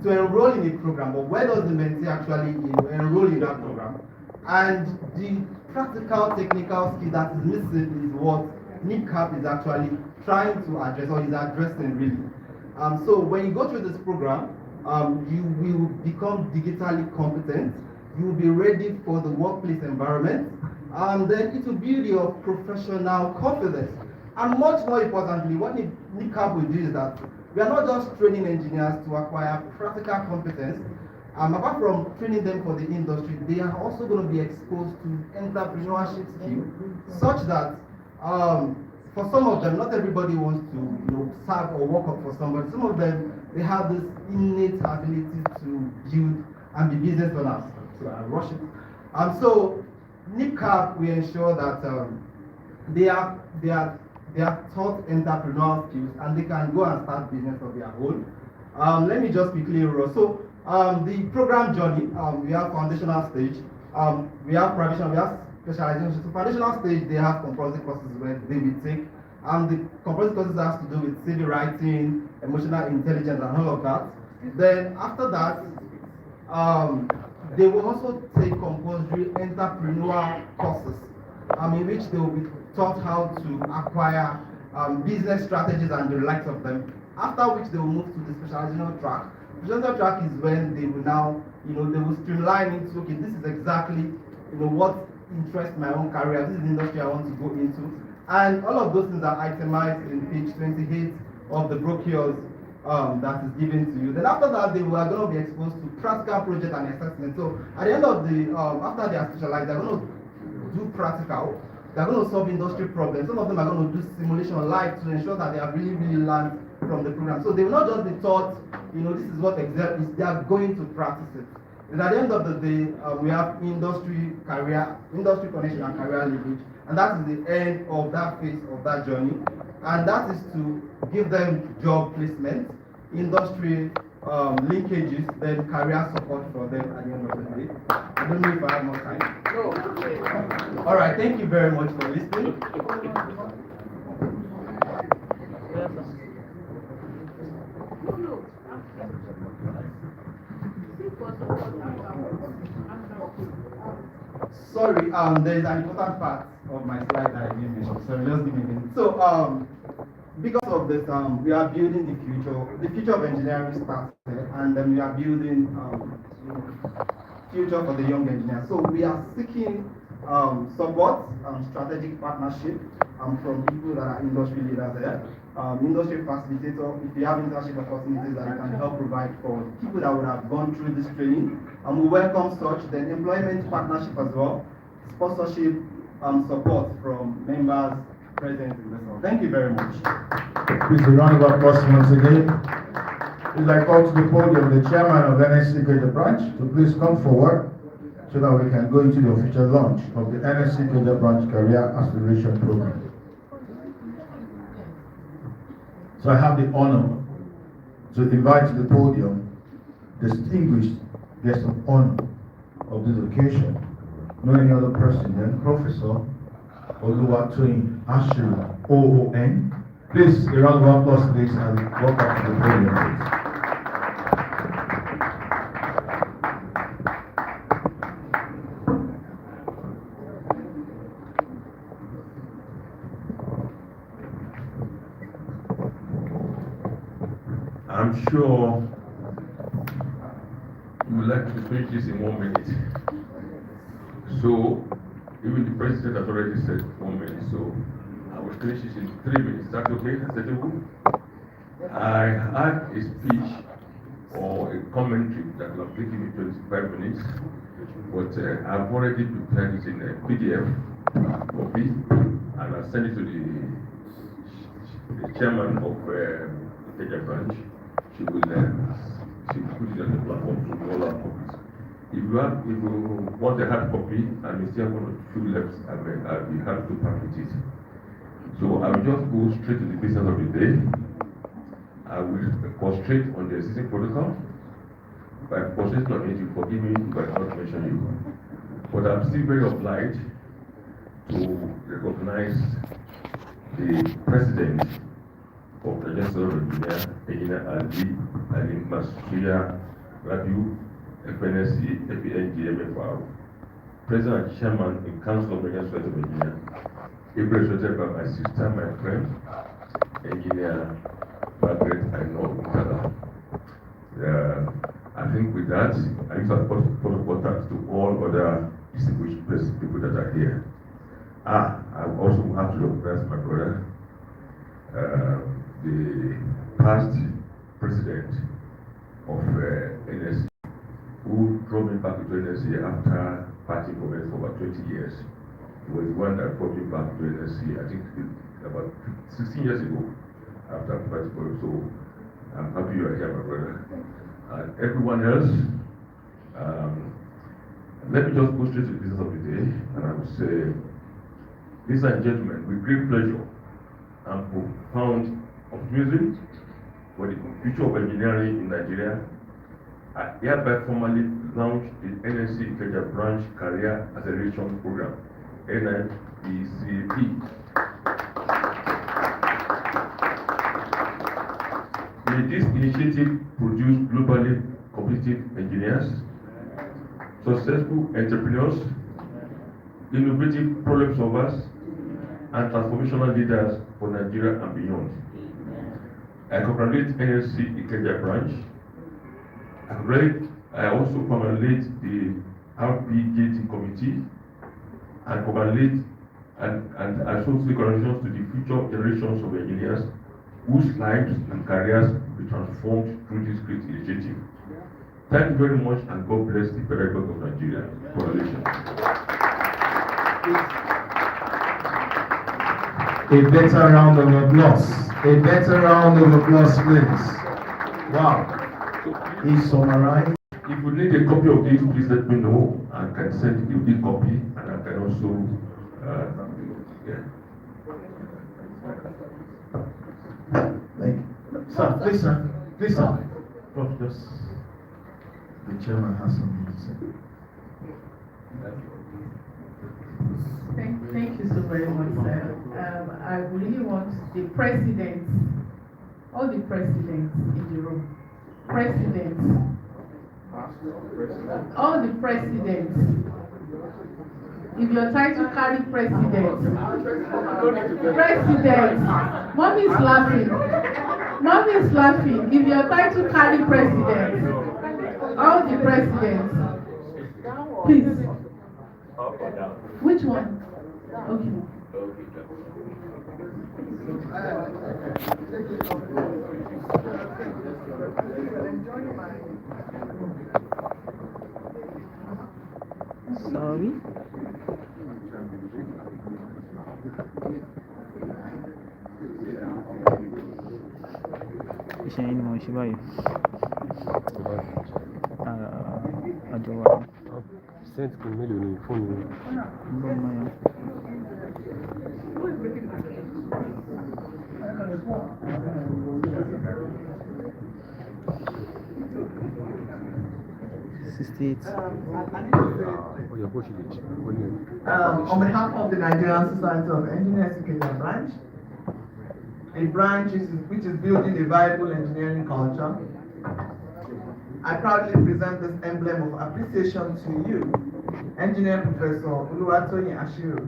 to enroll in a program, but where does the mentee actually enroll in that program? And the practical technical skill that is missing is what NICAP is actually trying to address, or is addressing really. So when you go through this program, you will become digitally competent, you will be ready for the workplace environment, and then it will build your professional confidence. And much more importantly, what NICAP will do is that we are not just training engineers to acquire practical competence. Apart from training them for the industry, they are also going to be exposed to entrepreneurship skills, such that for some of them, not everybody wants to serve or work up for somebody. Some of them, they have this innate ability to build and be business owners. So I rush it. So NICAP, we ensure that they are taught entrepreneurial skills, and they can go and start business of their own. Let me just quickly roll. So the program journey, we have foundational stage, we have provision, we have specialization. So foundational stage, they have compulsory courses where they will take. The compulsory courses have to do with CV writing, emotional intelligence, and all of that. Then after that, they will also take compulsory entrepreneurial courses, in which they will be taught how to acquire business strategies and the likes of them. After which they will move to the specialization track. Specialization track is when they will now, they will streamline it. Okay, this is exactly, what interests my own career. This is the industry I want to go into. And all of those things are itemized in page 28 of the brochures that is given to you. Then after that, they are going to be exposed to practical project and assessment. So at the end of the, after they are specialized, they're going to do practical. They're going to solve industry problems. Some of them are going to do simulation live to ensure that they have really learned from the program. So they will not just be taught, this is what Excel is. They are going to practice it. And at the end of the day, we have industry connection and career leverage. And that is the end of that phase of that journey. And that is to give them job placement, industry linkages, then career support for them at the end of the day. I don't know if I have more time. No. All right, thank you very much for listening. Sorry, there is an important part of my slide that I didn't mention. Sorry, just give me a minute. So, because of this, we are building the future. The future of engineering starts there, and then we are building future for the young engineers. So we are seeking support, strategic partnership from people that are industry leaders there. Industry facilitator, if you have internship opportunities that you can help provide for people that would have gone through this training. We welcome such. Then employment partnership as well, sponsorship, support from members, presidents, investors. Thank you very much. Please a round of applause once again. Please I call to the podium the chairman of NSC Greater Branch to please come forward so that we can go into the official launch of the NSC Greater Branch Career Aspiration Program. So I have the honor to invite to the podium distinguished guest of honor of this occasion, no any other person than Professor Oluwatoyin Ashiru, OON. Please, a round of applause, please, and welcome to the podium, please. I'm sure you would like to finish this in 1 minute. So, even the president has already said 1 minute, so I will finish this in 3 minutes. Is that okay? Acceptable? I had a speech or a commentary that will have taken me 25 minutes, but I've already prepared it in a PDF copy, and I'll send it to the chairman of the Kenya branch. She will put it on the platform to all our copies. If you want a hard copy and you still have one or two left, I'll be happy to package it. So I will just go straight to the business of the day. I will concentrate on the existing protocol. By concentrating on it, you forgive me if I not mention you. But I'm still very obliged to recognize the president of the National Engineer Ali Masuya Rabiu, FNSC, FNG, MFR, President and Chairman in Council of Nigerian Society of Engineers, represented by my sister, my friend, Engineer Margaret Aino Mutala. I think with that, I need to protocol thanks to all other distinguished people that are here. I also have to recognize my brother, the past president of NSC, who drove me back to NSC after partying for me for about 20 years. He was the one that brought me back to NSC, I think about 16 years ago, after partying for him. So I'm happy you are here, my brother. And everyone else, let me just go straight to the business of the day, and I will say, ladies and gentlemen, with great pleasure and profound optimism for the future of engineering in Nigeria, I hereby formally launch the NSC Ikeja Branch Career Acceleration Program, NIPCP. May this initiative produce globally competitive engineers, successful entrepreneurs, innovative problem solvers, and transformational leaders for Nigeria and beyond. I congratulate NSC Ikeja branch. I also congratulate the RPJT committee and congratulate and associate congratulations to the future generations of engineers whose lives and careers will be transformed through this great initiative. Thank you very much, and God bless the Federal Government of Nigeria. Congratulations. A better round of applause. A better round of applause, please. Wow. He summarized. If you need a copy of this, please let me know. I can send you the copy, and I can also, Sir, please, sir. Please, sir. Prof, just the chairman has something to say. Thank you so very much, sir. I really want the presidents, all the presidents in the room, all the presidents. If your title carry president, mommy is laughing. If your title carry president, all the presidents, please. Which one? Okay. Sorry. Iṣẹ́ yín ni mo ń ṣe báyìí. Àjọ wa. Sẹ́ǹtì mélòó ni fóònù yẹn? Ló máa yẹn. On behalf of the Nigerian Society of Engineers Ikeja branch, a branch which is building a viable engineering culture, I proudly present this emblem of appreciation to you, Engineer Professor Oluwatoyin Ashiru,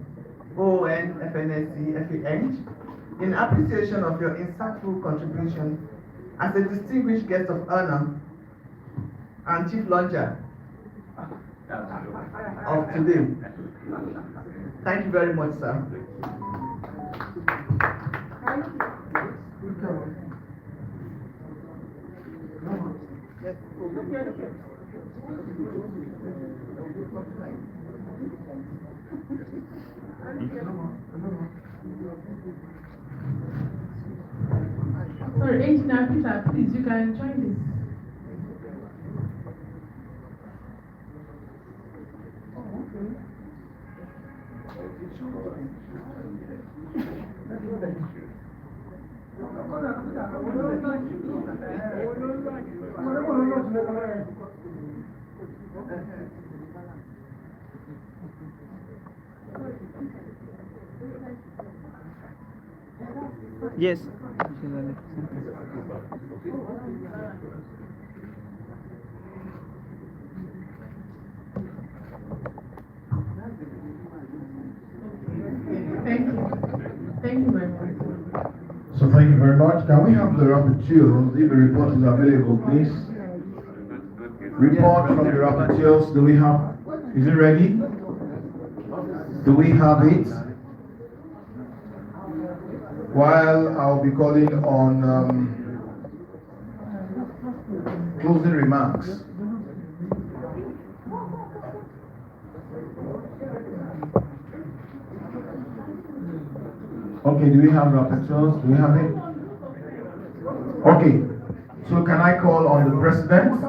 OON FNSC FEng, in appreciation of your insightful contribution as a distinguished guest of honor and chief luncher of today. Thank you very much, sir. Sorry, Engineer Peter, please, you can join this. Yes. Thank you. Thank you very much. So thank you very much. Can we have the rapporteurs, if the report is available, please? Report from the rapporteurs, do we have, is it ready? Do we have it? While I'll be calling on closing remarks. Okay, do we have rapporteurs? Do we have it? Okay, so can I call on the president,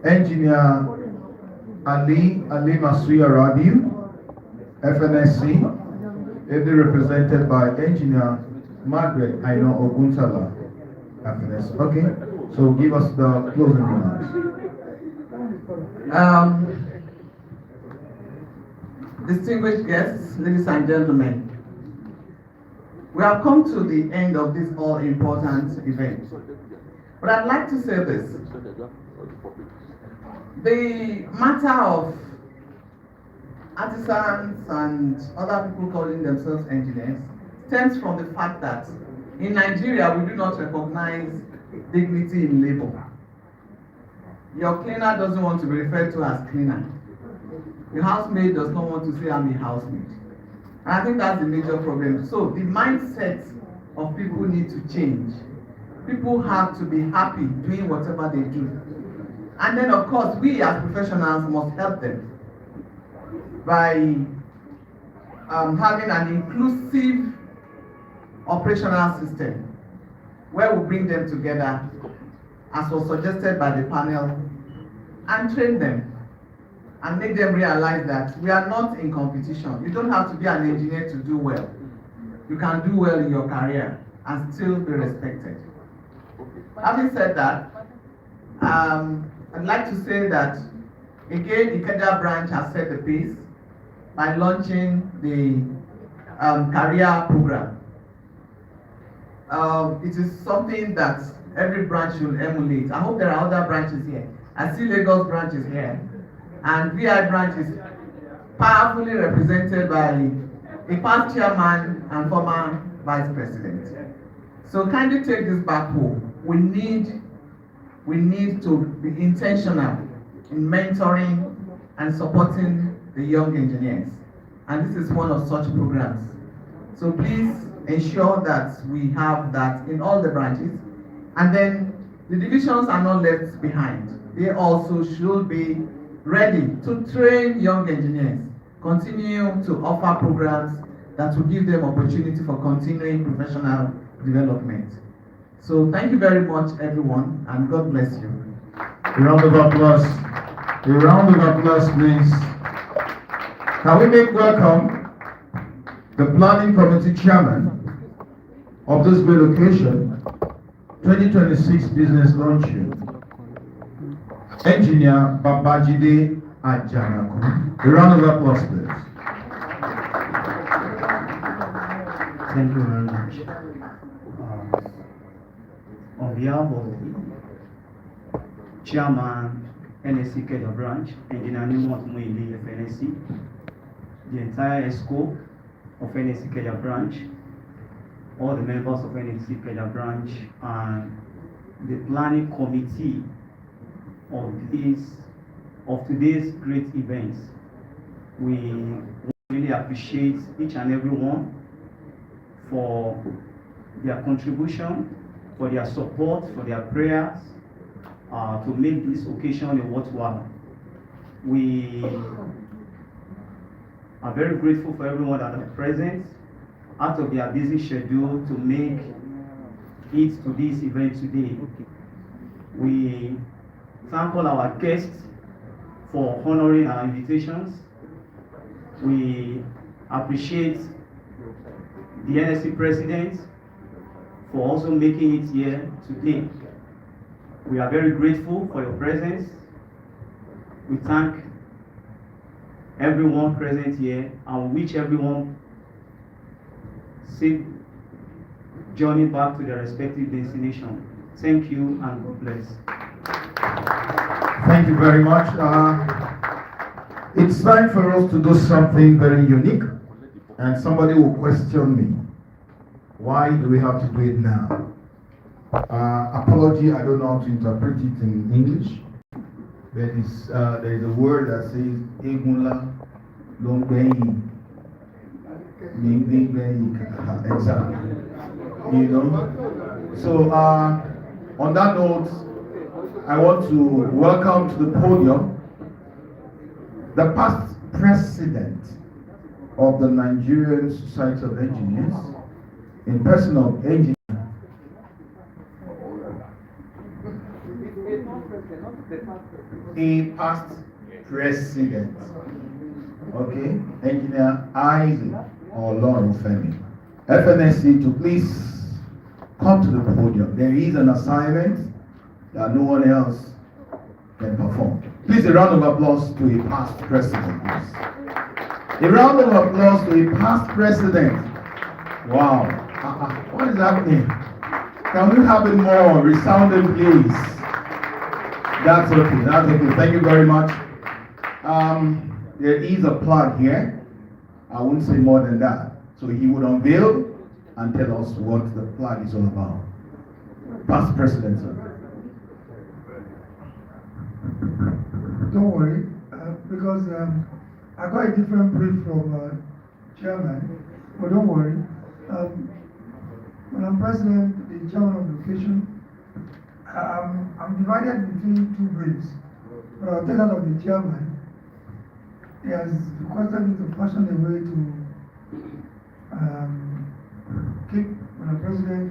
Engineer Ali Masuya Rabiu, FNSC, ably represented by Engineer Margaret Aino Oguntala, FNSC. Okay, so give us the closing remarks. Distinguished guests, ladies and gentlemen, we have come to the end of this all-important event. But I'd like to say this. The matter of artisans and other people calling themselves engineers stems from the fact that in Nigeria we do not recognize dignity in labor. Your cleaner doesn't want to be referred to as cleaner. The housemaid does not want to say I'm a housemaid. And I think that's the major problem. So the mindset of people need to change. People have to be happy doing whatever they do. And then of course we as professionals must help them by having an inclusive operational system where we bring them together, as was suggested by the panel, and train them and make them realize that we are not in competition. You don't have to be an engineer to do well. You can do well in your career and still be respected. Having said that, I'd like to say that again, Ikeja branch has set the pace by launching the career program. It is something that every branch should emulate. I hope there are other branches here. I see Lagos branch is here, and VI branch is powerfully represented by a past chairman and former vice president. So kindly take this back home. We need to be intentional in mentoring and supporting the young engineers. And this is one of such programs. So please ensure that we have that in all the branches. And then the divisions are not left behind. They also should be ready to train young engineers, continue to offer programs that will give them opportunity for continuing professional development. So thank you very much, everyone, and God bless you. A round of applause. A round of applause, please. Can we make welcome the planning committee chairman of this relocation 2026 business luncheon, Engineer Babajide Ajanaku. A round of applause, please. Thank you very much. On behalf of Chairman NSC Keja Branch, Engineer Nimot Muili FNSC, the entire ESCO of NSC Keja Branch, all the members of NSC Ikeja branch and the planning committee of today's great event. We really appreciate each and every one for their contribution, for their support, for their prayers, to make this occasion a worthwhile. We are very grateful for everyone that are present out of their busy schedule to make it to this event today. We thank all our guests for honoring our invitations. We appreciate the NSC president for also making it here today. We are very grateful for your presence. We thank everyone present here and we wish everyone safe journey back to their respective destination. Thank you and God bless. Thank you very much. It's time for us to do something very unique, and somebody will question me. Why do we have to do it now? Apology, I don't know how to interpret it in English. There is a word that says Egunla Longbeyi. Exactly. You know? So on that note, I want to welcome to the podium the past president of the Nigerian Society of Engineers, in person of engineer. A past president, okay, Engineer Isaac Olorunfemi, FNSC, to please come to the podium. There is an assignment that no one else can perform. Please, a round of applause to a past president, please. A round of applause to a past president. Wow. What is happening? Can we have it more resounding, please? That's okay. That's okay. Thank you very much. There is a plug here. I won't say more than that. So he would unveil and tell us what the plug is all about. Past president, sir. Don't worry, because I got a different brief from chairman, but don't worry. When I'm president, the chairman of the occasion, I'm divided between two briefs. But I'll take that of the chairman. He has requested me to fashion a way to keep when I'm president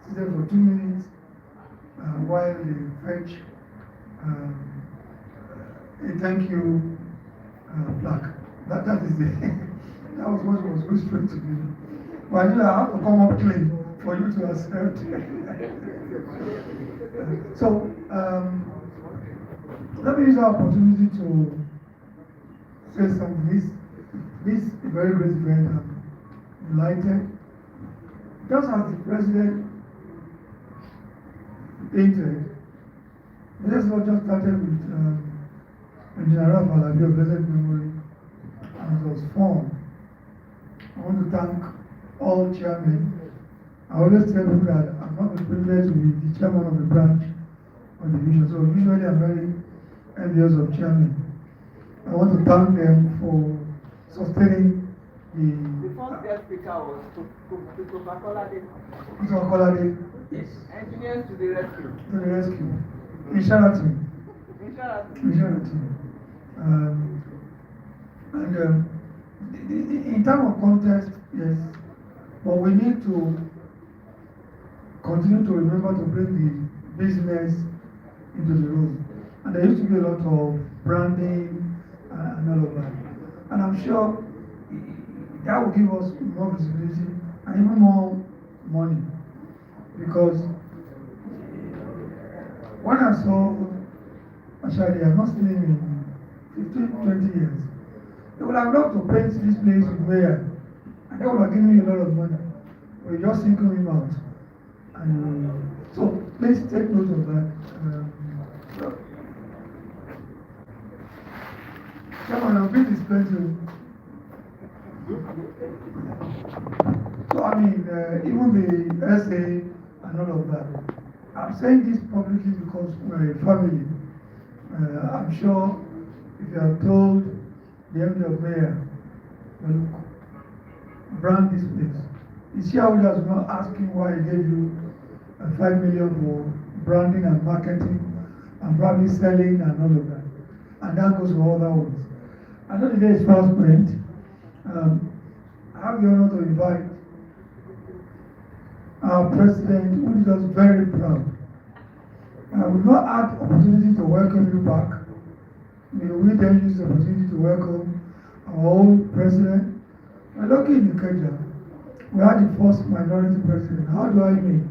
seated for 2 minutes while they fetch a thank you plaque. That is it. That was what was whispered to me. But I knew I have to come up clean for you to accept. So let me use the opportunity to say something. This is a very great event. I'm delighted. Just as the president hinted, this was just started with Engineer Alabi of blessed memory, and it was formed. I want to thank all chairmen. I always tell people that I'm not privileged to be the chairman of the branch or division, so usually I'm very envious of chairmen. I want to thank them for sustaining the first guest speaker was Professor Kolade. Professor Kolade. Yes. Engineers to the rescue. To the rescue. In Sheraton. In Sheraton. In terms of context, yes, but we need to continue to remember to bring the business into the room. And there used to be a lot of branding and all of that. And I'm sure that will give us more visibility and even more money. Because when I saw Ashadi, I've not seen him in 15, 20 years. They would have loved to paint this place with Mayor, and they would have given me a lot of money. We just single him out. And so please take note of that. Chairman, I'll be displaying to you. So also, even the essay and all of that. I'm saying this publicly because we're a family. I'm sure if you have told the MD of Mayor, well, brand this place, the shareholders will not asking why he gave you 5 million for branding and marketing and probably selling and all of that. And that goes for other ones. I know the day is fast spent. I have the honor to invite our president, who is just very proud. We've not had opportunity to welcome you back. May we then use the opportunity to welcome our own president. We're lucky in Ikeja. We had the first minority president. How do I mean?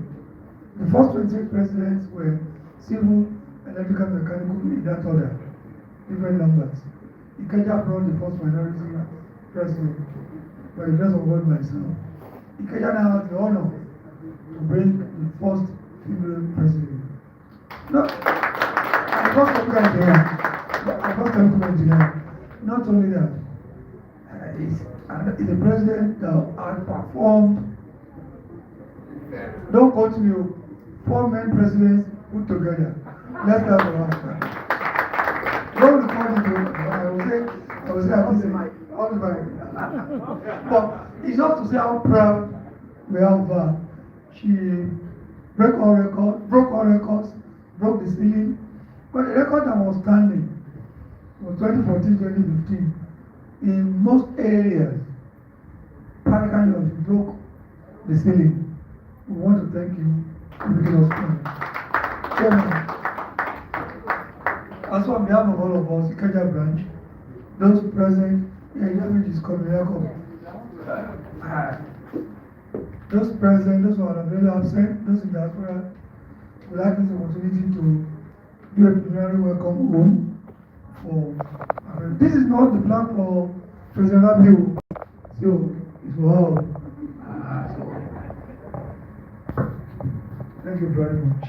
The first 26 presidents were civil, electrical, mechanical, in that order, different numbers. Ikeja brought the first minority president, by the grace of God myself. Ikeja now has the honor to bring the first female president. No, I first engineer. Not only that, he's a president that has performed. Don't quote me, 4 men presidents put together. Let's have a laugh. Don't record it. I will say, all the time. But it's not to say how proud we have. She broke all records, broke the ceiling. But the record that was standing was 2014-2015. In most areas, practically broke the ceiling. We want to thank you for making us proud. Chairman, also on behalf of all of us, Ikeja branch, those present, is coming. Those present, those who are very absent, those in diaspora, would like this opportunity to do a preliminary welcome home for. This is not the plan for President Abiy, so it's for all. Thank you very much.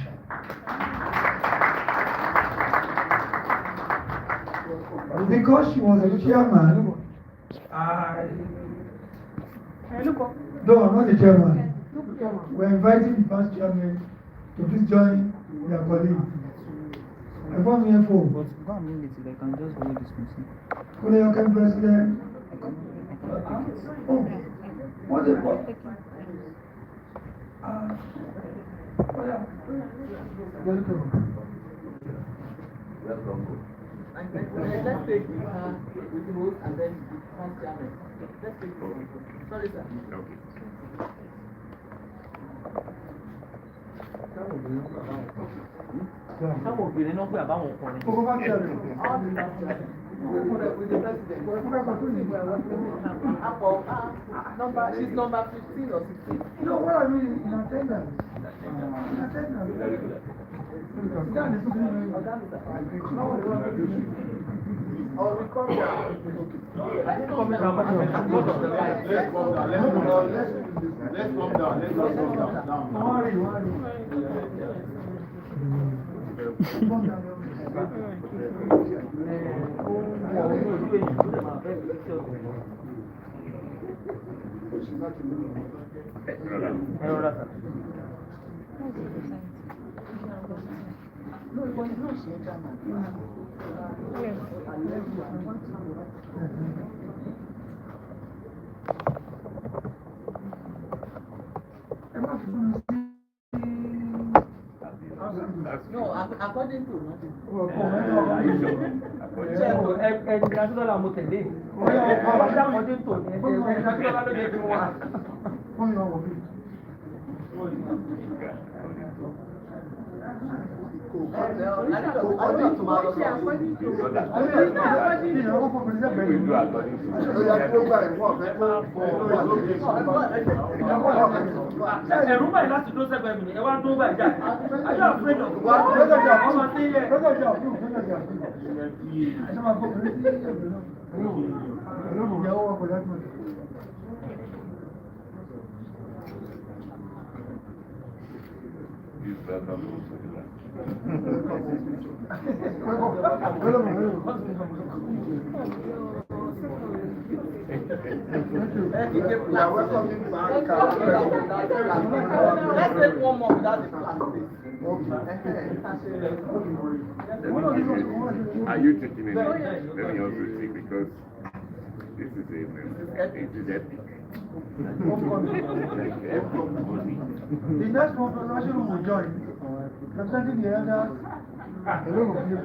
Because she was a chairman, no, I'm not the chairman. We're inviting the past chairman to please join their colleague. I come here for. But go and mean it, I can just hold this person. Kuleyoke president. Oh, what is what? Welcome. Welcome. Let's take with the host and then past chairman. Let's take it. Sorry, sir. Okay. Some of you know about one. She's number 15 or 16. No, what I mean in attendance. In attendance. Oh, we come down. Let's come down. Don't worry. No, according to ẹ̀rú báyìí láti dó sẹ́gbẹ̀ẹ́ mi ẹ wá dó báyìí jáde ayé àfẹ́jọ ọmọ tí yẹ. We are welcoming back. Let's take one more without the class, please. Are you taking it? Let me also take because this is it is epic. The next conversation we will join, representing the elders, a lot of you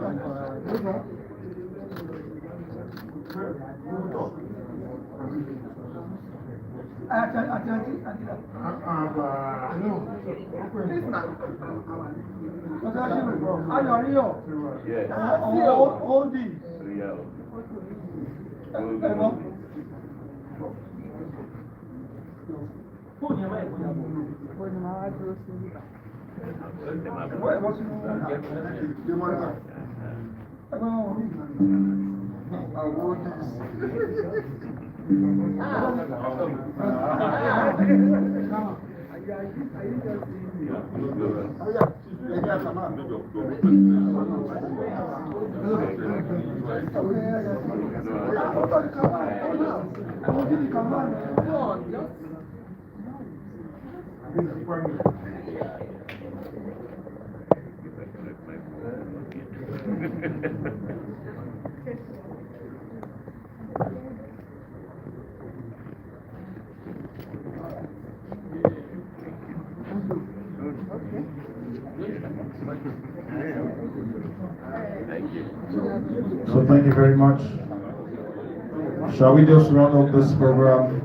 So thank you very much. Shall we just run up this program?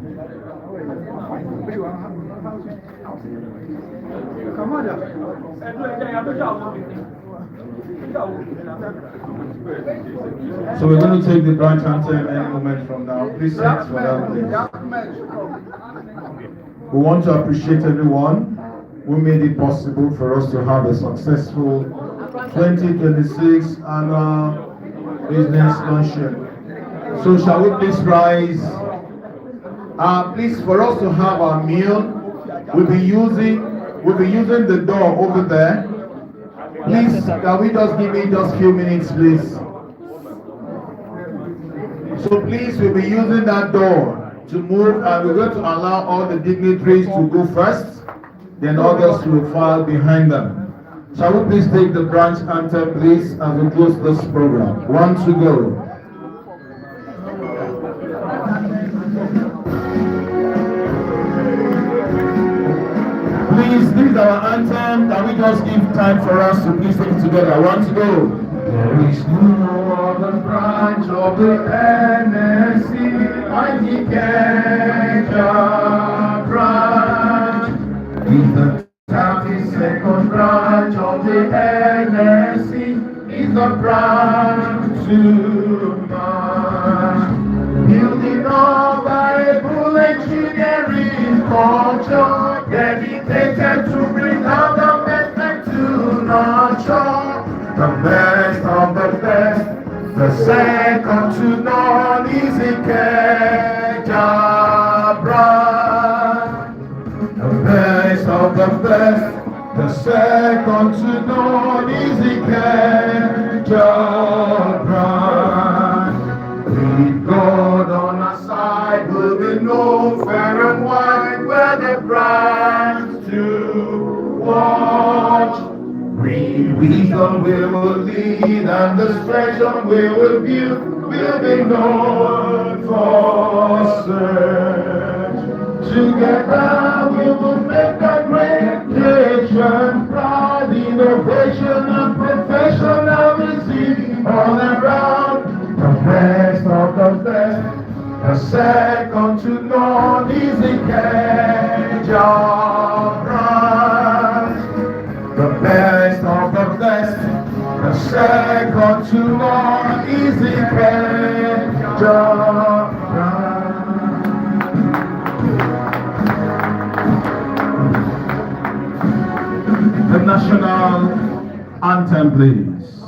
So we're going to take the branch anthem any moment from now. Please stand for that, please. We want to appreciate everyone who made it possible for us to have a successful 2026 annual business luncheon. So shall we please rise? Please, for us to have our meal, we'll be using the door over there. Please, can we just give me just a few minutes, please? So please, we'll be using that door to move, and we're going to allow all the dignitaries to go first, then others will file behind them. Shall we please take the branch anthem, please, as we close this program? 1 to go. Please, this is our anthem. Can we just give time for us to please take it together? 1 to go. There is no other branch of the NSC like the Kenya branch. It's the 32nd branch of the NSC. Is the branch to march. Building up Bible engineering culture, dedicated to bring out the best and to nurture the best of the best. The second to none is Ikeja branch. The best of the best. The second to none is Ikeja branch. With God on our side, will be no fair and wide, where the branch to watch. With wisdom we will lead, and the special we will view, will be known for search. Together we will make a great nation proud, innovation and professionalism all around. The best of the best, the second to none is Ikeja branch. The best of the best, the second to none is Ikeja branch. The national anthem, please.